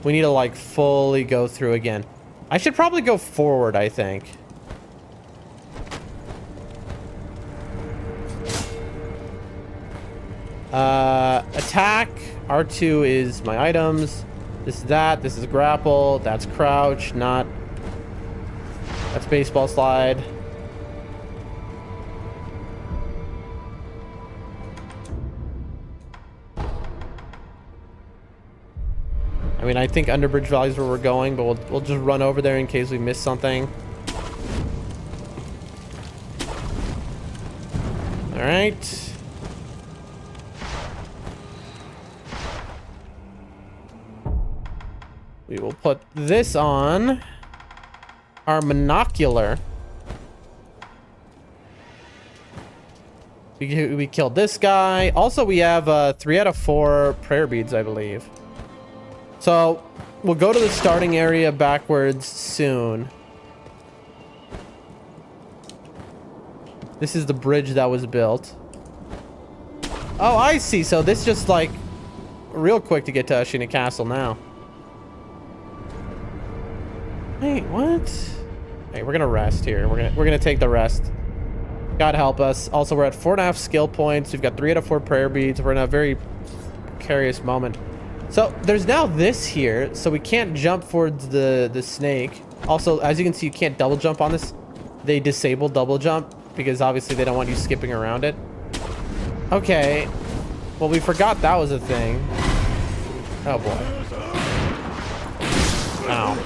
We need to like fully go through again. I should probably go forward, I think. Attack. R2 is my items. This is that. This is grapple. That's crouch. Not. That's baseball slide. I mean, I think Underbridge Valley is where we're going, but we'll just run over there in case we miss something. All right. We will put this on our monocular. We killed this guy. Also, we have 3 out of 4 prayer beads, I believe. So, we'll go to the starting area backwards soon. This is the bridge that was built. Oh, I see. So this just like real quick to get to Ashina Castle now. Wait, what? Hey, we're gonna rest here. We're gonna take the rest. God help us. Also, we're at 4.5 skill points. We've got 3 out of 4 prayer beads. We're in a very precarious moment. So there's now this here, so we can't jump towards the snake. Also, as you can see, you can't double jump on this. They disable double jump because obviously they don't want you skipping around it. Okay. Well, we forgot that was a thing. Oh boy. Ow.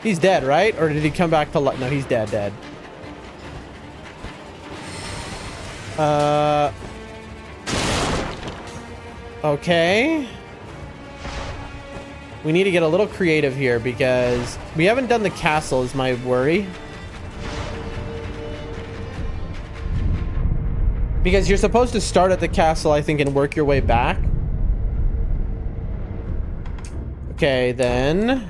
He's dead, right? Or did he come back to life? No, he's dead. Okay. We need to get a little creative here because we haven't done the castle is my worry. Because you're supposed to start at the castle, I think, and work your way back. Okay, then.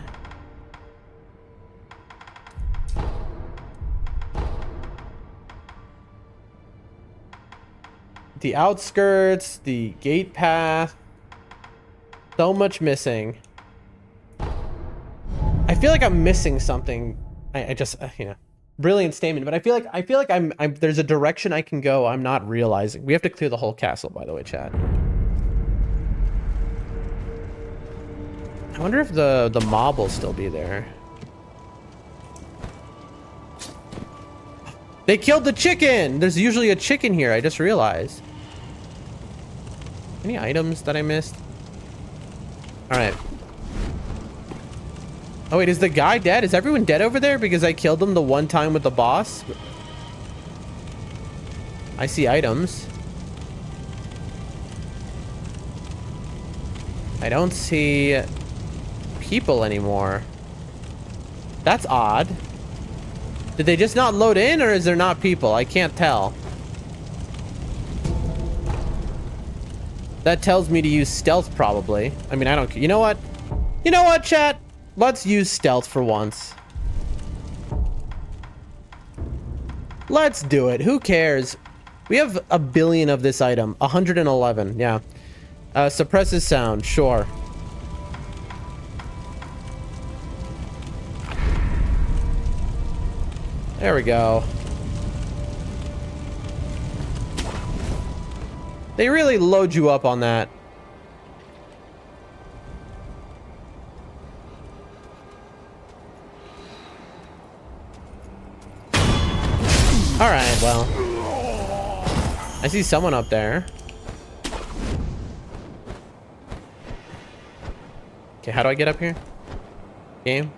The outskirts, the gate path. So much missing. I feel like I'm missing something. I just, you know, brilliant statement, but I feel like I'm there's a direction I can go I'm not realizing. We have to clear the whole castle, by the way, chat. I wonder if the mob will still be there. They killed the chicken! There's usually a chicken here, I just realized. Any items that I missed? Alright. Oh wait, is the guy dead? Is everyone dead over there? Because I killed him the one time with the boss? I see items. I don't see people anymore. That's odd. Did they just not load in, or is there not people? I can't tell. That tells me to use stealth, probably. I mean, I don't... You know what? You know what, chat? Let's use stealth for once. Let's do it. Who cares? We have a billion of this item. 111. Yeah. Suppresses sound. Sure. There we go. They really load you up on that. All right, well. I see someone up there. Okay, how do I get up here? Game?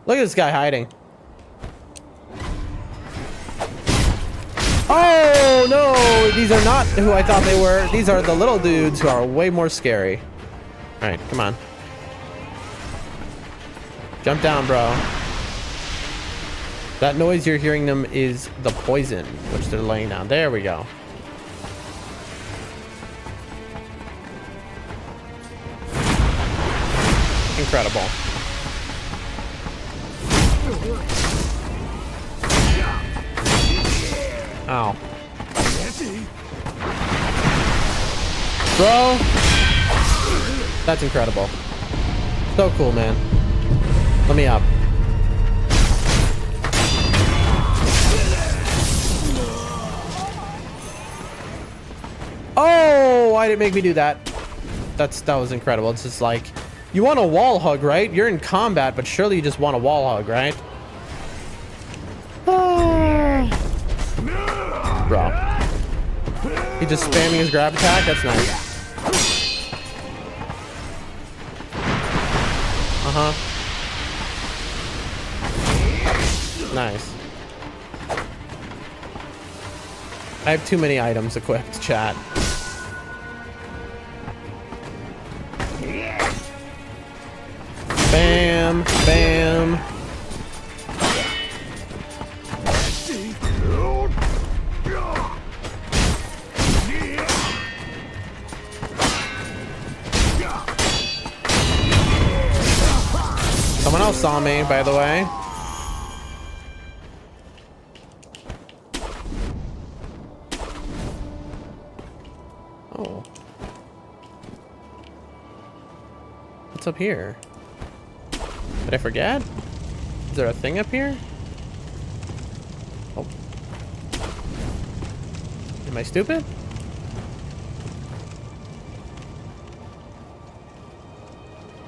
Look at this guy hiding. Oh, no! These are not who I thought they were. These are the little dudes who are way more scary. All right, come on. Jump down, bro. That noise you're hearing them is the poison, which they're laying down. There we go. Incredible. Ow. Bro. That's incredible. So cool, man. Let me up. Oh, why did it make me do that? That was incredible. It's just like, you want a wall hug, right? You're in combat, but surely you just want a wall hug, right? Bro. He just spamming his grab attack? That's nice. Uh-huh. Nice. I have too many items equipped, chat. Bam, bam. Someone else saw me, by the way. Oh. What's up here? Did I forget? Is there a thing up here? Oh. Am I stupid?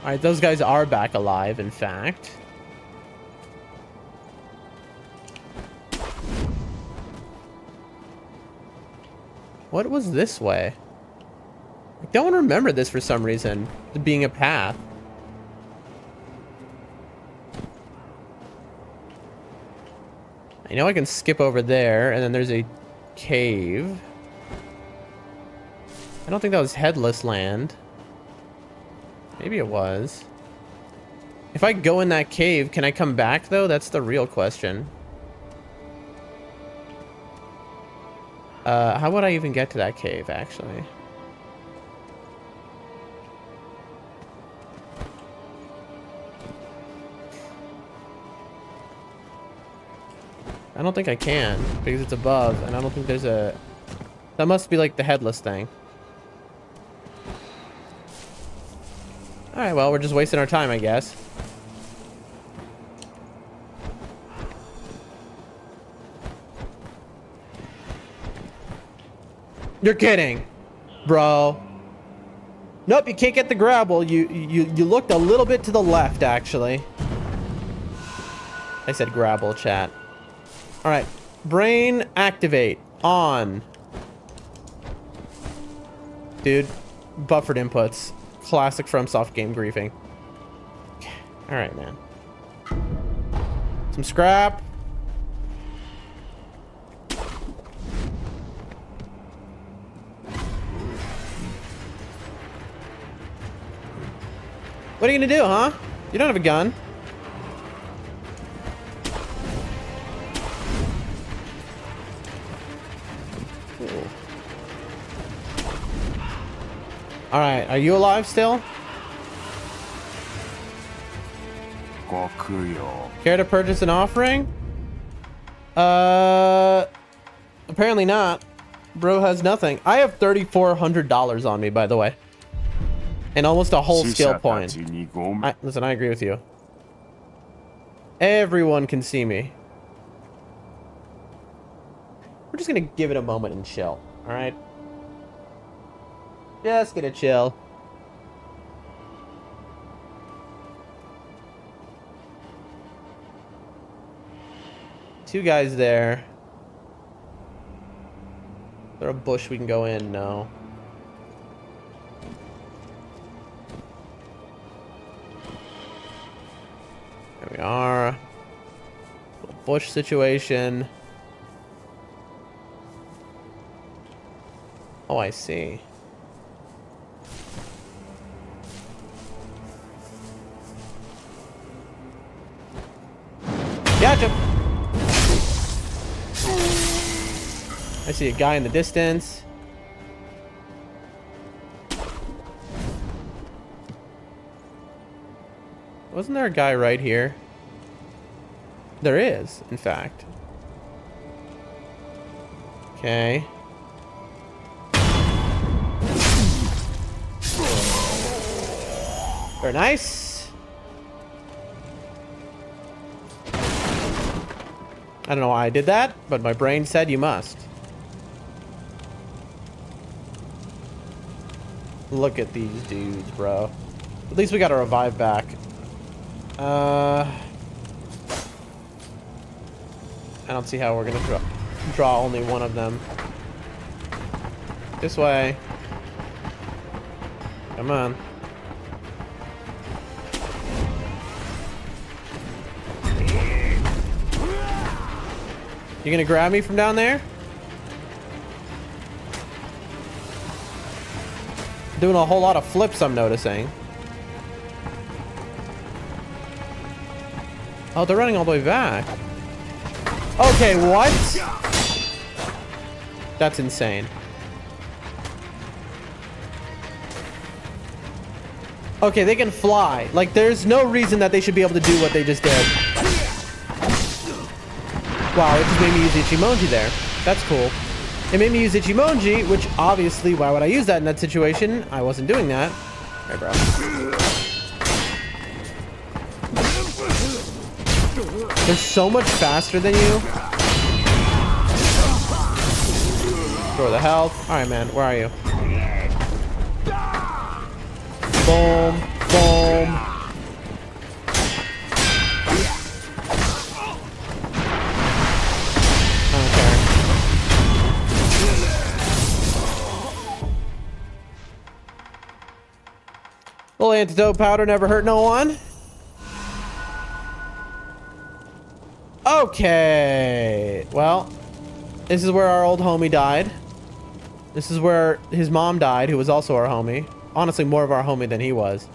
Alright, those guys are back alive, in fact. What was this way? I don't remember this for some reason. Being a path. I know I can skip over there, and then there's a cave. I don't think that was headless land. Maybe it was. If I go in that cave, can I come back though? That's the real question. How would I even get to that cave, actually? I don't think I can, because it's above, and I don't think there's a... That must be like the headless thing. Alright, well, we're just wasting our time, I guess. You're kidding, bro. Nope, you can't get the grapple. You looked a little bit to the left, actually. I said grapple, chat. All right, brain activate on. Dude, buffered inputs. Classic FromSoft game griefing. All right, man. Some scrap. What are you gonna do, huh? You don't have a gun. Ooh. All right, are you alive still? Care to purchase an offering? Apparently not. Bro has nothing. I have $3,400 on me, by the way. And almost a whole skill point. Listen, I agree with you. Everyone can see me. We're just gonna give it a moment and chill, alright? Just gonna chill. Two guys there. Is there a bush we can go in? No. There we are. Little bush situation. Oh, I see. Gotcha. I see a guy in the distance. Wasn't there a guy right here? There is, in fact. Okay. Very nice. I don't know why I did that, but my brain said you must. Look at these dudes, bro. At least we got a revive back. I don't see how we're gonna draw only one of them. This way. Come on. You gonna grab me from down there? Doing a whole lot of flips, I'm noticing. Oh, they're running all the way back. Okay, what? That's insane. Okay, they can fly. Like, there's no reason that they should be able to do what they just did. Wow, it just made me use Ichimonji there. That's cool. It made me use Ichimonji, which obviously, why would I use that in that situation? I wasn't doing that. Hey, bro. They're so much faster than you. Throw the health. All right, man. Where are you? Boom. Boom. Little antidote powder never hurt no one. Okay. Well, this is where our old homie died. This is where his mom died, who was also our homie. Honestly, more of our homie than he was.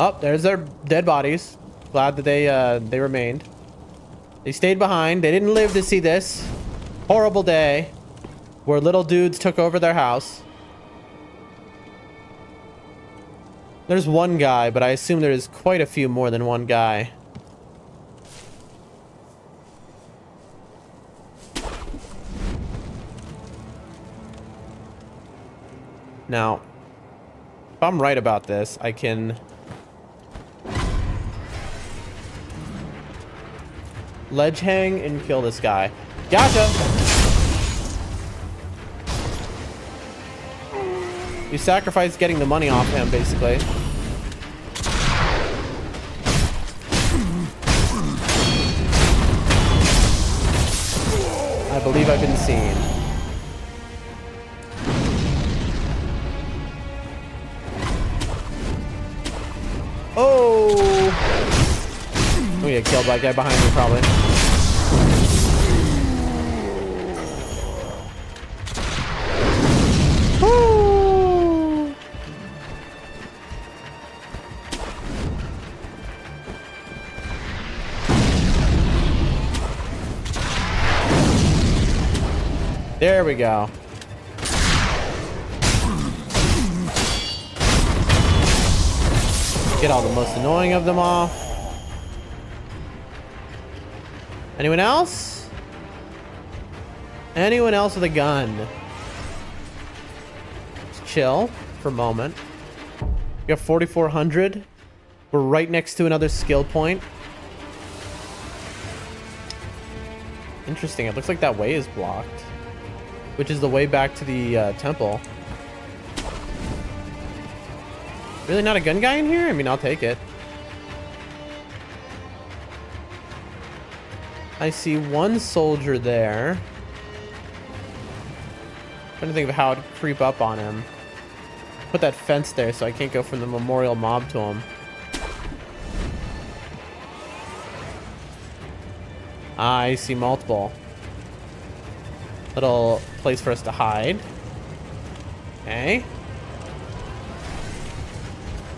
Oh, there's their dead bodies. Glad that they remained. They stayed behind. They didn't live to see this horrible day where little dudes took over their house. There's one guy, but I assume there's quite a few more than one guy. Now, if I'm right about this, I can ledge hang and kill this guy. Gotcha! You sacrifice getting the money off him, basically. I believe I've been seen. Oh! I'm gonna get killed by a guy behind me, probably. Woo! There we go. Get all the most annoying of them off. Anyone else? Anyone else with a gun? Just chill for a moment. We got 4,400. We're right next to another skill point. Interesting. It looks like that way is blocked, which is the way back to the temple. Really not a gun guy in here? I mean, I'll take it. I see one soldier there. Trying to think of how to creep up on him. Put that fence there so I can't go from the memorial mob to him. I see multiple. Little place for us to hide. Okay.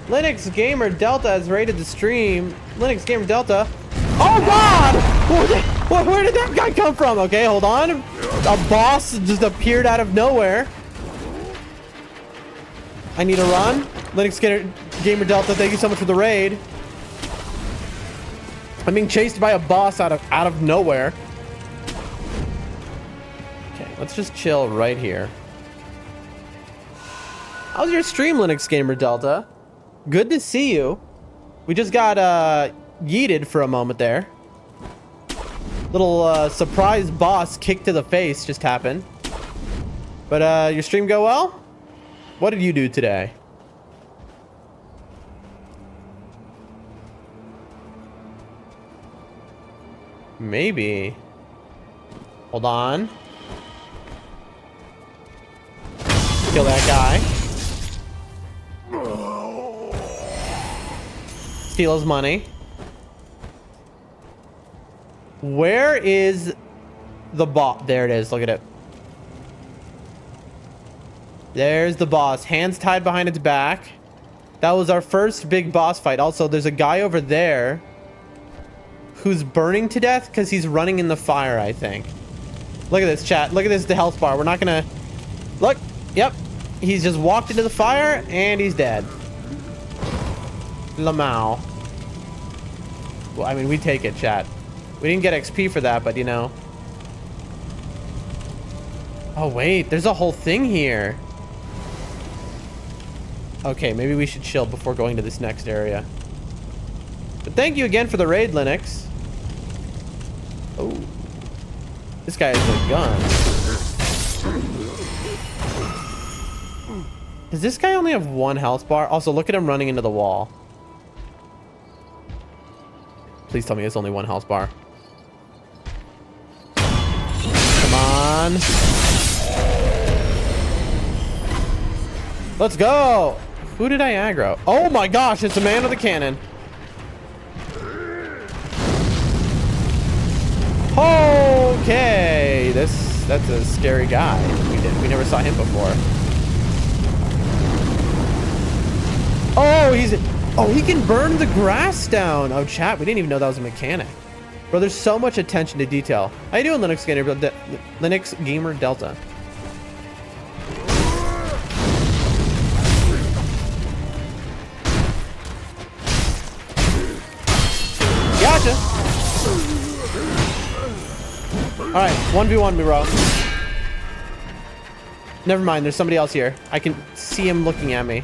Linux Gamer Delta has raided the stream. Linux Gamer Delta. Oh God! Where did that guy come from? Okay, hold on. A boss just appeared out of nowhere. I need to run. Linux Gamer Delta, thank you so much for the raid. I'm being chased by a boss out of nowhere. Okay, let's just chill right here. How's your stream, Linux Gamer Delta? Good to see you. We just got yeeted for a moment there. Little surprise boss kick to the face just happened. But your stream go well? What did you do today? Maybe. Hold on. Kill that guy. Steal his money. Where is the boss? There it is. Look at it. There's the boss. Hands tied behind its back. That was our first big boss fight. Also, there's a guy over there who's burning to death because he's running in the fire, I think. Look at this, chat. Look at this, the health bar. We're not gonna... Look. Yep. He's just walked into the fire and he's dead. Lamau. Well, I mean, we take it, chat. We didn't get XP for that, but you know. Oh, wait. There's a whole thing here. Okay, maybe we should chill before going to this next area. But thank you again for the raid, Linux. Oh. This guy has a gun. Does this guy only have one health bar? Also, look at him running into the wall. Please tell me it's only one health bar. Come on. Let's go. Who did I aggro? Oh my gosh, it's a man with a cannon. Okay, that's a scary guy. We never saw him before. Oh, he can burn the grass down. Oh, chat, we didn't even know that was a mechanic. Bro, there's so much attention to detail. How you doing, Linux Gamer Delta? Gotcha. All right, 1v1 me, bro. Never mind, there's somebody else here. I can see him looking at me.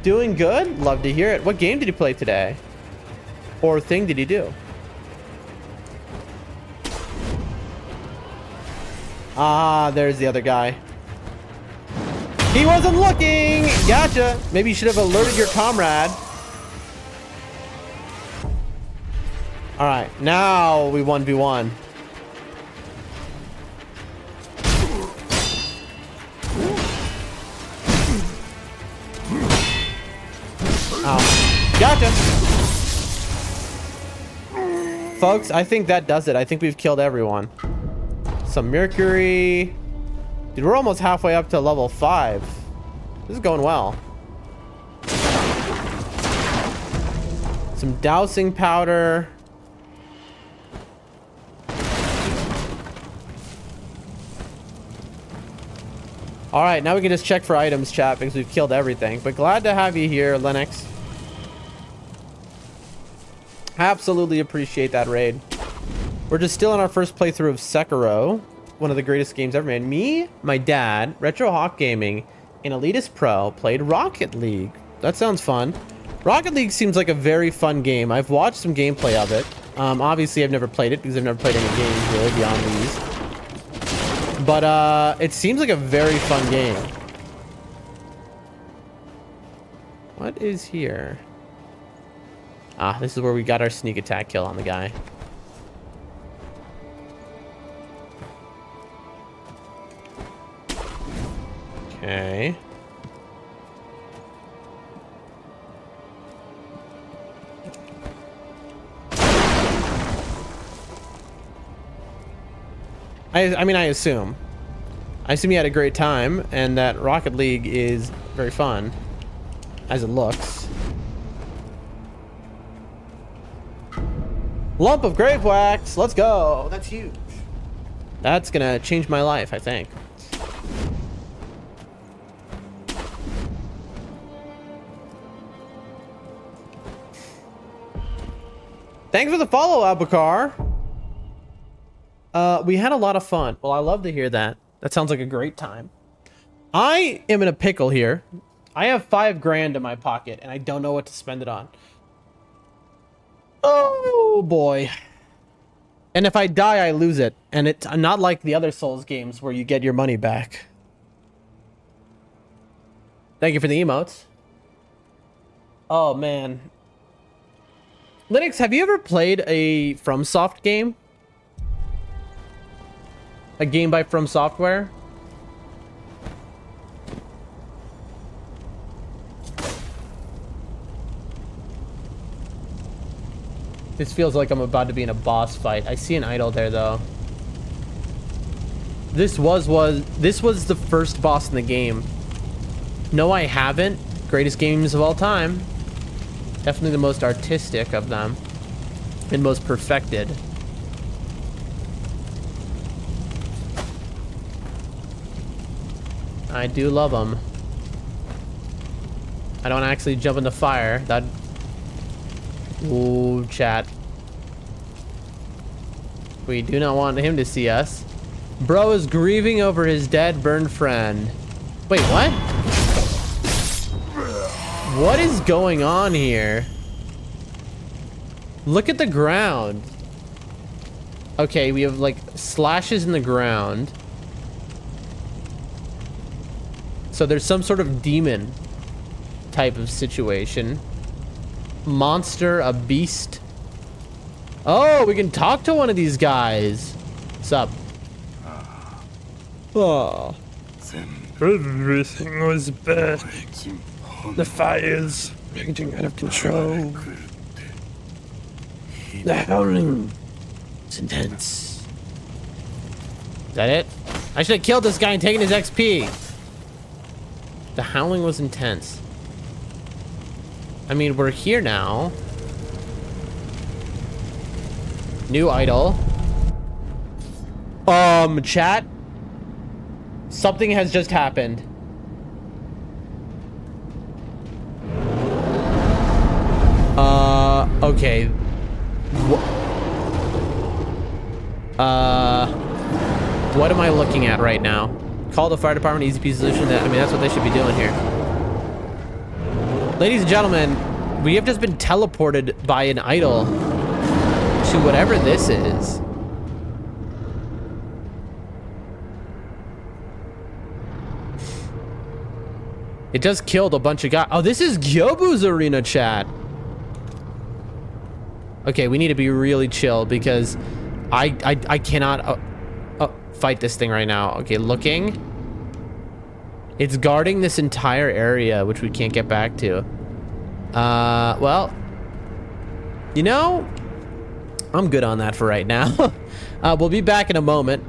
Doing good? Love to hear it. What game did you play today? Or thing did you do? Ah, there's the other guy. He wasn't looking! Gotcha! Maybe you should have alerted your comrade. Alright, now we 1v1. Ow. Gotcha! Folks, I think that does it. I think we've killed everyone. Some mercury. Dude, we're almost halfway up to level 5. This is going well. Some dousing powder. All right, now we can just check for items, chat, because we've killed everything. But glad to have you here, Linux. Absolutely appreciate that raid. We're just still in our first playthrough of Sekiro, one of the greatest games ever made. Me, my dad, Retro Hawk Gaming, and Elitist Pro played Rocket League. That sounds fun. Rocket League seems like a very fun game. I've watched some gameplay of it. Obviously, I've never played it because I've never played any games really beyond these. But it seems like a very fun game. What is here? Ah, this is where we got our sneak attack kill on the guy. Okay. I mean, I assume he had a great time and that Rocket League is very fun as it looks. Lump of grave wax. Let's go. That's huge. That's gonna change my life, I think. Thanks for the follow, Abukar. We had a lot of fun. Well, I love to hear that. That sounds like a great time. I am in a pickle here. I have $5 grand in my pocket and I don't know what to spend it on. Oh boy. And if I die, I lose it. And it's not like the other Souls games where you get your money back. Thank you for the emotes. Oh man. Linux, have you ever played a FromSoft game? A game by From Software? This feels like I'm about to be in a boss fight. I see an idol there though. This was the first boss in the game. No, I haven't. Greatest games of all time. Definitely the most artistic of them. And most perfected. I do love them. I don't actually jump in the fire. That. Ooh, chat. We do not want him to see us. Bro is grieving over his dead, burned friend. Wait, what? What is going on here? Look at the ground. Okay, we have like slashes in the ground. So there's some sort of demon type of situation. Monster, a beast. Oh, we can talk to one of these guys. What's up? Oh. Everything was bad. The fires raging out of control. The howling. It's intense. Is that it? I should have killed this guy and taken his XP. The howling was intense. I mean, we're here now. New idol. Chat. Something has just happened. Okay. What am I looking at right now? Call the fire department, easy peasy solution. I mean, that's what they should be doing here. Ladies and gentlemen, we have just been teleported by an idol to whatever this is. It just killed a bunch of guys. Oh, this is Gyobu's arena, chat. Okay, we need to be really chill because I cannot fight this thing right now. Okay, looking. It's guarding this entire area, which we can't get back to. Well, you know, I'm good on that for right now. We'll be back in a moment.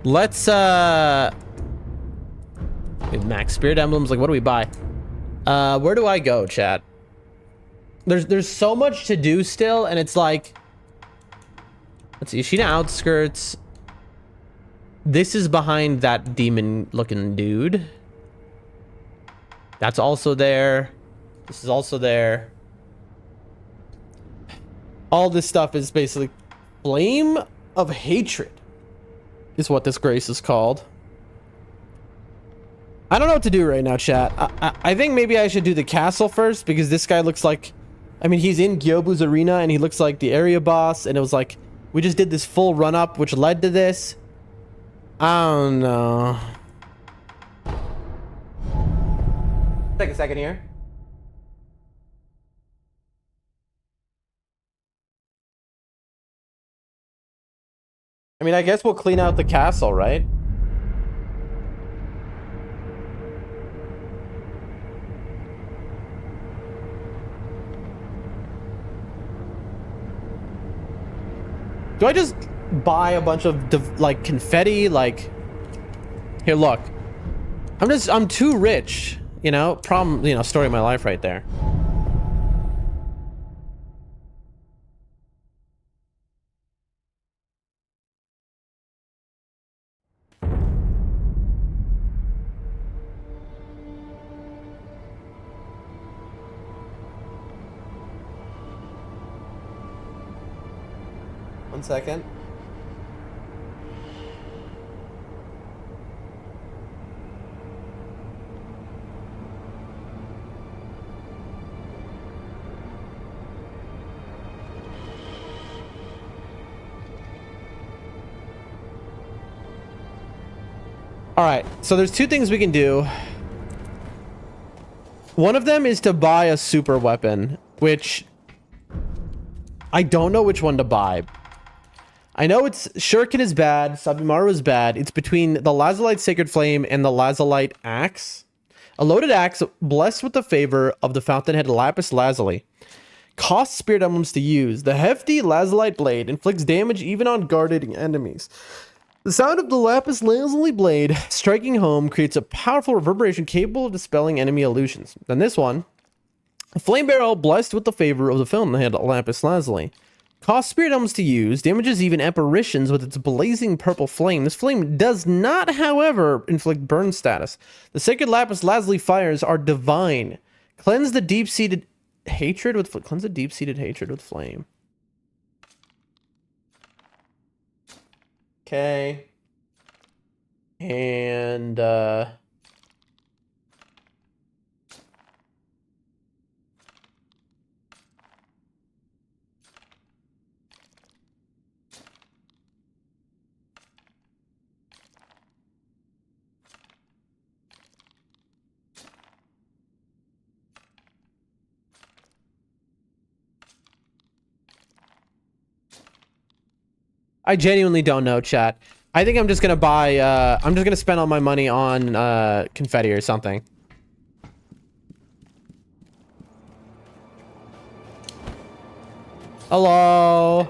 Let's, max spirit emblems. Like, what do we buy? Where do I go, chat? There's so much to do still, and it's like, let's see, Ishina outskirts. This is behind that demon-looking dude. That's also there. This is also there. All this stuff is basically Flame of Hatred is what this grace is called. I don't know what to do right now, chat. I think maybe I should do the castle first because this guy looks like, I mean, he's in Gyobu's arena and he looks like the area boss, and it was like, we just did this full run up which led to this. I don't know. Take a second here. I mean, I guess we'll clean out the castle, right? Do I just buy a bunch of like confetti? Like, here, look. I'm too rich, you know? Problem, you know, story of my life right there. One second. All right, so there's two things we can do. One of them is to buy a super weapon, which I don't know which one to buy. I know it's Shuriken is bad, Sabimaru is bad. It's between the Lazulite Sacred Flame and the Lazulite Axe. A loaded axe blessed with the favor of the Fountainhead Lapis Lazuli. Costs spirit emblems to use. The hefty Lazulite blade inflicts damage even on guarded enemies. The sound of the Lapis Lazuli blade striking home creates a powerful reverberation capable of dispelling enemy illusions. Then this one, a flame barrel blessed with the favor of the Fountainhead Lapis Lazuli. Costs spirit emblems to use, damages even apparitions with its blazing purple flame. This flame does not, however, inflict burn status. The sacred Lapis Lazuli fires are divine. Cleanse the deep-seated hatred with flame. Okay. And I genuinely don't know, chat. I think I'm just gonna buy, I'm just gonna spend all my money on, confetti or something. Hello.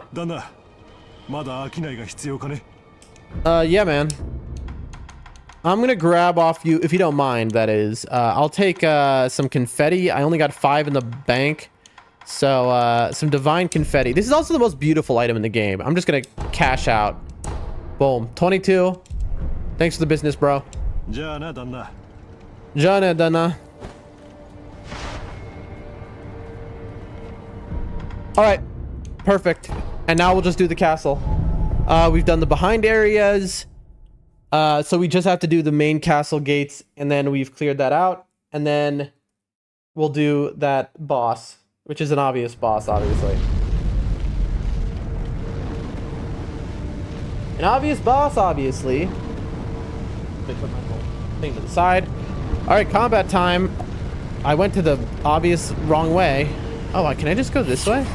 Yeah, man. I'm gonna grab off you, if you don't mind, that is. I'll take, some confetti. I only got 5 in the bank. So, some divine confetti. This is also the most beautiful item in the game. I'm just gonna cash out. Boom. 22. Thanks for the business, bro. Jana dana. Alright. Perfect. And now we'll just do the castle. We've done the behind areas. So we just have to do the main castle gates, and then we've cleared that out. And then we'll do that boss, which is an obvious boss, obviously. An obvious boss, obviously. Let me put my whole thing to the side. Alright, combat time. I went to the obvious wrong way. Oh, can I just go this way?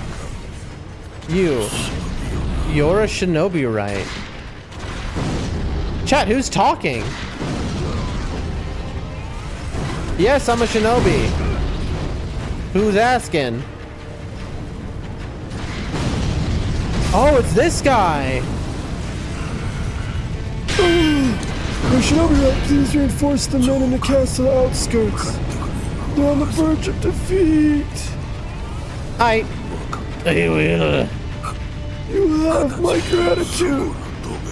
You're a shinobi, right? Chat, who's talking? Yes, I'm a shinobi. Who's asking? Oh, it's this guy. The shinobi right, please reinforce the men in the castle outskirts. They're on the verge of defeat. You have my gratitude.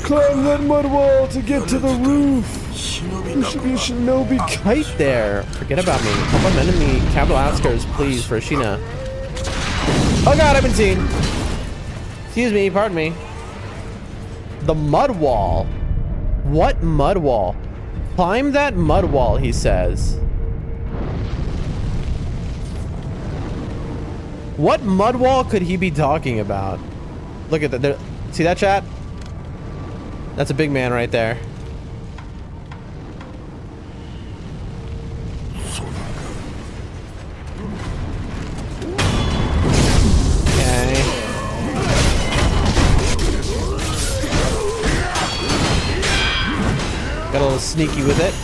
Climb that mud wall to get to the roof. There should be a shinobi Kite there. Forget about me. Help my men in the capital outskirts, please, for Sheena. Oh god, I've been seen. Excuse me, pardon me. The mud wall. What mud wall? Climb that mud wall, he says. What mud wall could he be talking about? Look at that. See that, chat? That's a big man right there. Okay. Got a little sneaky with it.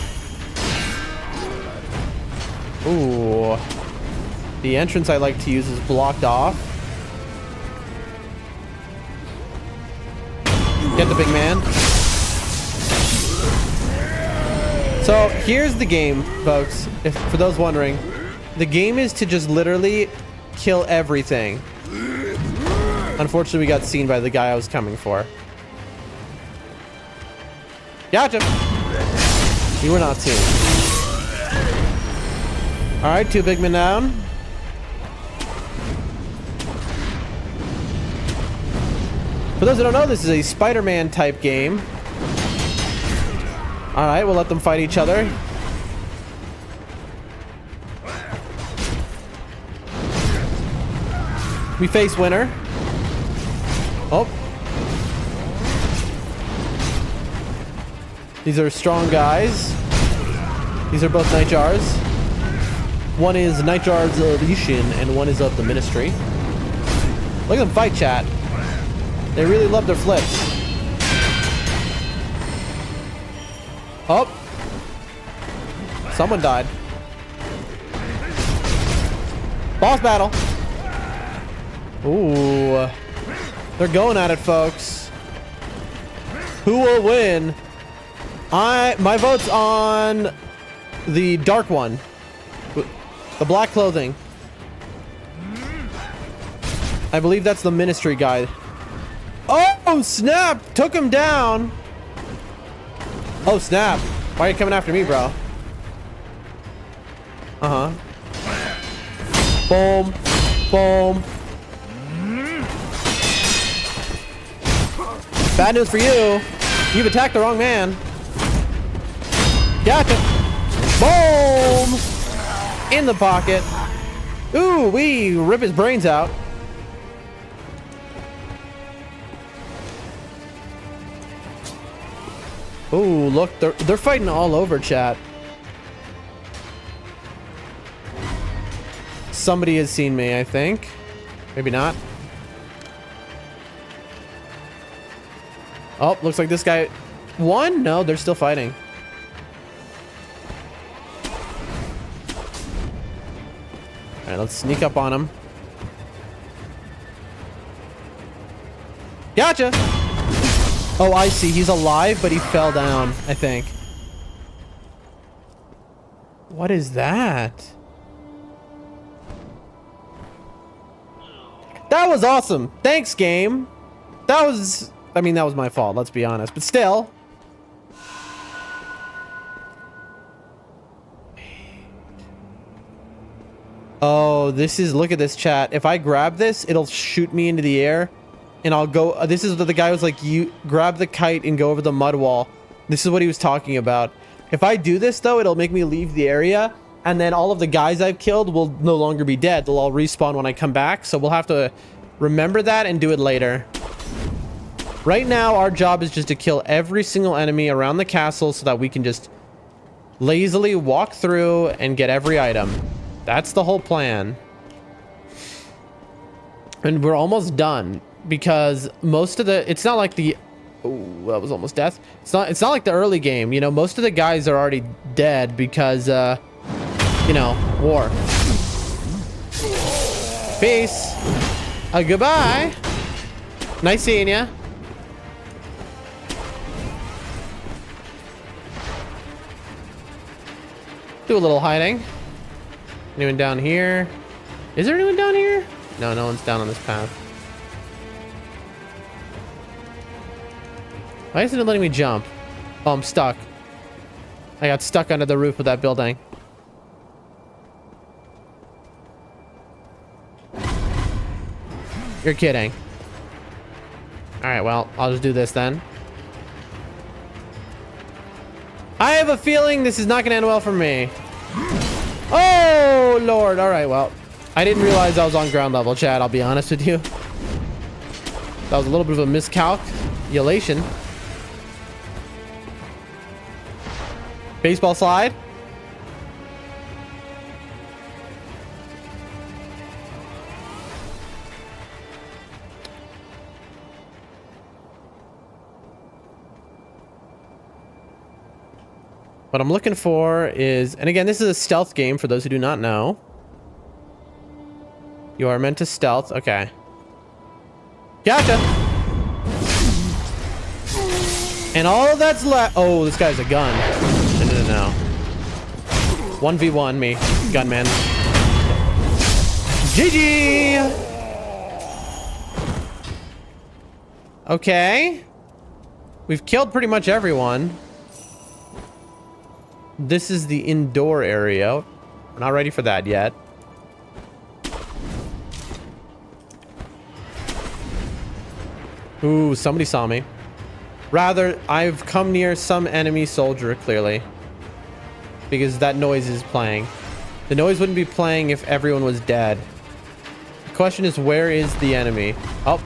Ooh. The entrance I like to use is blocked off. Get the big man. So here's the game, folks. For those wondering, the game is to just literally kill everything. Unfortunately, we got seen by the guy I was coming for. Gotcha. You were not seen. All right, 2 big men down. For those who don't know, this is a Spider-Man type game. Alright, we'll let them fight each other. We face winner. Oh. These are strong guys. These are both Nightjars. One is Nightjar's of Ishin, and one is of the Ministry. Look at them fight, chat. They really love their flips. Oh. Someone died. Boss battle. Ooh. They're going at it, folks. Who will win? My vote's on the dark one. The black clothing. I believe that's the Ministry guy. Oh, snap! Took him down. Oh, snap. Why are you coming after me, bro? Uh-huh. Boom. Boom. Bad news for you. You've attacked the wrong man. Gotcha. Boom! In the pocket. Ooh, we rip his brains out. Ooh, look, they're fighting all over, chat. Somebody has seen me, I think. Maybe not. Oh, looks like this guy one? No, they're still fighting. All right, let's sneak up on him. Gotcha. Oh, I see. He's alive, but he fell down, I think. What is that? That was awesome. Thanks, game. That was... I mean, that was my fault, let's be honest. But still... Oh, this is... Look at this, chat. If I grab this, it'll shoot me into the air. And I'll go... this is the guy was like, you grab the kite and go over the mud wall. This is what he was talking about. If I do this, though, it'll make me leave the area. And then all of the guys I've killed will no longer be dead. They'll all respawn when I come back. So we'll have to remember that and do it later. Right now, our job is just to kill every single enemy around the castle so that we can just lazily walk through and get every item. That's the whole plan. And we're almost done because most of the... It's not like the... Oh, that was almost death. It's not like the early game. You know, most of the guys are already dead because, you know, war. Peace. Goodbye. Nice seeing ya. Do a little hiding. Anyone down here? Is there anyone down here? No, no one's down on this path. Why isn't it letting me jump? Oh, I'm stuck. I got stuck under the roof of that building. You're kidding. Alright, well, I'll just do this then. I have a feeling this is not going to end well for me. Oh, Lord. Alright, well. I didn't realize I was on ground level, chat. I'll be honest with you. That was a little bit of a miscalculation. Baseball slide. What I'm looking for is, and again, this is a stealth game for those who do not know. You are meant to stealth. Okay. Gotcha. And all that's left. Oh, this guy's a gun. No. 1v1 me, gunman. GG! Okay. We've killed pretty much everyone. This is the indoor area. We're not ready for that yet. Ooh, somebody saw me. Rather, I've come near some enemy soldier, clearly. Because that noise is playing. The noise wouldn't be playing if everyone was dead. The question is, where is the enemy? Oh.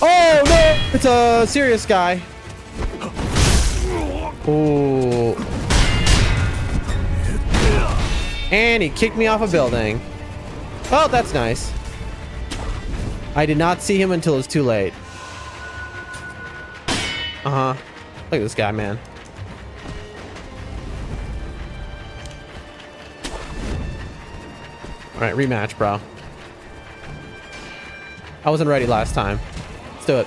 Oh, no! It's a serious guy. Ooh. And he kicked me off a building. Oh, that's nice. I did not see him until it was too late. Uh-huh. Look at this guy, man. Alright, rematch, bro. I wasn't ready last time. Let's do it.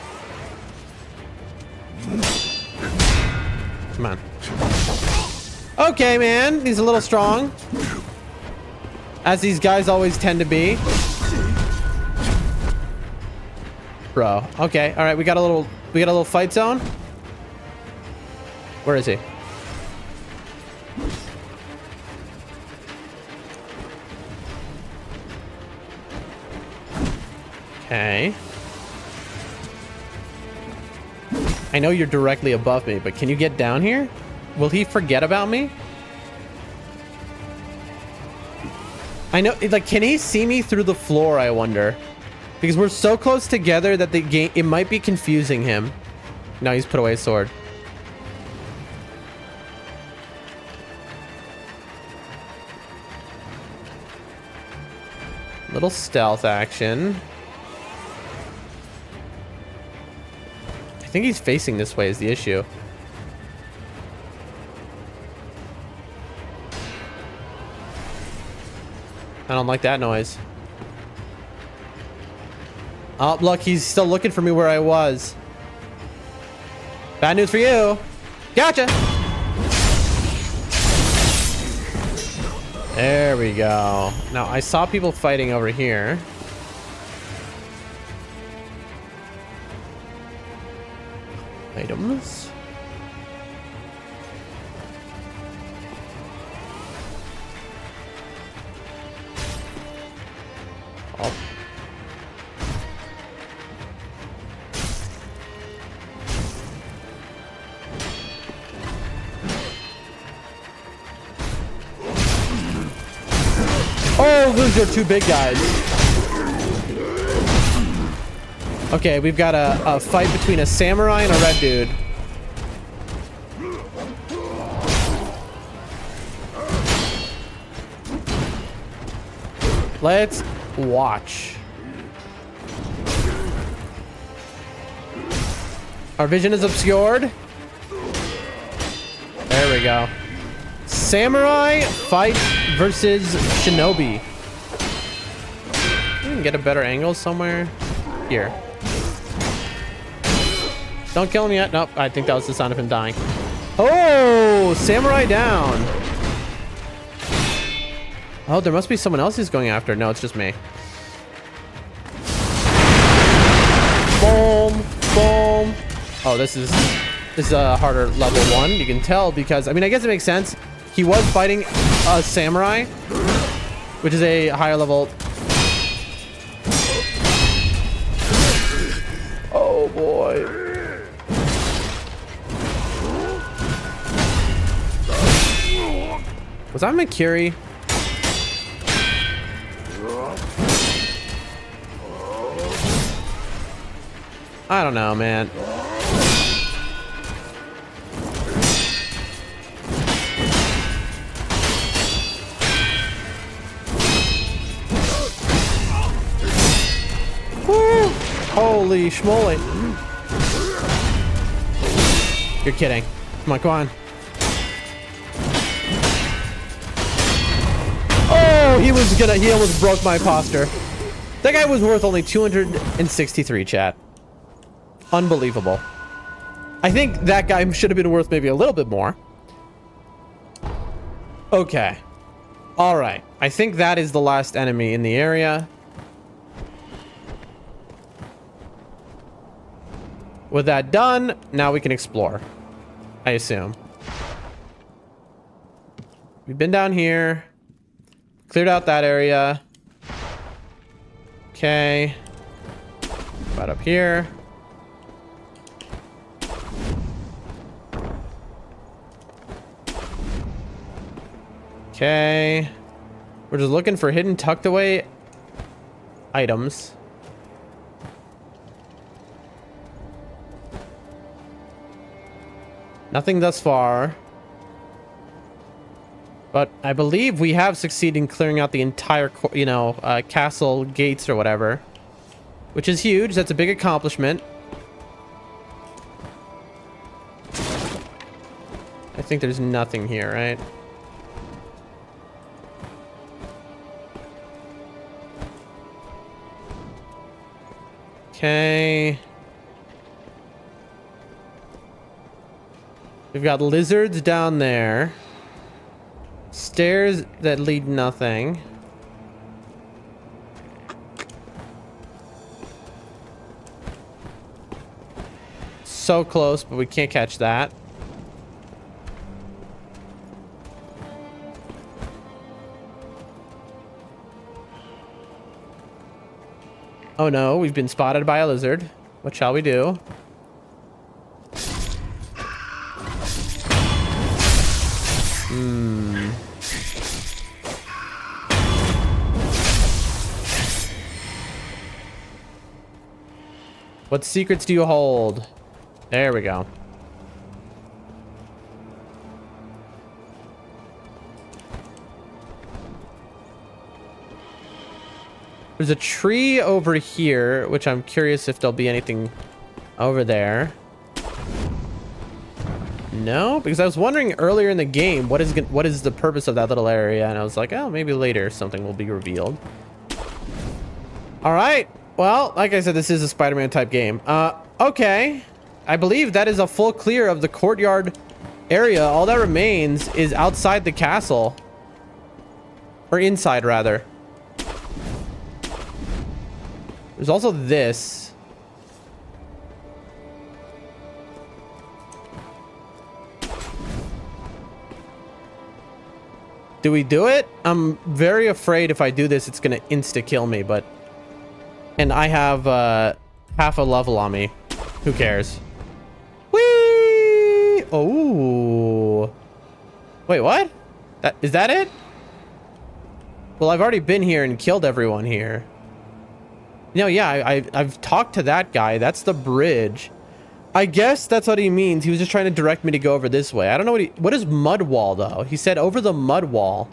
Come on. Okay, man. He's a little strong. As these guys always tend to be. Bro. Okay. Alright, we got a little fight zone. Where is he? Okay. I know you're directly above me, but can you get down here? Will he forget about me? I know, like, can he see me through the floor, I wonder? Because we're so close together that the game, it might be confusing him. No, he's put away his sword. Little stealth action. I think he's facing this way is the issue. I don't like that noise. Oh, look, he's still looking for me where I was. Bad news for you. Gotcha. There we go. Now, I saw people fighting over here. Items. Oh. Oh, those are two big guys. Okay, we've got a fight between a samurai and a red dude. Let's watch. Our vision is obscured. There we go. Samurai fight versus shinobi. We can get a better angle somewhere. Here. Don't kill him yet. Nope, I think that was the sound of him dying. Oh, samurai down. Oh, there must be someone else he's going after. No, it's just me. Boom, boom. Oh, this is a harder level one. You can tell because, I mean, I guess it makes sense. He was fighting a samurai, which is a higher level. Oh boy. Was I Makiri? I don't know, man. Woo! Holy schmoly. You're kidding. Come on, come on. Oh, he almost broke my posture. That guy was worth only 263, chat. Unbelievable. I think that guy should have been worth maybe a little bit more. Okay. All right. I think that is the last enemy in the area. With that done, now we can explore. I assume. We've been down here. Cleared out that area. Okay. Right up here. Okay. We're just looking for hidden tucked away items. Nothing thus far. But I believe we have succeeded in clearing out the entire, castle gates or whatever. Which is huge. That's a big accomplishment. I think there's nothing here, right? Okay. We've got lizards down there. Stairs that lead nothing. So close, but we can't catch that. Oh no, we've been spotted by a lizard. What shall we do? What secrets do you hold? There we go. There's a tree over here, which I'm curious if there'll be anything over there. No, because I was wondering earlier in the game what is the purpose of that little area, and I was like, oh, maybe later something will be revealed. All right. Well, like I said, this is a Spider-Man type game. Okay. I believe that is a full clear of the courtyard area. All that remains is outside the castle. Or inside, rather. There's also this. Do we do it? I'm very afraid if I do this, it's gonna insta-kill me, but... And I have half a level on me. Who cares? Whee! Oh. Wait, what? Is that it? Well, I've already been here and killed everyone here. No, yeah, I've talked to that guy. That's the bridge. I guess that's what he means. He was just trying to direct me to go over this way. I don't know what is mud wall, though? He said over the mud wall.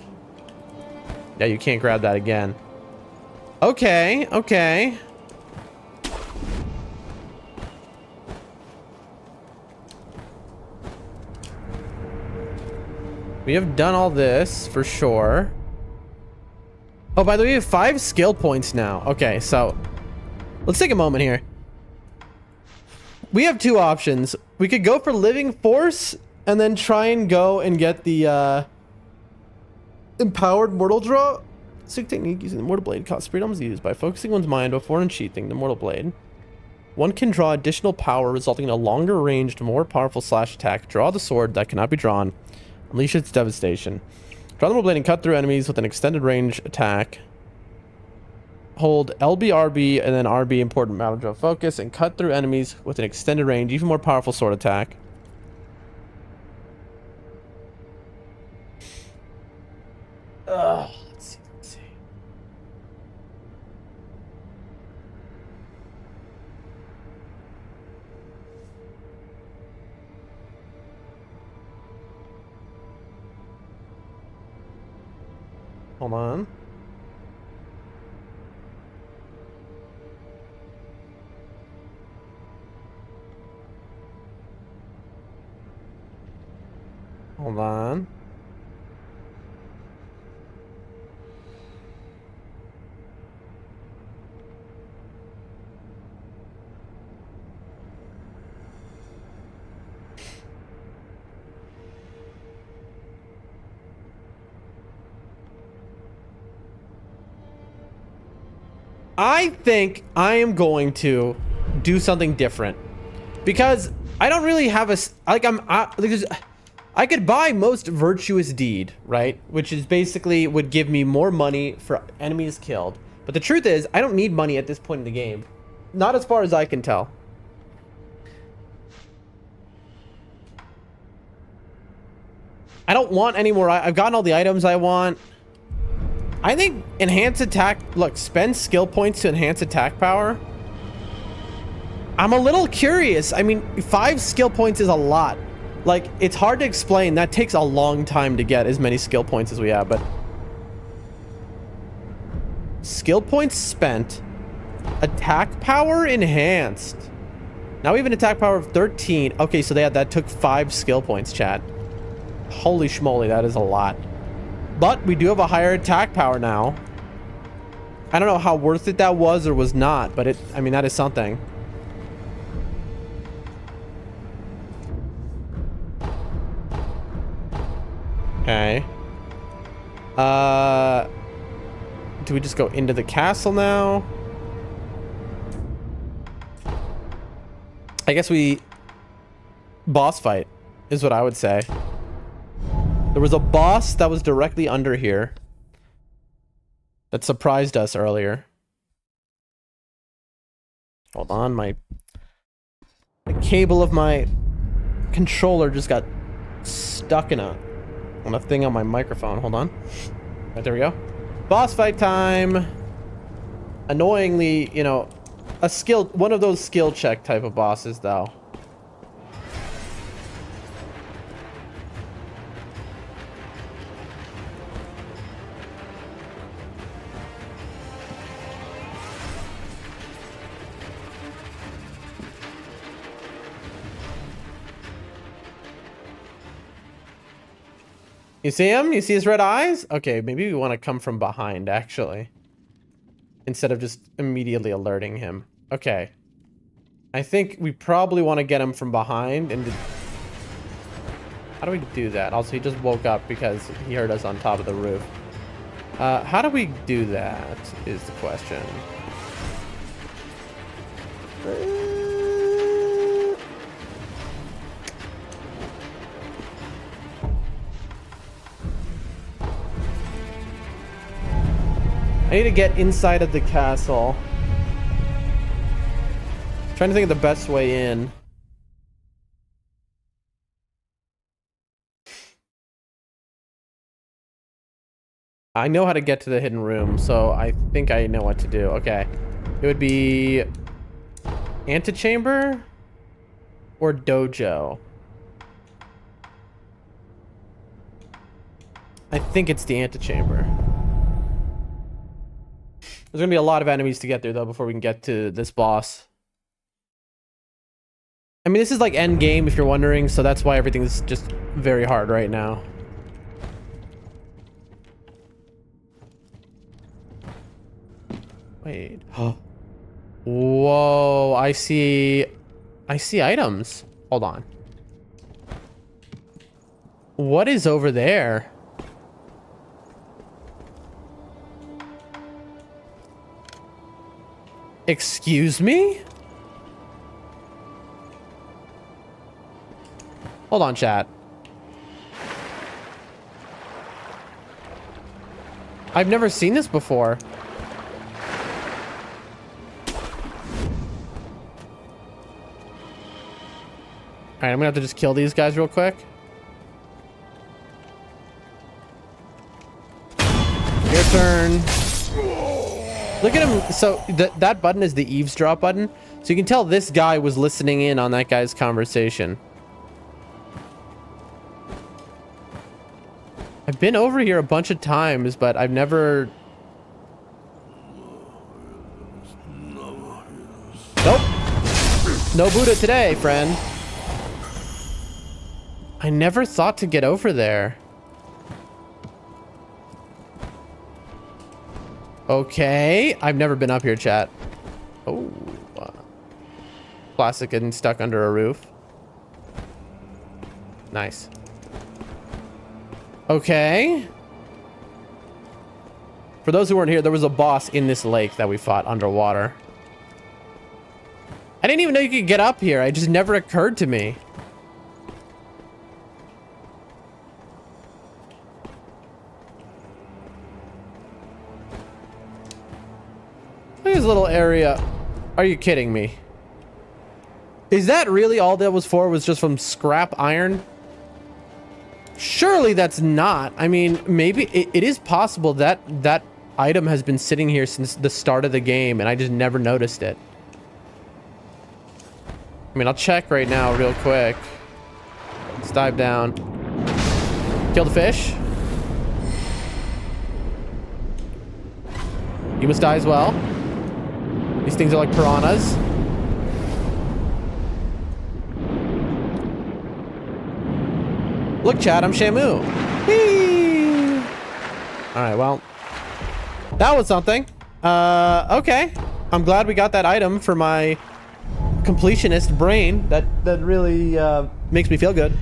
Yeah, you can't grab that again. Okay, okay. We have done all this for sure. Oh, by the way, we have 5 skill points now. Okay, so let's take a moment here. We have 2 options. We could go for living force and then try and go and get the empowered mortal draw. Sick technique using the mortal blade costs freedoms used by focusing one's mind before unsheathing the mortal blade. One can draw additional power, resulting in a longer ranged, more powerful slash attack. Draw the sword that cannot be drawn. Unleash its devastation. Draw the mortal blade and cut through enemies with an extended range attack. Hold LB, RB, and then RB, important battle draw focus, and cut through enemies with an extended range, even more powerful sword attack. Let's see. Hold on. Hold on. I think I am going to do something different because I don't really have a I could buy most virtuous deed, right? Which is basically would give me more money for enemies killed. But the truth is, I don't need money at this point in the game. Not as far as I can tell. I don't want any more. I've gotten all the items I want. I think enhance attack. Look, spend skill points to enhance attack power. I'm a little curious. I mean, 5 skill points is a lot. Like, it's hard to explain. That takes a long time to get as many skill points as we have, but... Skill points spent. Attack power enhanced. Now we have an attack power of 13. Okay, so that took 5 skill points, chat. Holy schmoly, that is a lot. But we do have a higher attack power now. I don't know how worth it that was or was not, but I mean, that is something. Okay. Do we just go into the castle now? I guess we... Boss fight is what I would say. There was a boss that was directly under here that surprised us earlier. Hold on, the cable of my controller just got stuck on a thing on my microphone. Hold on. Right, there we go. Boss fight time. Annoyingly, you know, one of those skill check type of bosses, though. You see him? You see his red eyes? Okay, maybe we want to come from behind, actually. Instead of just immediately alerting him. Okay. I think we probably want to get him from behind and... How do we do that? Also, he just woke up because he heard us on top of the roof. How do we do that is the question. I need to get inside of the castle. Trying to think of the best way in. I know how to get to the hidden room, so I think I know what to do. Okay. It would be antechamber or dojo. I think it's the antechamber. There's gonna be a lot of enemies to get through though before we can get to this boss. I mean, this is like end game if you're wondering, so that's why everything's just very hard right now. Wait. Whoa, I see items. Hold on. What is over there? Excuse me? Hold on, chat. I've never seen this before. Alright, I'm gonna have to just kill these guys real quick. Your turn. Look at him. So that button is the eavesdrop button. So you can tell this guy was listening in on that guy's conversation. I've been over here a bunch of times, but I've never... Nope. No Buddha today, friend. I never thought to get over there. Okay. I've never been up here, chat. Oh. Plastic getting stuck under a roof. Nice. Okay. For those who weren't here, there was a boss in this lake that we fought underwater. I didn't even know you could get up here. It just never occurred to me. Look at this little area. Are you kidding me? Is that really all that was for? Was just from scrap iron? Surely that's not. I mean, maybe it is possible that that item has been sitting here since the start of the game and I just never noticed it. I mean, I'll check right now real quick. Let's dive down. Kill the fish. You must die as well. These things are like piranhas. Look, chat, I'm Shamu. Whee! All right, well, that was something. Okay. I'm glad we got that item for my completionist brain. That really makes me feel good.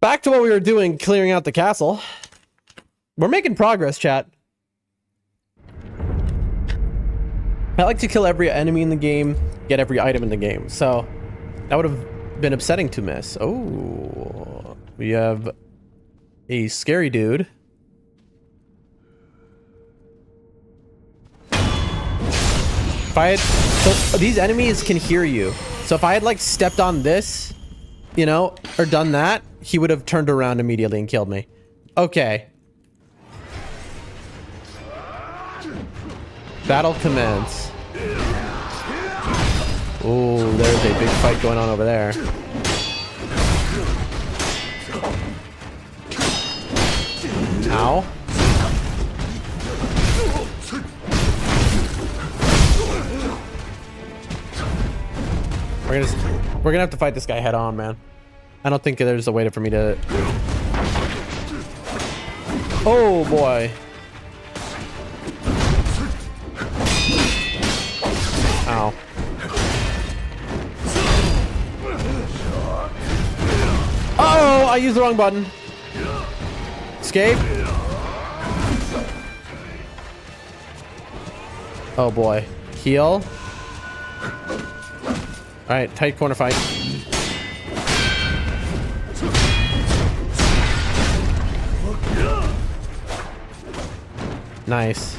Back to what we were doing, clearing out the castle. We're making progress, chat. I like to kill every enemy in the game, get every item in the game. So that would have been upsetting to miss. Oh, we have a scary dude. If I had, so these enemies can hear you. So if I had like stepped on this, you know, or done that, he would have turned around immediately and killed me. Okay. Battle commence. Oh, there's a big fight going on over there. Ow. We're gonna have to fight this guy head on, man. I don't think there's a way for me to... Oh, boy. Ow. Oh, I used the wrong button. Escape. Oh, boy. Heal. All right, tight corner fight. Nice.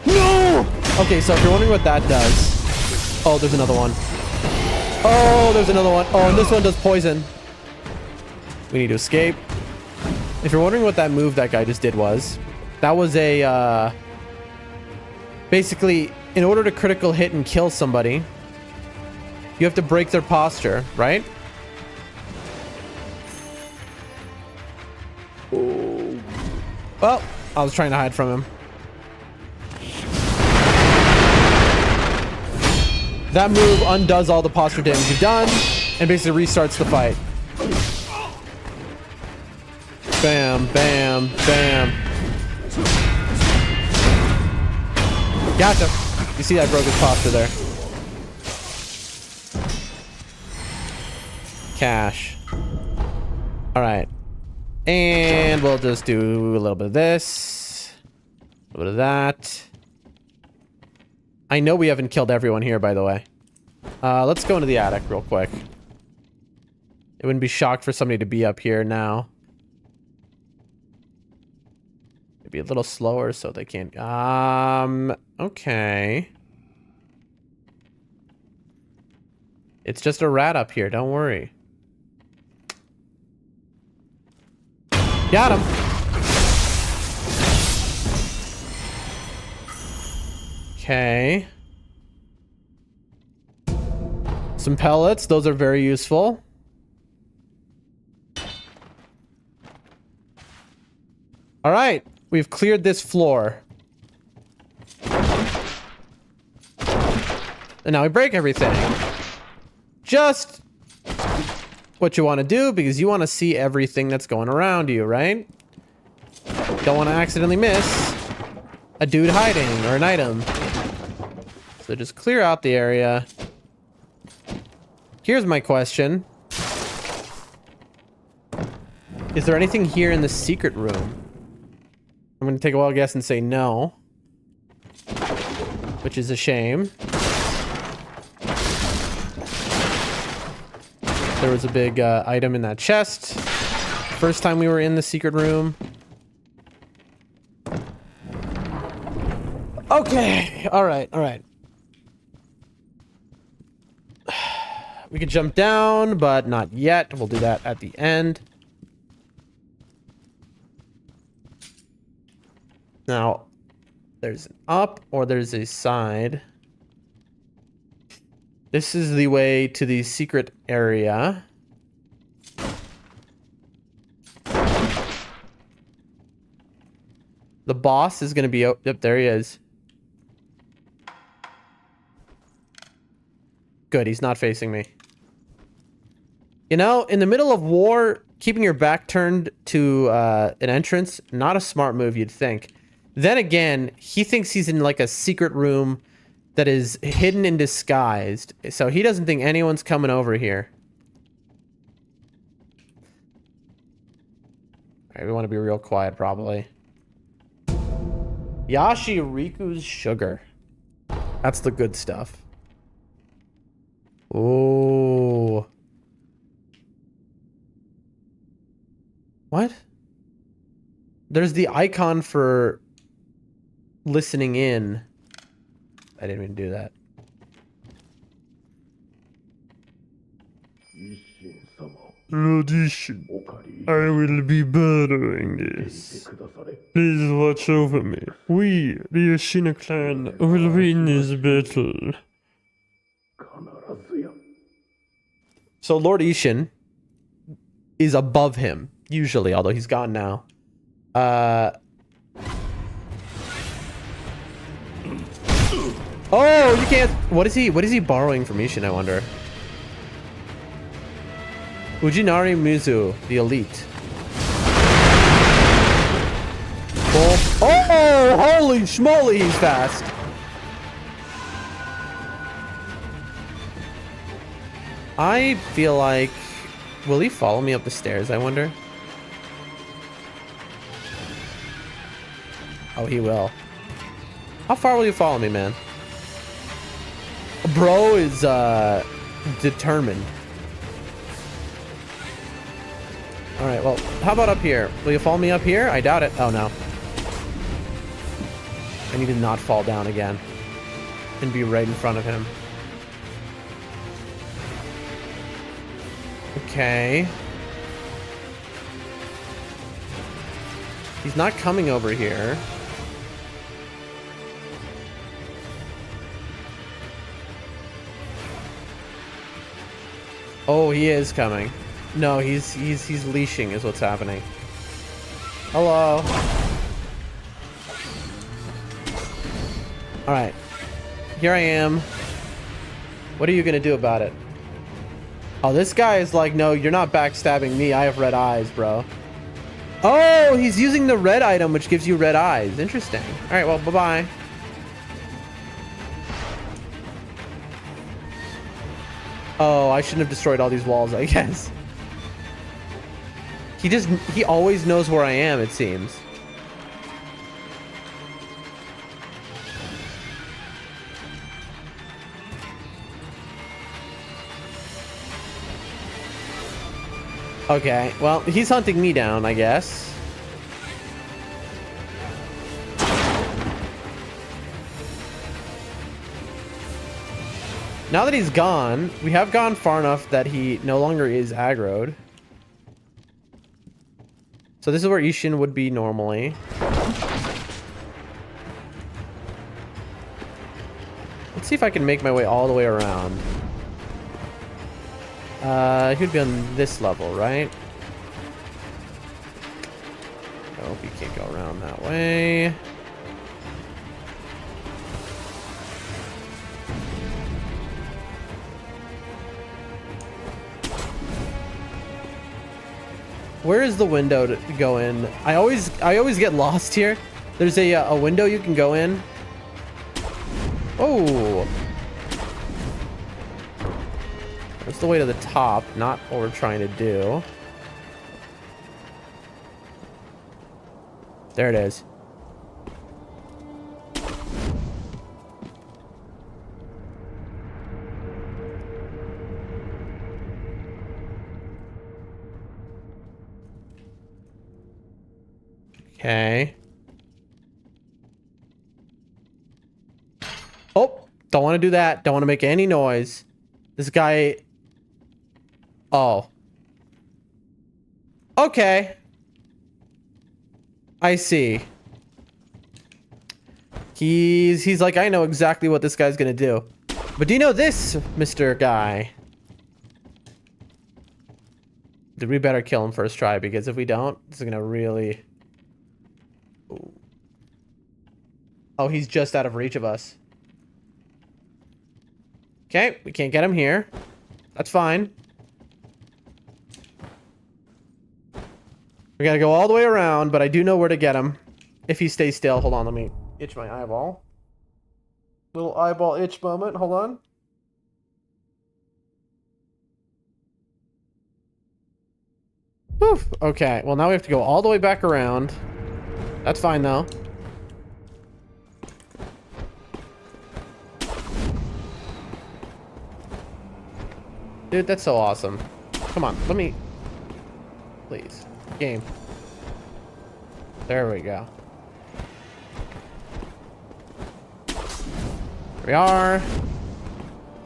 No! Okay, so if you're wondering what that does... Oh, there's another one. Oh, there's another one. Oh, and this one does poison. We need to escape. If you're wondering what that move that guy just did was, that was a... basically, in order to critical hit and kill somebody, you have to break their posture, right? Oh. Well, I was trying to hide from him. That move undoes all the posture damage you've done and basically restarts the fight. Bam, bam, bam. Gotcha. You see I broke his posture there. Cash. All right. And we'll just do a little bit of this. A little bit of that. I know we haven't killed everyone here, by the way. Let's go into the attic real quick. It wouldn't be shocked for somebody to be up here now. Maybe a little slower so they can't... okay. It's just a rat up here, don't worry. Got him. Okay. Some pellets, those are very useful. All right, we've cleared this floor. And now we break everything. Just what you want to do because you want to see everything that's going around you, right? Don't want to accidentally miss a dude hiding or an item. So just clear out the area. Here's my question. Is there anything here in the secret room? I'm going to take a wild guess and say no. Which is a shame. There was a big item in that chest. First time we were in the secret room. Okay. All right. All right. We could jump down, but not yet. We'll do that at the end. Now, there's an up or there's a side. This is the way to the secret area. The boss is going to be... Oh, yep, there he is. Good, he's not facing me. You know, in the middle of war, keeping your back turned to an entrance, not a smart move, you'd think. Then again, he thinks he's in like a secret room that is hidden and disguised. So he doesn't think anyone's coming over here. All right, we want to be real quiet, probably. Yashiriku's sugar. That's the good stuff. Oh. What? There's the icon for listening in. I didn't even do that. Lord Ishin, I will be burrowing this. Please watch over me. We, the Ashina clan, will win this battle. So Lord Ishin is above him, usually, although he's gone now. Oh, you can't. What is he borrowing from Ishin, I wonder? Ujinari Mizu, the elite. Oh, holy schmoly, he's fast. I feel like... Will he follow me up the stairs, I wonder? Oh, he will. How far will you follow me, man? Bro is, determined. Alright, well, how about up here? Will you follow me up here? I doubt it. Oh, no. I need to not fall down again. And be right in front of him. Okay. He's not coming over here. Oh, he is coming. No, he's leashing is what's happening. Hello. All right. Here I am. What are you going to do about it? Oh, this guy is like, no, you're not backstabbing me. I have red eyes, bro. Oh, he's using the red item, which gives you red eyes. Interesting. All right, well, bye-bye. Oh, I shouldn't have destroyed all these walls, I guess. He always knows where I am, it seems. Okay, well, he's hunting me down, I guess. Now that he's gone, we have gone far enough that he no longer is aggroed. So this is where Ishin would be normally. Let's see if I can make my way all the way around. He would be on this level, right? Nope, you can't go around that way. Where is the window to go in? I always get lost here. There's a window you can go in. Oh. That's the way to the top, not what we're trying to do. There it is. Okay. Oh, don't want to do that. Don't want to make any noise. This guy... Oh. Okay. I see. He's like, I know exactly what this guy's gonna do. But do you know this, Mr. Guy? We better kill him first try, because if we don't, this is gonna really... Ooh. Oh, he's just out of reach of us. Okay, we can't get him here. That's fine. We gotta go all the way around, but I do know where to get him. If he stays still. Hold on, let me itch my eyeball. Little eyeball itch moment. Hold on. Whew. Okay, well now we have to go all the way back around. That's fine though. Dude, that's so awesome. Come on, let me... Please. Game. There we go. Here we are.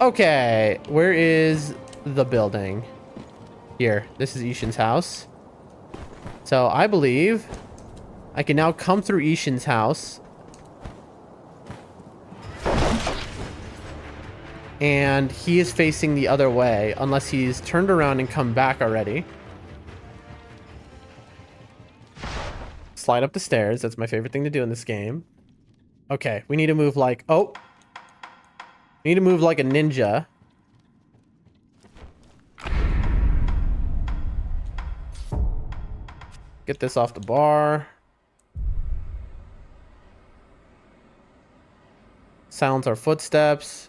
Okay, where is the building? Here, this is Ishin's house. So I believe I can now come through Ishin's house. And he is facing the other way, unless he's turned around and come back already. Slide up the stairs. That's my favorite thing to do in this game. Okay, we need to move like... Oh! Need to move like a ninja. Get this off the bar. Silence our footsteps.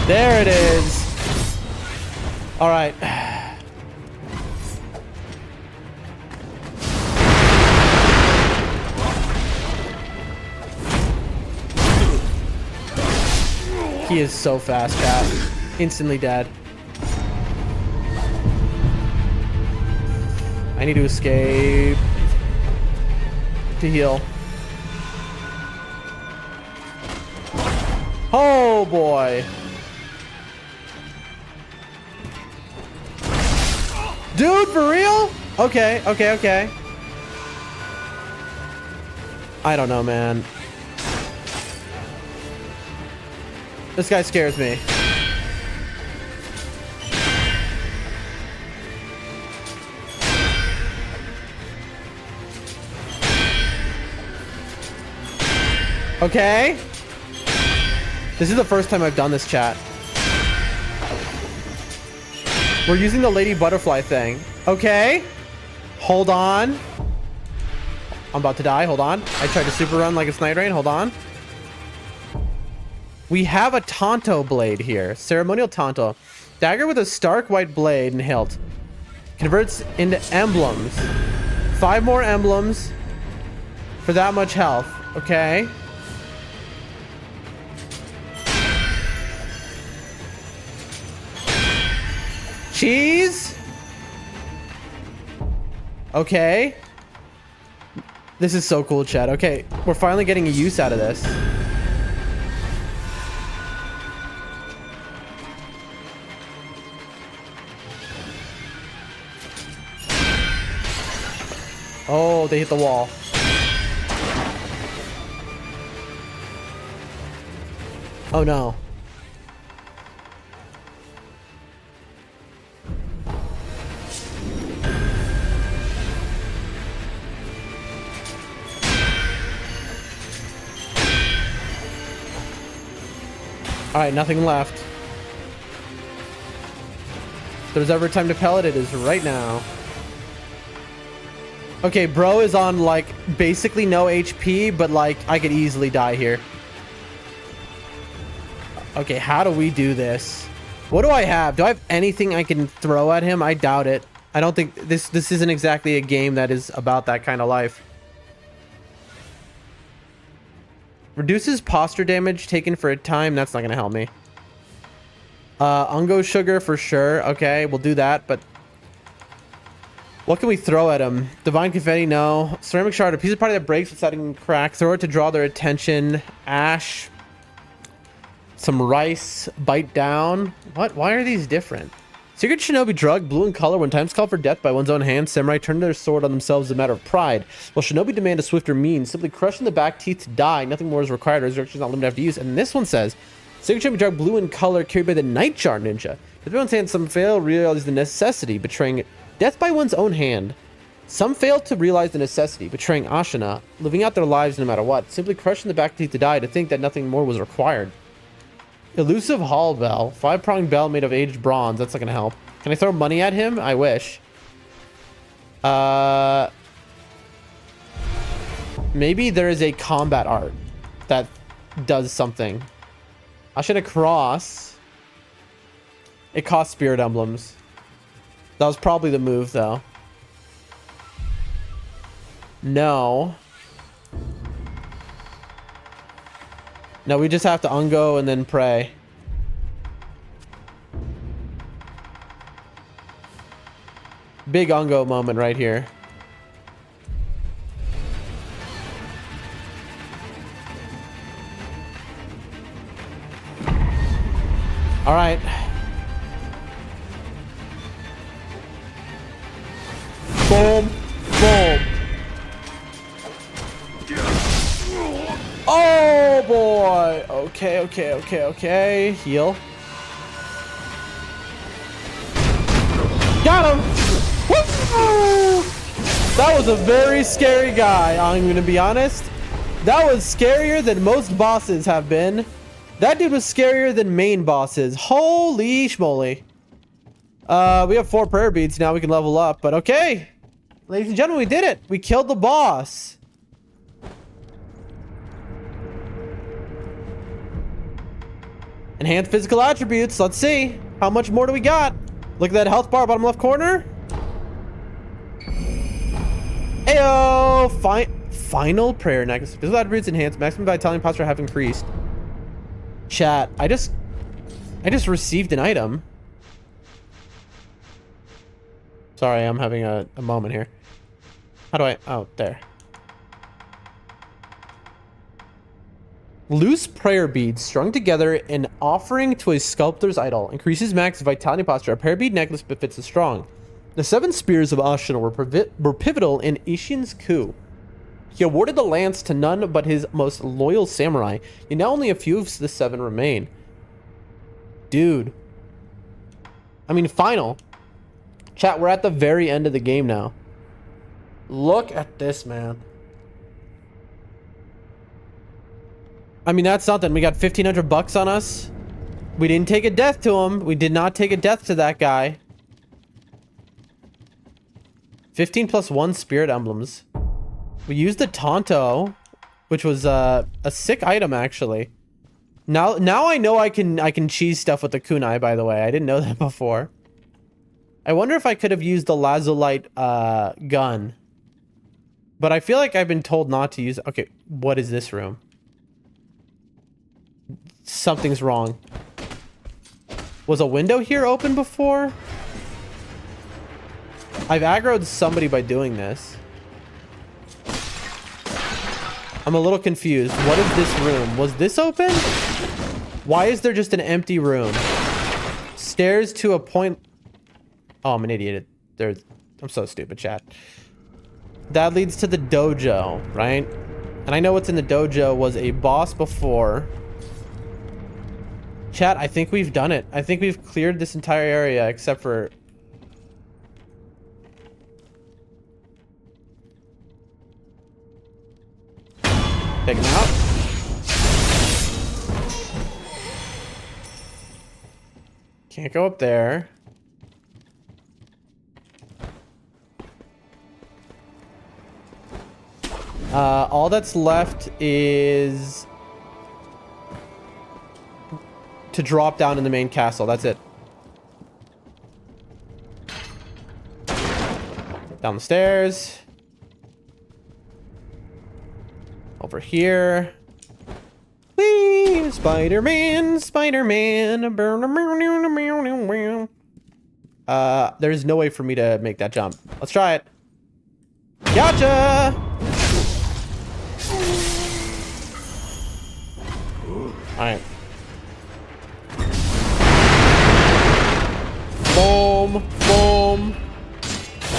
There it is. All right. He is so fast, chat. Instantly dead. I need to escape to heal. Oh boy. Dude, for real? Okay, okay, okay. I don't know, man. This guy scares me. Okay. This is the first time I've done this, chat. We're using the lady butterfly thing. Okay. Hold on. I'm about to die. Hold on. I tried to super run like it's Nightreign. Hold on. We have a Tonto blade here. Ceremonial Tonto. Dagger with a stark white blade and hilt. Converts into emblems. 5 more emblems for that much health. Okay. Cheese. Okay. This is so cool, chat. Okay, we're finally getting a use out of this. Oh, they hit the wall. Oh no. All right, nothing left. If there's ever time to pellet, it is right now. Okay, bro is on like basically no HP, but like I could easily die here. Okay, how do we do this? What do I have? Do I have anything I can throw at him? I doubt it. I don't think this isn't exactly a game that is about that kind of life. Reduces posture damage taken for a time. That's not gonna help me. Ungo sugar for sure. Okay, we'll do that, but what can we throw at him? Divine confetti, no. Ceramic shard, a piece of party that breaks without getting cracked. Throw it to draw their attention. Ash. Some rice. Bite down. What? Why are these different? Secret shinobi drug, blue in color. When times call for death by one's own hand, samurai turn their sword on themselves as a matter of pride. While shinobi demand a swifter means, simply crushing the back teeth to die. Nothing more is required. Resurrection is not limited after use. And this one says, secret shinobi drug, blue in color, carried by the Nightjar ninja. If one's hand, some fail realize the necessity, betraying death by one's own hand. Some fail to realize the necessity, betraying Ashina, living out their lives no matter what. Simply crushing the back teeth to die, to think that nothing more was required. Elusive Hall Bell. 5-pronged bell made of aged bronze. That's not going to help. Can I throw money at him? I wish. Maybe there is a combat art that does something. Ashina Cross. It costs spirit emblems. That was probably the move, though. No. No, we just have to ungo and then pray. Big ungo moment right here. All right. Boom. Boom. Oh boy. Okay, okay, okay, okay. Heal. Got him. Woo! That was a very scary guy, I'm going to be honest. That was scarier than most bosses have been. That dude was scarier than main bosses. Holy schmoly. We have 4 prayer beads now. We can level up, but okay. Ladies and gentlemen, we did it. We killed the boss. Enhanced physical attributes. Let's see. How much more do we got? Look at that health bar, bottom left corner. Ayo! Final prayer necklace. Physical attributes enhanced. Maximum vitality and posture have increased. Chat. I just received an item. Sorry, I'm having a moment here. How do I... Oh, there. Loose prayer beads strung together in offering to a sculptor's idol. Increases max vitality posture. A prayer bead necklace befits the strong. The 7 spears of Ashina were pivotal in Ishin's coup. He awarded the lance to none but his most loyal samurai, and now only a few of the 7 remain. Dude. I mean, final. Chat, we're at the very end of the game now. Look at this, man. I mean, that's something. We got 1,500 bucks on us. We didn't take a death to him. We did not take a death to that guy. 15 plus 1 spirit emblems. We used the Tonto, which was a sick item, actually. Now I know I can cheese stuff with the kunai, by the way. I didn't know that before. I wonder if I could have used the lazulite gun. But I feel like I've been told not to use... Okay, what is this room? Something's wrong. Was a window here open before? I've aggroed somebody by doing this. I'm a little confused. What is this room? Was this open? Why is there just an empty room? Stairs to a point... Oh, I'm an idiot. I'm so stupid, chat. That leads to the dojo, right? And I know what's in the dojo was a boss before. Chat, I think we've done it. I think we've cleared this entire area except for... Take him out. Can't go up there. All that's left is to drop down in the main castle. That's it. Down the stairs. Over here. Whee! Spider-Man, Spider-Man. There's no way for me to make that jump. Let's try it. Gotcha! Alright. Boom, boom.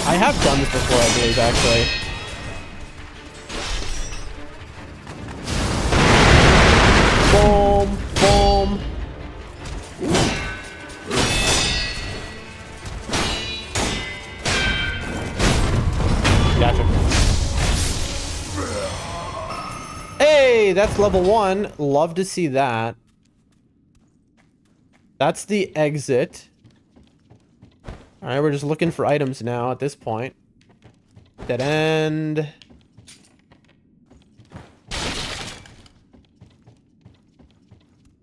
I have done this before, I believe, actually. Boom, boom. Gotcha. Hey, that's level 1. Love to see that. That's the exit. All right, we're just looking for items now at this point. Dead end.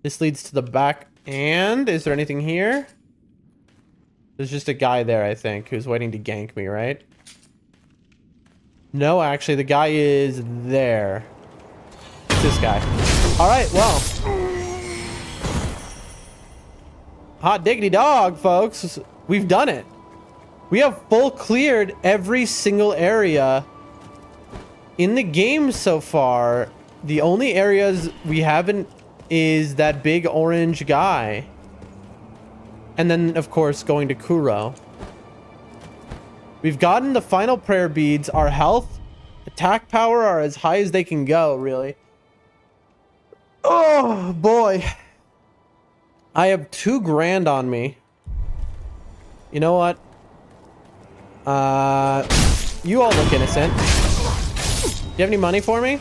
This leads to the back. And is there anything here? There's just a guy there, I think, who's waiting to gank me, right? No, actually, the guy is there. It's this guy. All right, well. Hot diggity dog, folks. We've done it. We have full cleared every single area in the game so far. The only areas we haven't is that big orange guy. And then, of course, going to Kuro. We've gotten the final prayer beads. Our health, attack power are as high as they can go, really. Oh, boy. I have $2 grand on me. You know what? You all look innocent. Do you have any money for me?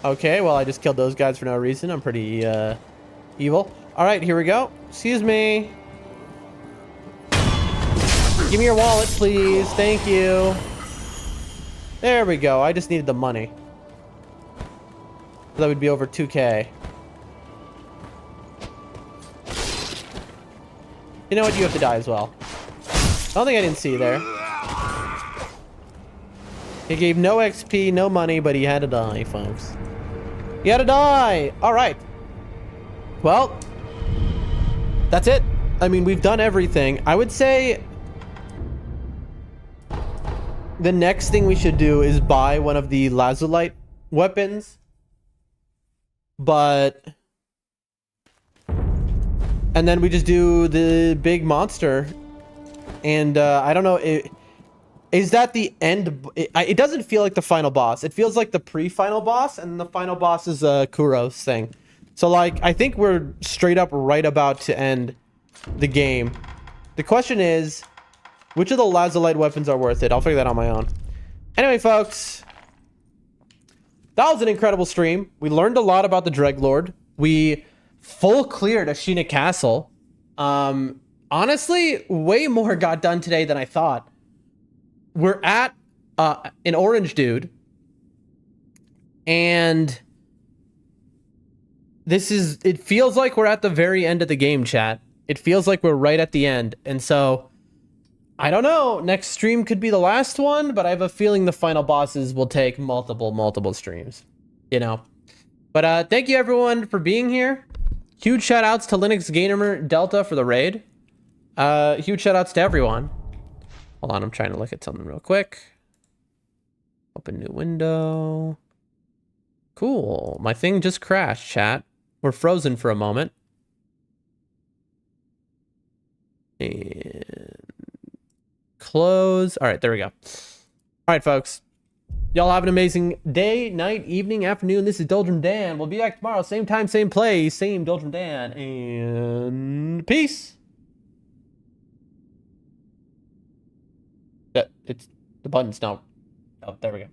Okay, well, I just killed those guys for no reason. I'm pretty evil. All right, here we go. Excuse me. Give me your wallet, please. Thank you. There we go. I just needed the money. That would be over 2K. You know what? You have to die as well. I don't think I didn't see you there. He gave no XP, no money, but he had to die, folks. He had to die! Alright. Well, that's it. I mean, we've done everything. I would say the next thing we should do is buy one of the lazulite weapons. But... and then we just do the big monster. And I don't know... is that the end? It doesn't feel like the final boss. It feels like the pre-final boss, and the final boss is Kuro's thing. So, like, I think we're straight up right about to end the game. The question is, which of the lazulite weapons are worth it? I'll figure that out on my own. Anyway, folks, that was an incredible stream. We learned a lot about the Dreadlord. We full cleared Ashina Castle. Honestly, way more got done today than I thought. We're at an orange dude, and it feels like we're at the very end of the game, chat. It feels like we're right at the end, and so I don't know, next stream could be the last one, but I have a feeling the final bosses will take multiple streams, you know. But thank you everyone for being here. Huge shout outs to Linux Gamer Delta for the raid. Huge shout outs to everyone. Hold on, I'm trying to look at something real quick. Open new window. Cool. My thing just crashed, chat. We're frozen for a moment. And close. All right, there we go. All right, folks. Y'all have an amazing day, night, evening, afternoon. This is Doldrum Dan. We'll be back tomorrow. Same time, same place. Same Doldrum Dan. And peace. It's the button's not. Oh, there we go.